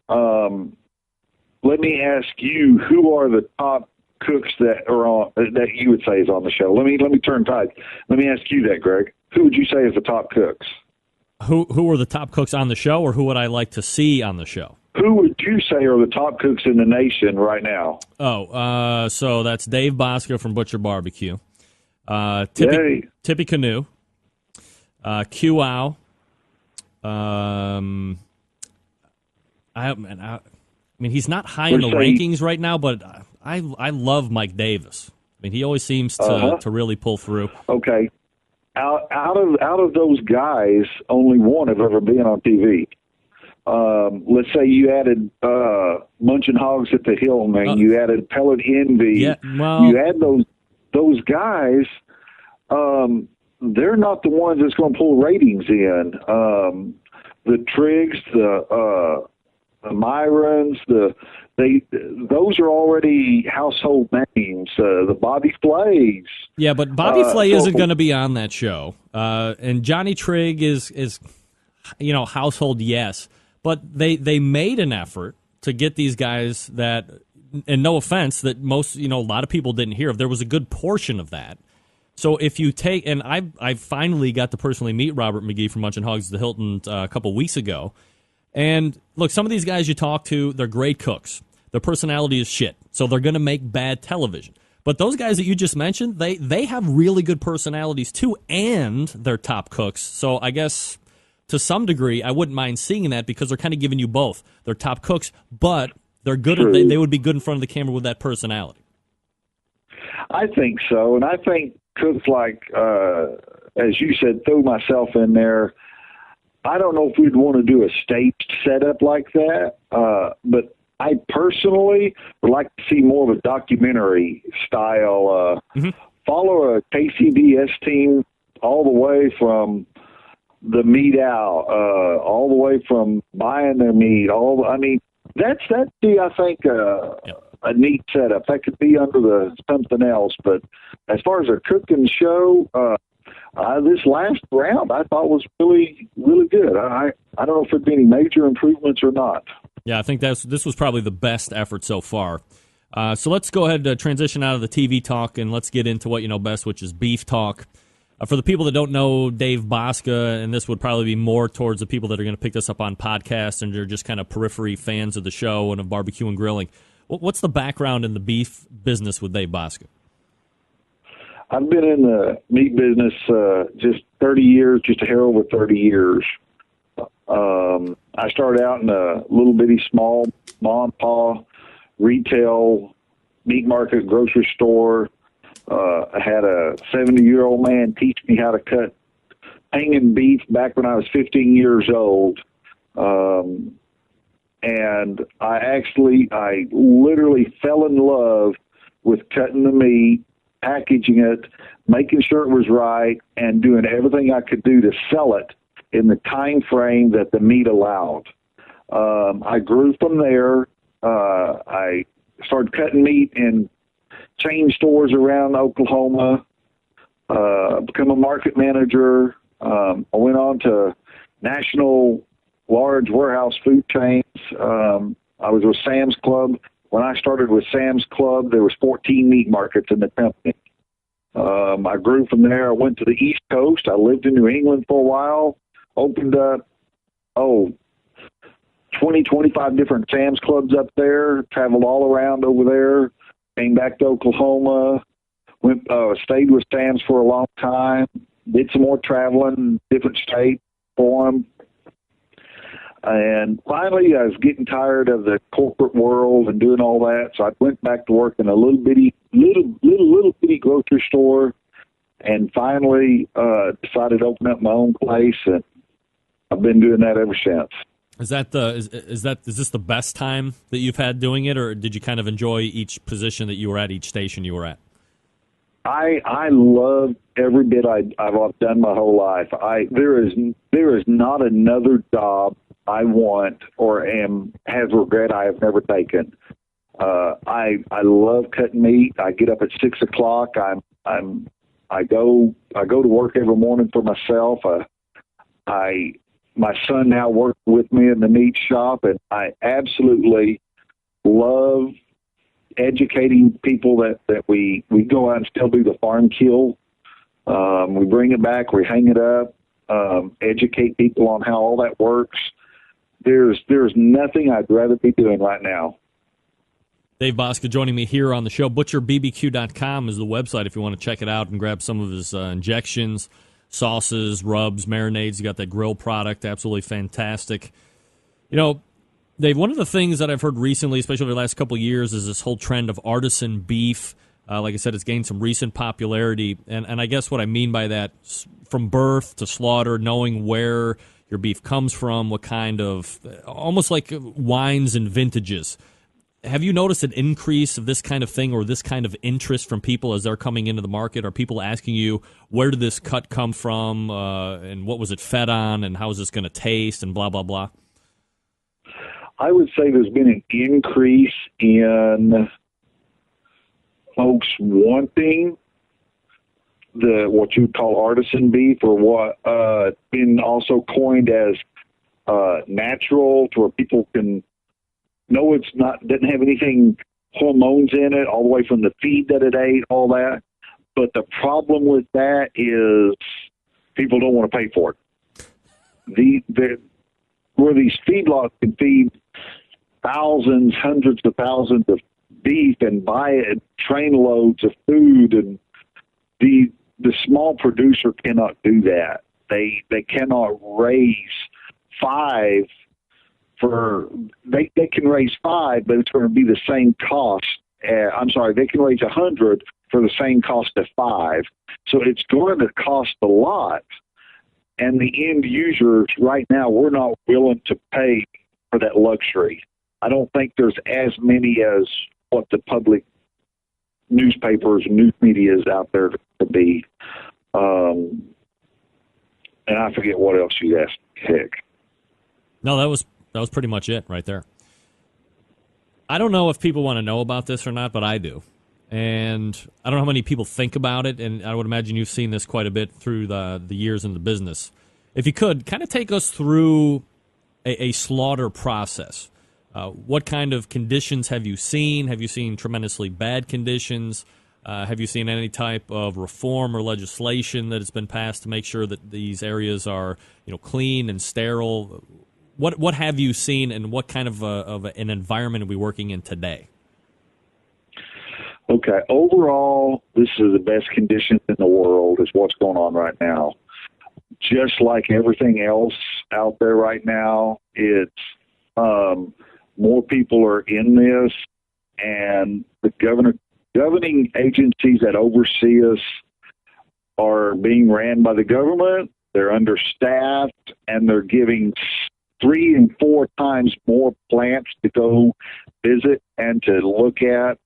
Speaker 20: let me ask you, who are the top cooks that are on that you would say is on the show? Let me turn tide. Let me ask you that, Greg. Who would you say is the top cooks?
Speaker 3: Who are the top cooks on the show, or who would I like to see on the show?
Speaker 20: Who would you say are the top cooks in the nation right now?
Speaker 3: So that's Dave Bouska from Butcher BBQ, Tippy Canoe, Q-Ow, I mean, he's not high in the rankings right now, but I love Mike Davis. I mean, he always seems to really pull through.
Speaker 20: Okay. Out of those guys, only one have ever been on TV. Let's say you added Munchin Hogs at the Hillman, you added Pellet Envy.
Speaker 3: Yeah, well,
Speaker 20: you add those guys. They're not the ones that's going to pull ratings in. The Triggs, the Myrons, those are already household names. The Bobby Flays.
Speaker 3: Yeah, but Bobby Flay isn't going to be on that show. And Johnny Trigg is household, yes. But they made an effort to get these guys that, and no offense, that most, a lot of people didn't hear of. There was a good portion of that. So if you take, and I finally got to personally meet Robert McGee from Munchin Hogs at the Hilton a couple weeks ago. And look, some of these guys you talk to, they're great cooks. Their personality is shit, so they're going to make bad television. But those guys that you just mentioned, they have really good personalities too, and they're top cooks. So I guess to some degree, I wouldn't mind seeing that because they're kind of giving you both. They're top cooks, but they're good. They would be good in front of the camera with that personality.
Speaker 20: I think so, and I think cooks like, as you said, throw myself in there. I don't know if we'd want to do a staged setup like that, but I personally would like to see more of a documentary style. Follow a KCBS team all the way from the meat out, all the way from buying their meat. That'd be, I think, a neat setup. That could be under the something else. But as far as a cooking show, this last round I thought was really, really good. I don't know if there'd be any major improvements or not.
Speaker 3: Yeah, I think this was probably the best effort so far. So let's go ahead and transition out of the TV talk and let's get into what you know best, which is beef talk. For the people that don't know Dave Bouska, and this would probably be more towards the people that are going to pick this up on podcasts and they're just kind of periphery fans of the show and of barbecue and grilling. What's the background in the beef business with Dave Bouska?
Speaker 20: I've been in the meat business just 30 years, just a hair over 30 years. I started out in a little bitty small mom and pa retail meat market grocery store. I had a 70-year-old man teach me how to cut hanging beef back when I was 15 years old. And I literally fell in love with cutting the meat, packaging it, making sure it was right, and doing everything I could do to sell it in the time frame that the meat allowed. I grew from there. I started cutting meat in chain stores around Oklahoma, become a market manager. I went on to national large warehouse food chains. I was with Sam's Club. When I started with Sam's Club, there was 14 meat markets in the company. I grew from there. I went to the East Coast. I lived in New England for a while, opened up, 20, 25 different Sam's Clubs up there, traveled all around over there, came back to Oklahoma, stayed with Sam's for a long time, did some more traveling, different states for them. And finally, I was getting tired of the corporate world and doing all that, so I went back to work in a little bitty grocery store, and finally decided to open up my own place, and I've been doing that ever since.
Speaker 3: Is this the best time that you've had doing it, or did you kind of enjoy each position that you were at, each station you were at?
Speaker 20: I love every bit I've done my whole life. There is not another job I want or have regret I have never taken. I love cutting meat. I get up at 6 o'clock. I go to work every morning for myself. My son now works with me in the meat shop, and I absolutely love educating people that we go out and still do the farm kill. We bring it back, we hang it up, educate people on how all that works. There's nothing I'd rather be doing right now.
Speaker 3: Dave Bouska joining me here on the show. ButcherBBQ.com is the website if you want to check it out and grab some of his injections, sauces, rubs, marinades. You got that grill product, absolutely fantastic. You know, Dave, one of the things that I've heard recently, especially over the last couple of years, is this whole trend of artisan beef. Like I said, it's gained some recent popularity. And I guess what I mean by that, from birth to slaughter, knowing where your beef comes from, what kind of, almost like wines and vintages. Have you noticed an increase of this kind of thing or this kind of interest from people as they're coming into the market? Are people asking you, where did this cut come from, and what was it fed on, and how is this going to taste, and blah, blah, blah?
Speaker 20: I would say there's been an increase in folks wanting what you call artisan beef, or what been also coined as natural, to where people can know it's doesn't have anything hormones in it, all the way from the feed that it ate, all that. But the problem with that is people don't want to pay for it. Where these feedlots can feed thousands, hundreds of thousands of beef and buy it, train loads of food, and the small producer cannot do that. They cannot raise five they can raise 5, but it's going to be the same cost. They can raise 100 for the same cost of 5. So it's going to cost a lot. And the end users right now, we're not willing to pay for that luxury. I don't think there's as many as what the public newspapers and news media is out there to be. And I forget what else you asked. Heck.
Speaker 3: No, that was pretty much it right there. I don't know if people want to know about this or not, but I do. And I don't know how many people think about it, and I would imagine you've seen this quite a bit through the years in the business. If you could, kind of take us through a slaughter process. What kind of conditions have you seen? Have you seen tremendously bad conditions? Have you seen any type of reform or legislation that has been passed to make sure that these areas are, clean and sterile? What have you seen, and what kind of an environment are we working in today?
Speaker 20: Okay, overall, this is the best conditions in the world is what's going on right now. Just like everything else out there right now, it's more people are in this, and the governing agencies that oversee us are being ran by the government. They're understaffed, and they're giving 3 and 4 times more plants to go visit and to look at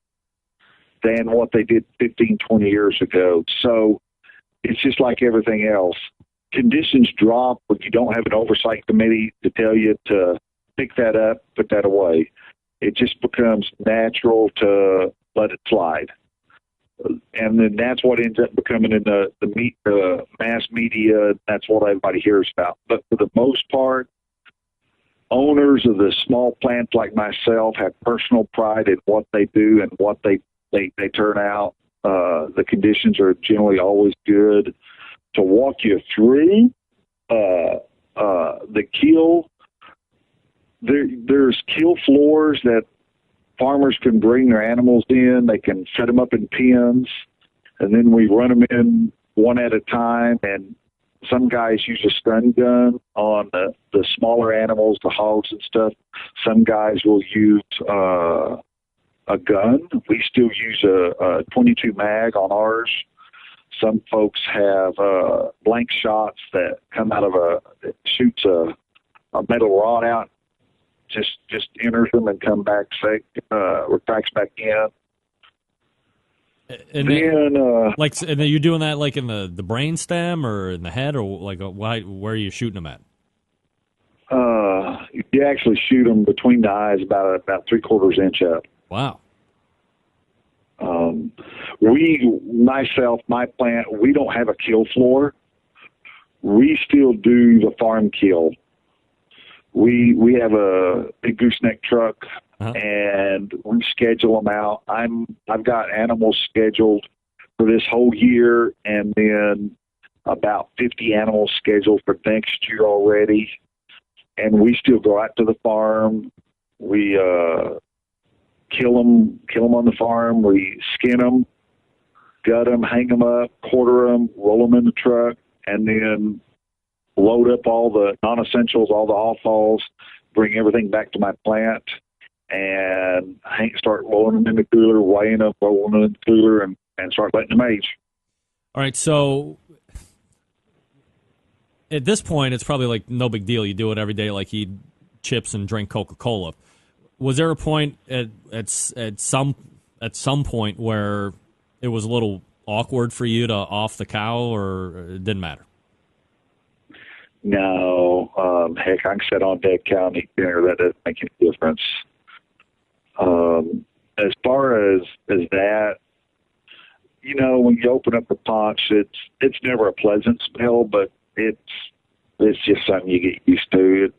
Speaker 20: than what they did 15, 20 years ago. So it's just like everything else. Conditions drop when you don't have an oversight committee to tell you to pick that up, put that away. It just becomes natural to let it slide. And then that's what ends up becoming in the mass media. That's what everybody hears about. But for the most part, owners of the small plants like myself have personal pride in what they do and what they turn out. The conditions are generally always good. To walk you through the kill, there's kill floors that farmers can bring their animals in. They can set them up in pens, and then we run them in one at a time. And some guys use a stun gun on the smaller animals, the hogs and stuff. Some guys will use a gun. We still use a 22 mag on ours. Some folks have blank shots that come out of it shoots a metal rod out, just enters them and come back safe, retracts back in.
Speaker 3: And then, and then you're doing that like in the brain stem or in the head, or like where are you shooting them at?
Speaker 20: You actually shoot them between the eyes, about 3/4 inch up.
Speaker 3: Wow.
Speaker 20: My plant, we don't have a kill floor. We still do the farm kill. We have a big gooseneck truck, and we schedule them out. I've got animals scheduled for this whole year, and then about 50 animals scheduled for next year already. And we still go out to the farm. We kill them on the farm. We skin them, gut them, hang them up, quarter them, roll them in the truck, and then load up all the non-essentials, all the offals, bring everything back to my plant and start rolling them in the cooler, weighing up, rolling them in the cooler, and start letting them age.
Speaker 3: All right, so at this point, it's probably like no big deal. You do it every day like you eat chips and drink Coca-Cola. Was there a point at some point where it was a little awkward for you to off the cow, or it didn't matter?
Speaker 20: No. Heck, I can sit on dead cow and eat dinner. That doesn't make any difference. As far as that, you know, when you open up the punch, it's never a pleasant smell, but it's just something you get used to.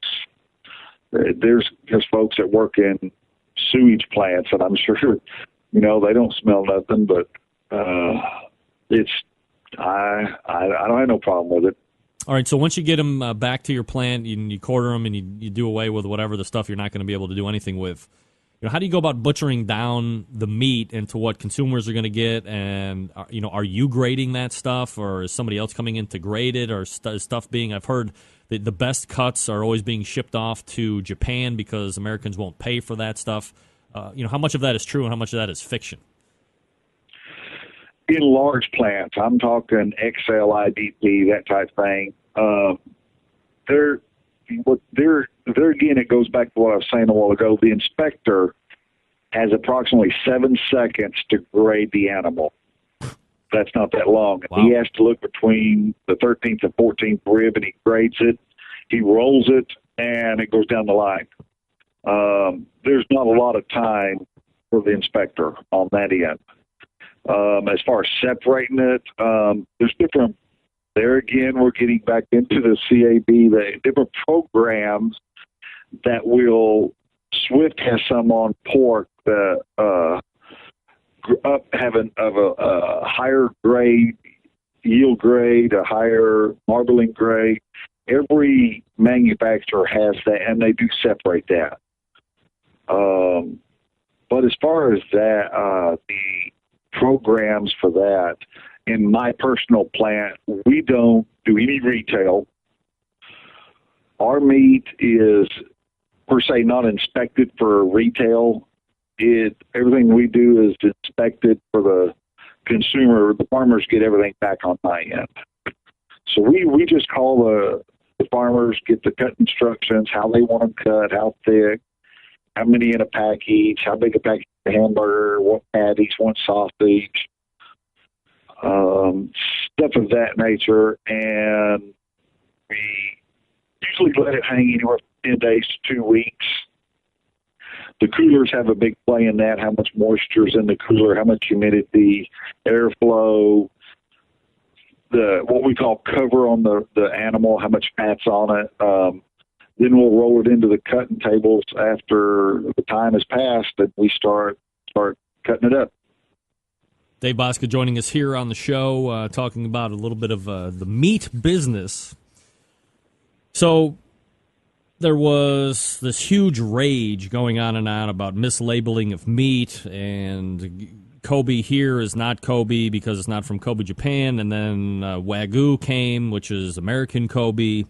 Speaker 20: There's folks that work in sewage plants, and I'm sure, you know, they don't smell nothing, but I don't have no problem with it.
Speaker 3: All right, so once you get them back to your plant, you quarter them and you do away with whatever the stuff you're not going to be able to do anything with. You know, how do you go about butchering down the meat into what consumers are going to get? And, you know, are you grading that stuff, or is somebody else coming in to grade it, or stuff being, I've heard that the best cuts are always being shipped off to Japan because Americans won't pay for that stuff. You know, how much of that is true and how much of that is fiction?
Speaker 20: In large plants, I'm talking XL, IDP, that type thing. There again, it goes back to what I was saying a while ago. The inspector has approximately 7 seconds to grade the animal. That's not that long. Wow. He has to look between the 13th and 14th rib, and he grades it. He rolls it, and it goes down the line. There's not a lot of time for the inspector on that end. As far as separating it, there's different. There again, we're getting back into the CAB, the different programs that will. Swift has some on pork that having of a higher grade, yield grade, a higher marbling grade. Every manufacturer has that, and they do separate that. But as far as that, the programs for that, in my personal plant, we don't do any retail. Our meat is, per se, not inspected for retail. Everything we do is inspected for the consumer. The farmers get everything back on my end. So we just call the farmers, get the cut instructions, how they want them cut, how thick, how many in a package, how big a package of hamburger, what patties, what sausage, stuff of that nature. And we usually let it hang anywhere from 10 days to 2 weeks. The coolers have a big play in that, how much moisture is in the cooler, how much humidity, airflow, what we call cover on the animal, how much fat's on it. Then we'll roll it into the cutting tables after the time has passed, and we start cutting it up.
Speaker 3: Dave Bouska joining us here on the show, talking about a little bit of the meat business. So there was this huge rage going on and on about mislabeling of meat, and Kobe here is not Kobe because it's not from Kobe, Japan, and then Wagyu came, which is American Kobe,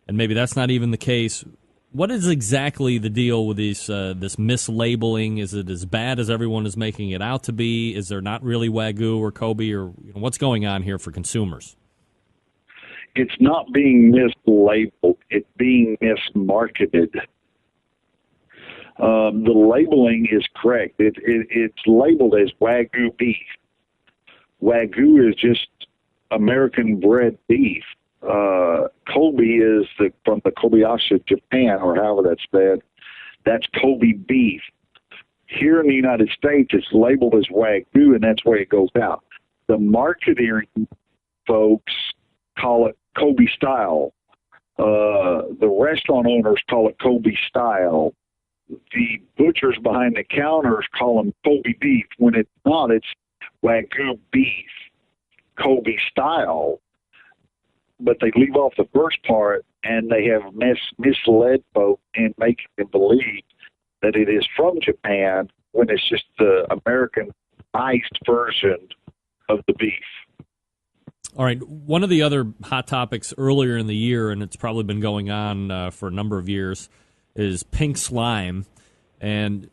Speaker 3: and maybe that's not even the case. What is exactly the deal with this mislabeling? Is it as bad as everyone is making it out to be? Is there not really Wagyu or Kobe, or what's going on here for consumers?
Speaker 20: It's not being mislabeled. It's being mismarketed. The labeling is correct. It's labeled as Wagyu beef. Wagyu is just American bred beef. Kobe is from the Kobayashi, Japan, or however that's said. That's Kobe beef. Here in the United States, it's labeled as Wagyu, and that's where it goes out. The marketing folks call it Kobe style. The restaurant owners call it Kobe style. The butchers behind the counters call them Kobe beef. When it's not, it's Wagyu beef, Kobe style. But they leave off the first part, and they have misled folk in making them believe that it is from Japan when it's just the Americanized version of the beef.
Speaker 3: All right, one of the other hot topics earlier in the year, and it's probably been going on for a number of years, is pink slime. And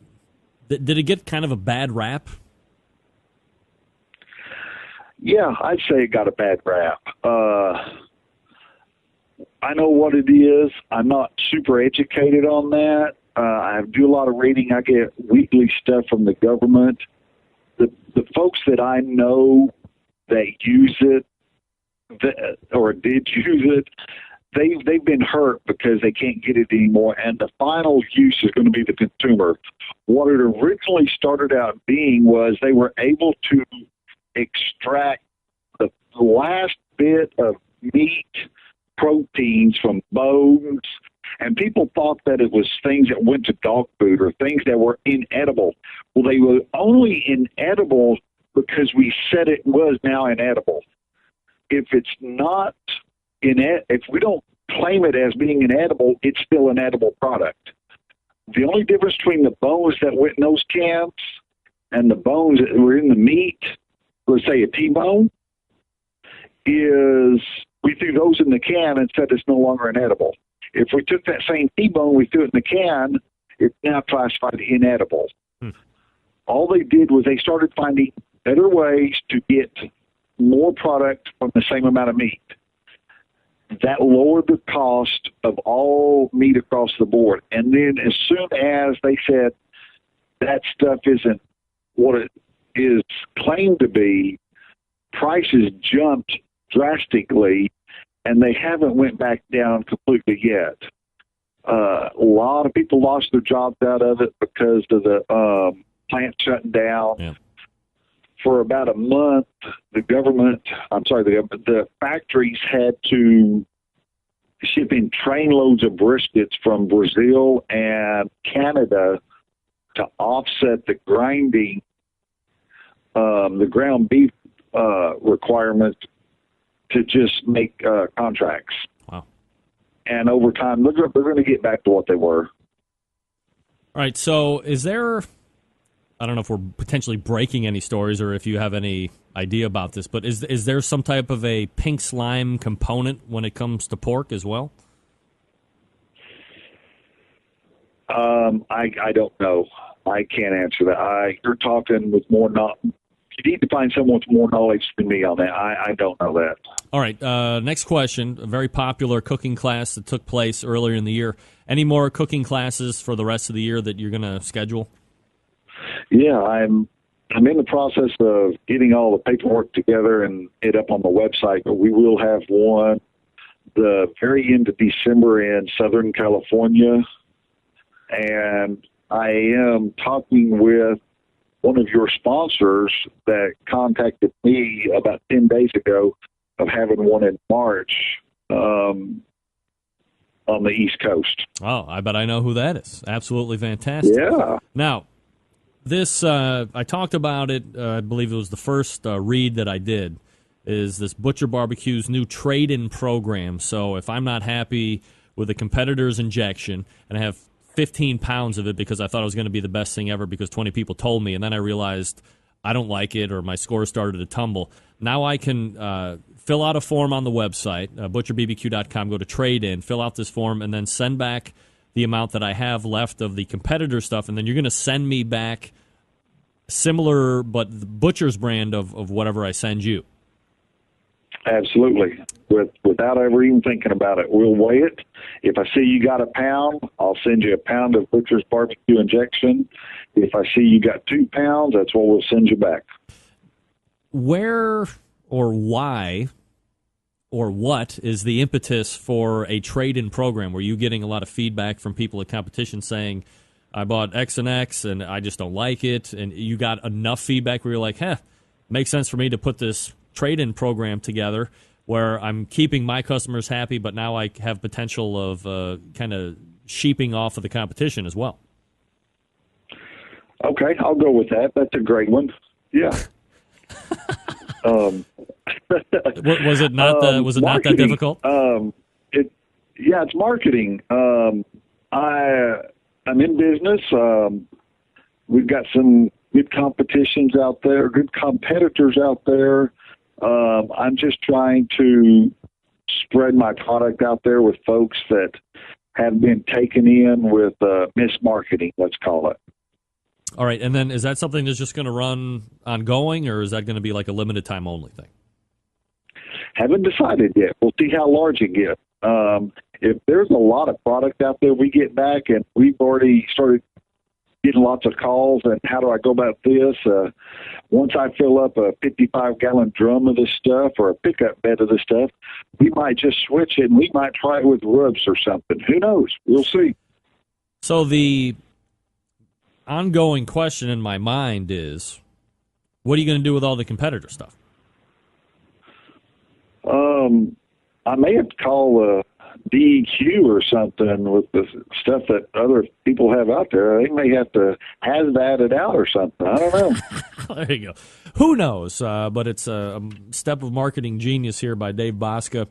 Speaker 3: did it get kind of a bad rap?
Speaker 20: Yeah, I'd say it got a bad rap. I know what it is. I'm not super educated on that. I do a lot of reading. I get weekly stuff from the government. The folks that I know that use it or did use it, they've been hurt because they can't get it anymore, and the final use is going to be the consumer. What it originally started out being was they were able to extract the last bit of meat proteins from bones, and people thought that it was things that went to dog food or things that were inedible. Well, they were only inedible because we said it was now inedible. If it's not if we don't claim it as being inedible, it's still an edible product. The only difference between the bones that went in those cans and the bones that were in the meat, let's say a T-bone, is we threw those in the can and said it's no longer inedible. If we took that same T-bone, we threw it in the can, it's now classified inedible. All they did was they started finding better ways to get more product from the same amount of meat. That lowered the cost of all meat across the board. And then as soon as they said that stuff isn't what it is claimed to be, prices jumped drastically, and they haven't went back down completely yet. A lot of people lost their jobs out of it because of the plant shutting down.
Speaker 3: Yeah.
Speaker 20: For about a month, the factories had to ship in trainloads of briskets from Brazil and Canada to offset the grinding, the ground beef requirement to just make contracts.
Speaker 3: Wow.
Speaker 20: And over time, they're going to get back to what they were.
Speaker 3: All right, so is there... I don't know if we're potentially breaking any stories or if you have any idea about this, but is there some type of a pink slime component when it comes to pork as well?
Speaker 20: I don't know. I can't answer that. You're talking with more you need to find someone with more knowledge than me on that. I don't know that.
Speaker 3: All right, next question. A very popular cooking class that took place earlier in the year. Any more cooking classes for the rest of the year that you're going to schedule?
Speaker 20: Yeah, I'm in the process of getting all the paperwork together and it up on the website, but we will have one the very end of December in Southern California. And I am talking with one of your sponsors that contacted me about 10 days ago of having one in March on the East Coast.
Speaker 3: Oh, I bet I know who that is. Absolutely fantastic.
Speaker 20: Yeah.
Speaker 3: Now, this, I talked about it, I believe it was the first read that I did, is this Butcher BBQ's new trade-in program. So if I'm not happy with a competitor's injection and I have 15 pounds of it because I thought it was going to be the best thing ever because 20 people told me, and then I realized I don't like it or my score started to tumble, now I can fill out a form on the website, butcherbbq.com, go to trade-in, fill out this form, and then send back the amount that I have left of the competitor stuff, and then you're going to send me back similar but the Butcher's brand of whatever I send you.
Speaker 20: Absolutely. Without ever even thinking about it. We'll weigh it. If I see you got a pound, I'll send you a pound of Butcher's barbecue injection. If I see you got 2 pounds, that's what we'll send you back.
Speaker 3: Where or why or what is the impetus for a trade-in program? Were you getting a lot of feedback from people at competition saying, I bought X and X and I just don't like it, and you got enough feedback where you're like, makes sense for me to put this trade-in program together where I'm keeping my customers happy, but now I have potential of kind of sheeping off of the competition as well?
Speaker 20: Okay, I'll go with that. That's a great one. Yeah.
Speaker 3: Was it not not that difficult?
Speaker 20: It's marketing. I'm in business. We've got some good competitions out there, good competitors out there. I'm just trying to spread my product out there with folks that have been taken in with mismarketing, let's call it.
Speaker 3: All right, and then is that something that's just going to run ongoing, or is that going to be like a limited time only thing?
Speaker 20: Haven't decided yet. We'll see how large it gets. If there's a lot of product out there we get back, and we've already started getting lots of calls, and how do I go about this? Once I fill up a 55-gallon drum of this stuff or a pickup bed of this stuff, we might just switch it, and we might try it with rubs or something. Who knows? We'll see.
Speaker 3: So the ongoing question in my mind is, what are you going to do with all the competitor stuff?
Speaker 20: I may have to call DEQ or something with the stuff that other people have out there. They may have to hazmat it out or something. I don't know.
Speaker 3: There you go. Who knows? But it's a step of marketing genius here by Dave Bouska.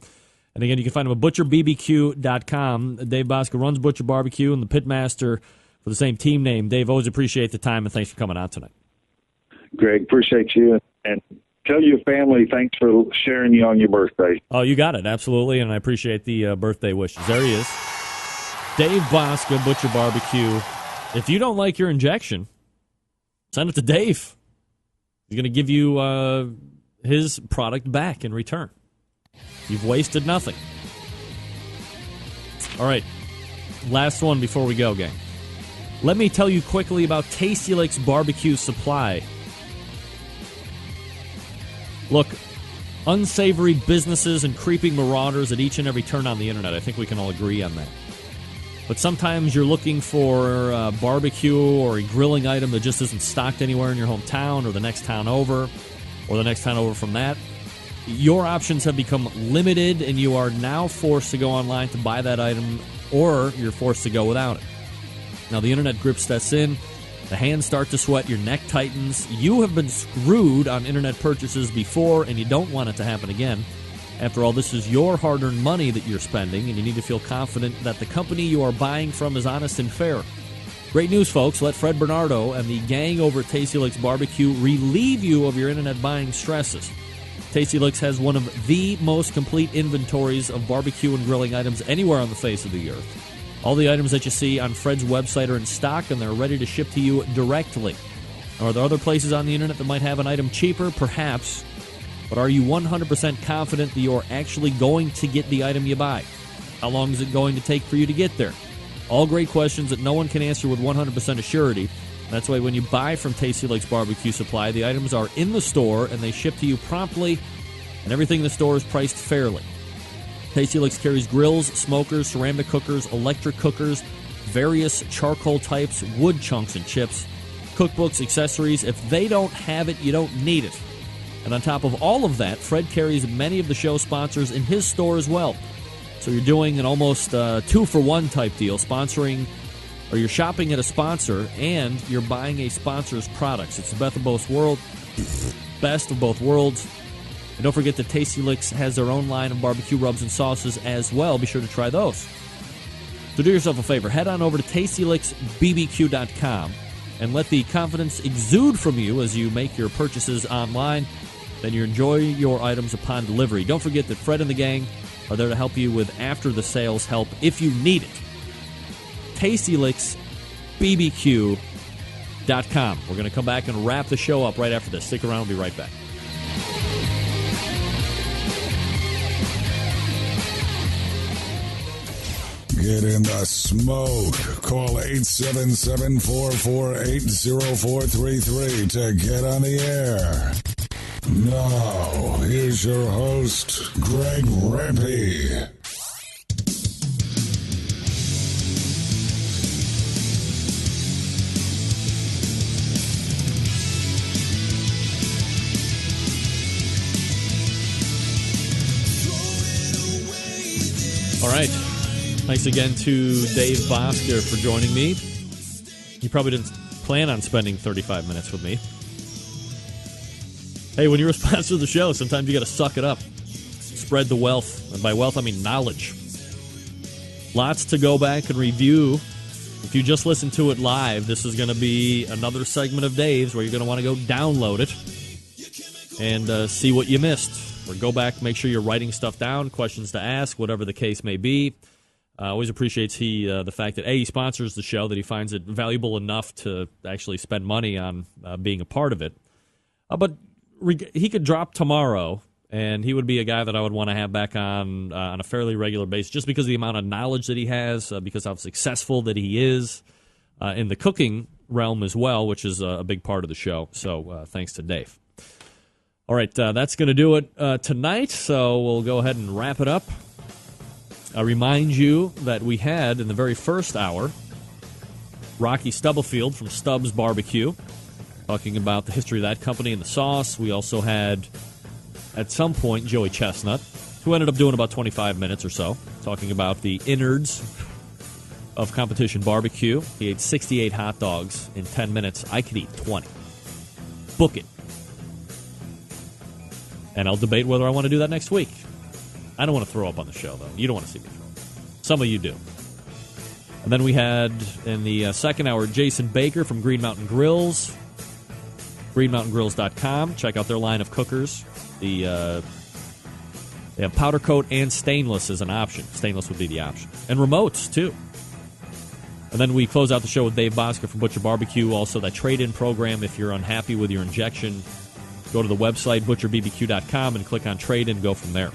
Speaker 3: And again, you can find him at butcherbbq.com. Dave Bouska runs Butcher Barbecue and the Pitmaster for the same team name. Dave, always appreciate the time, and thanks for coming out tonight.
Speaker 20: Greg, appreciate you. And tell your family thanks for sharing you on your birthday.
Speaker 3: Oh, you got it. Absolutely. And I appreciate the birthday wishes. There he is. Dave Bouska, Butcher Barbecue. If you don't like your injection, send it to Dave. He's going to give you his product back in return. You've wasted nothing. All right. Last one before we go, gang. Let me tell you quickly about Tasty Licks Barbecue Supply. Look, unsavory businesses and creeping marauders at each and every turn on the internet. I think we can all agree on that. But sometimes you're looking for a barbecue or a grilling item that just isn't stocked anywhere in your hometown or the next town over or the next town over from that. Your options have become limited, and you are now forced to go online to buy that item, or you're forced to go without it. Now, the internet grips us in. The hands start to sweat. Your neck tightens. You have been screwed on internet purchases before, and you don't want it to happen again. After all, this is your hard-earned money that you're spending, and you need to feel confident that the company you are buying from is honest and fair. Great news, folks. Let Fred Bernardo and the gang over at Tasty Licks Barbecue relieve you of your internet buying stresses. Tasty Licks has one of the most complete inventories of barbecue and grilling items anywhere on the face of the earth. All the items that you see on Fred's website are in stock, and they're ready to ship to you directly. Are there other places on the internet that might have an item cheaper? Perhaps. But are you 100% confident that you're actually going to get the item you buy? How long is it going to take for you to get there? All great questions that no one can answer with 100% assurity. That's why when you buy from Tasty Licks Barbecue Supply, the items are in the store and they ship to you promptly, and everything in the store is priced fairly. Tasty Licks carries grills, smokers, ceramic cookers, electric cookers, various charcoal types, wood chunks and chips, cookbooks, accessories. If they don't have it, you don't need it. And on top of all of that, Fred carries many of the show sponsors in his store as well. So you're doing an almost 2-for-1 type deal, sponsoring, or you're shopping at a sponsor and you're buying a sponsor's products. It's the best of both worlds. And don't forget that Tasty Licks has their own line of barbecue rubs and sauces as well. Be sure to try those. So do yourself a favor. Head on over to tastylicksbbq.com and let the confidence exude from you as you make your purchases online. Then you enjoy your items upon delivery. Don't forget that Fred and the gang are there to help you with after-the-sales help if you need it. tastylicksbbq.com. We're going to come back and wrap the show up right after this. Stick around. We'll be right back.
Speaker 4: Get in the smoke. Call 877-448-0433 to get on the air. Now, here's your host, Greg Rempe.
Speaker 3: All right. Thanks again to Dave Bouska for joining me. You probably didn't plan on spending 35 minutes with me. Hey, when you're a sponsor of the show, sometimes you got to suck it up. Spread the wealth. And by wealth, I mean knowledge. Lots to go back and review. If you just listen to it live, this is going to be another segment of Dave's where you're going to want to go download it and see what you missed. Or go back, make sure you're writing stuff down, questions to ask, whatever the case may be. Always appreciates the fact that, A, he sponsors the show, that he finds it valuable enough to actually spend money on being a part of it. But he could drop tomorrow, and he would be a guy that I would want to have back on a fairly regular basis, just because of the amount of knowledge that he has, because of how successful that he is in the cooking realm as well, which is a big part of the show. So thanks to Dave. All right, that's going to do it tonight, so we'll go ahead and wrap it up. I remind you that we had, in the very first hour, Rocky Stubblefield from Stubbs BBQ, talking about the history of that company and the sauce. We also had, at some point, Joey Chestnut, who ended up doing about 25 minutes or so, talking about the innards of competition barbecue. He ate 68 hot dogs in 10 minutes. I could eat 20. Book it. And I'll debate whether I want to do that next week. I don't want to throw up on the show, though. You don't want to see me throw up. Some of you do. And then we had, in the second hour, Jason Baker from Green Mountain Grills. GreenMountainGrills.com. Check out their line of cookers. They have powder coat and stainless as an option. Stainless would be the option. And remotes, too. And then we close out the show with Dave Bouska from Butcher BBQ. Also, that trade-in program, if you're unhappy with your injection, go to the website, butcherbbq.com, and click on trade-in and go from there.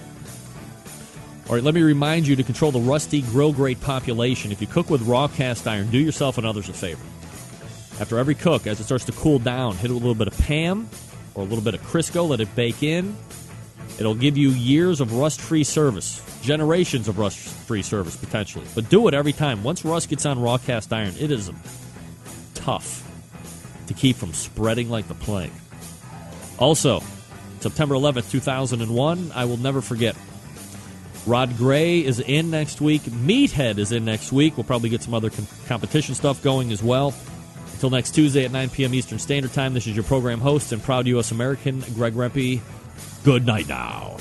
Speaker 3: All right, let me remind you to control the rusty grill grate population. If you cook with raw cast iron, do yourself and others a favor. After every cook, as it starts to cool down, hit it with a little bit of Pam or a little bit of Crisco, let it bake in. It'll give you years of rust-free service, generations of rust-free service, potentially. But do it every time. Once rust gets on raw cast iron, it is tough to keep from spreading like the plague. Also, September 11th, 2001, I will never forget. Rod Gray is in next week. Meathead is in next week. We'll probably get some other competition stuff going as well. Until next Tuesday at 9 p.m. Eastern Standard Time, this is your program host and proud U.S. American, Greg Rempe. Good night now.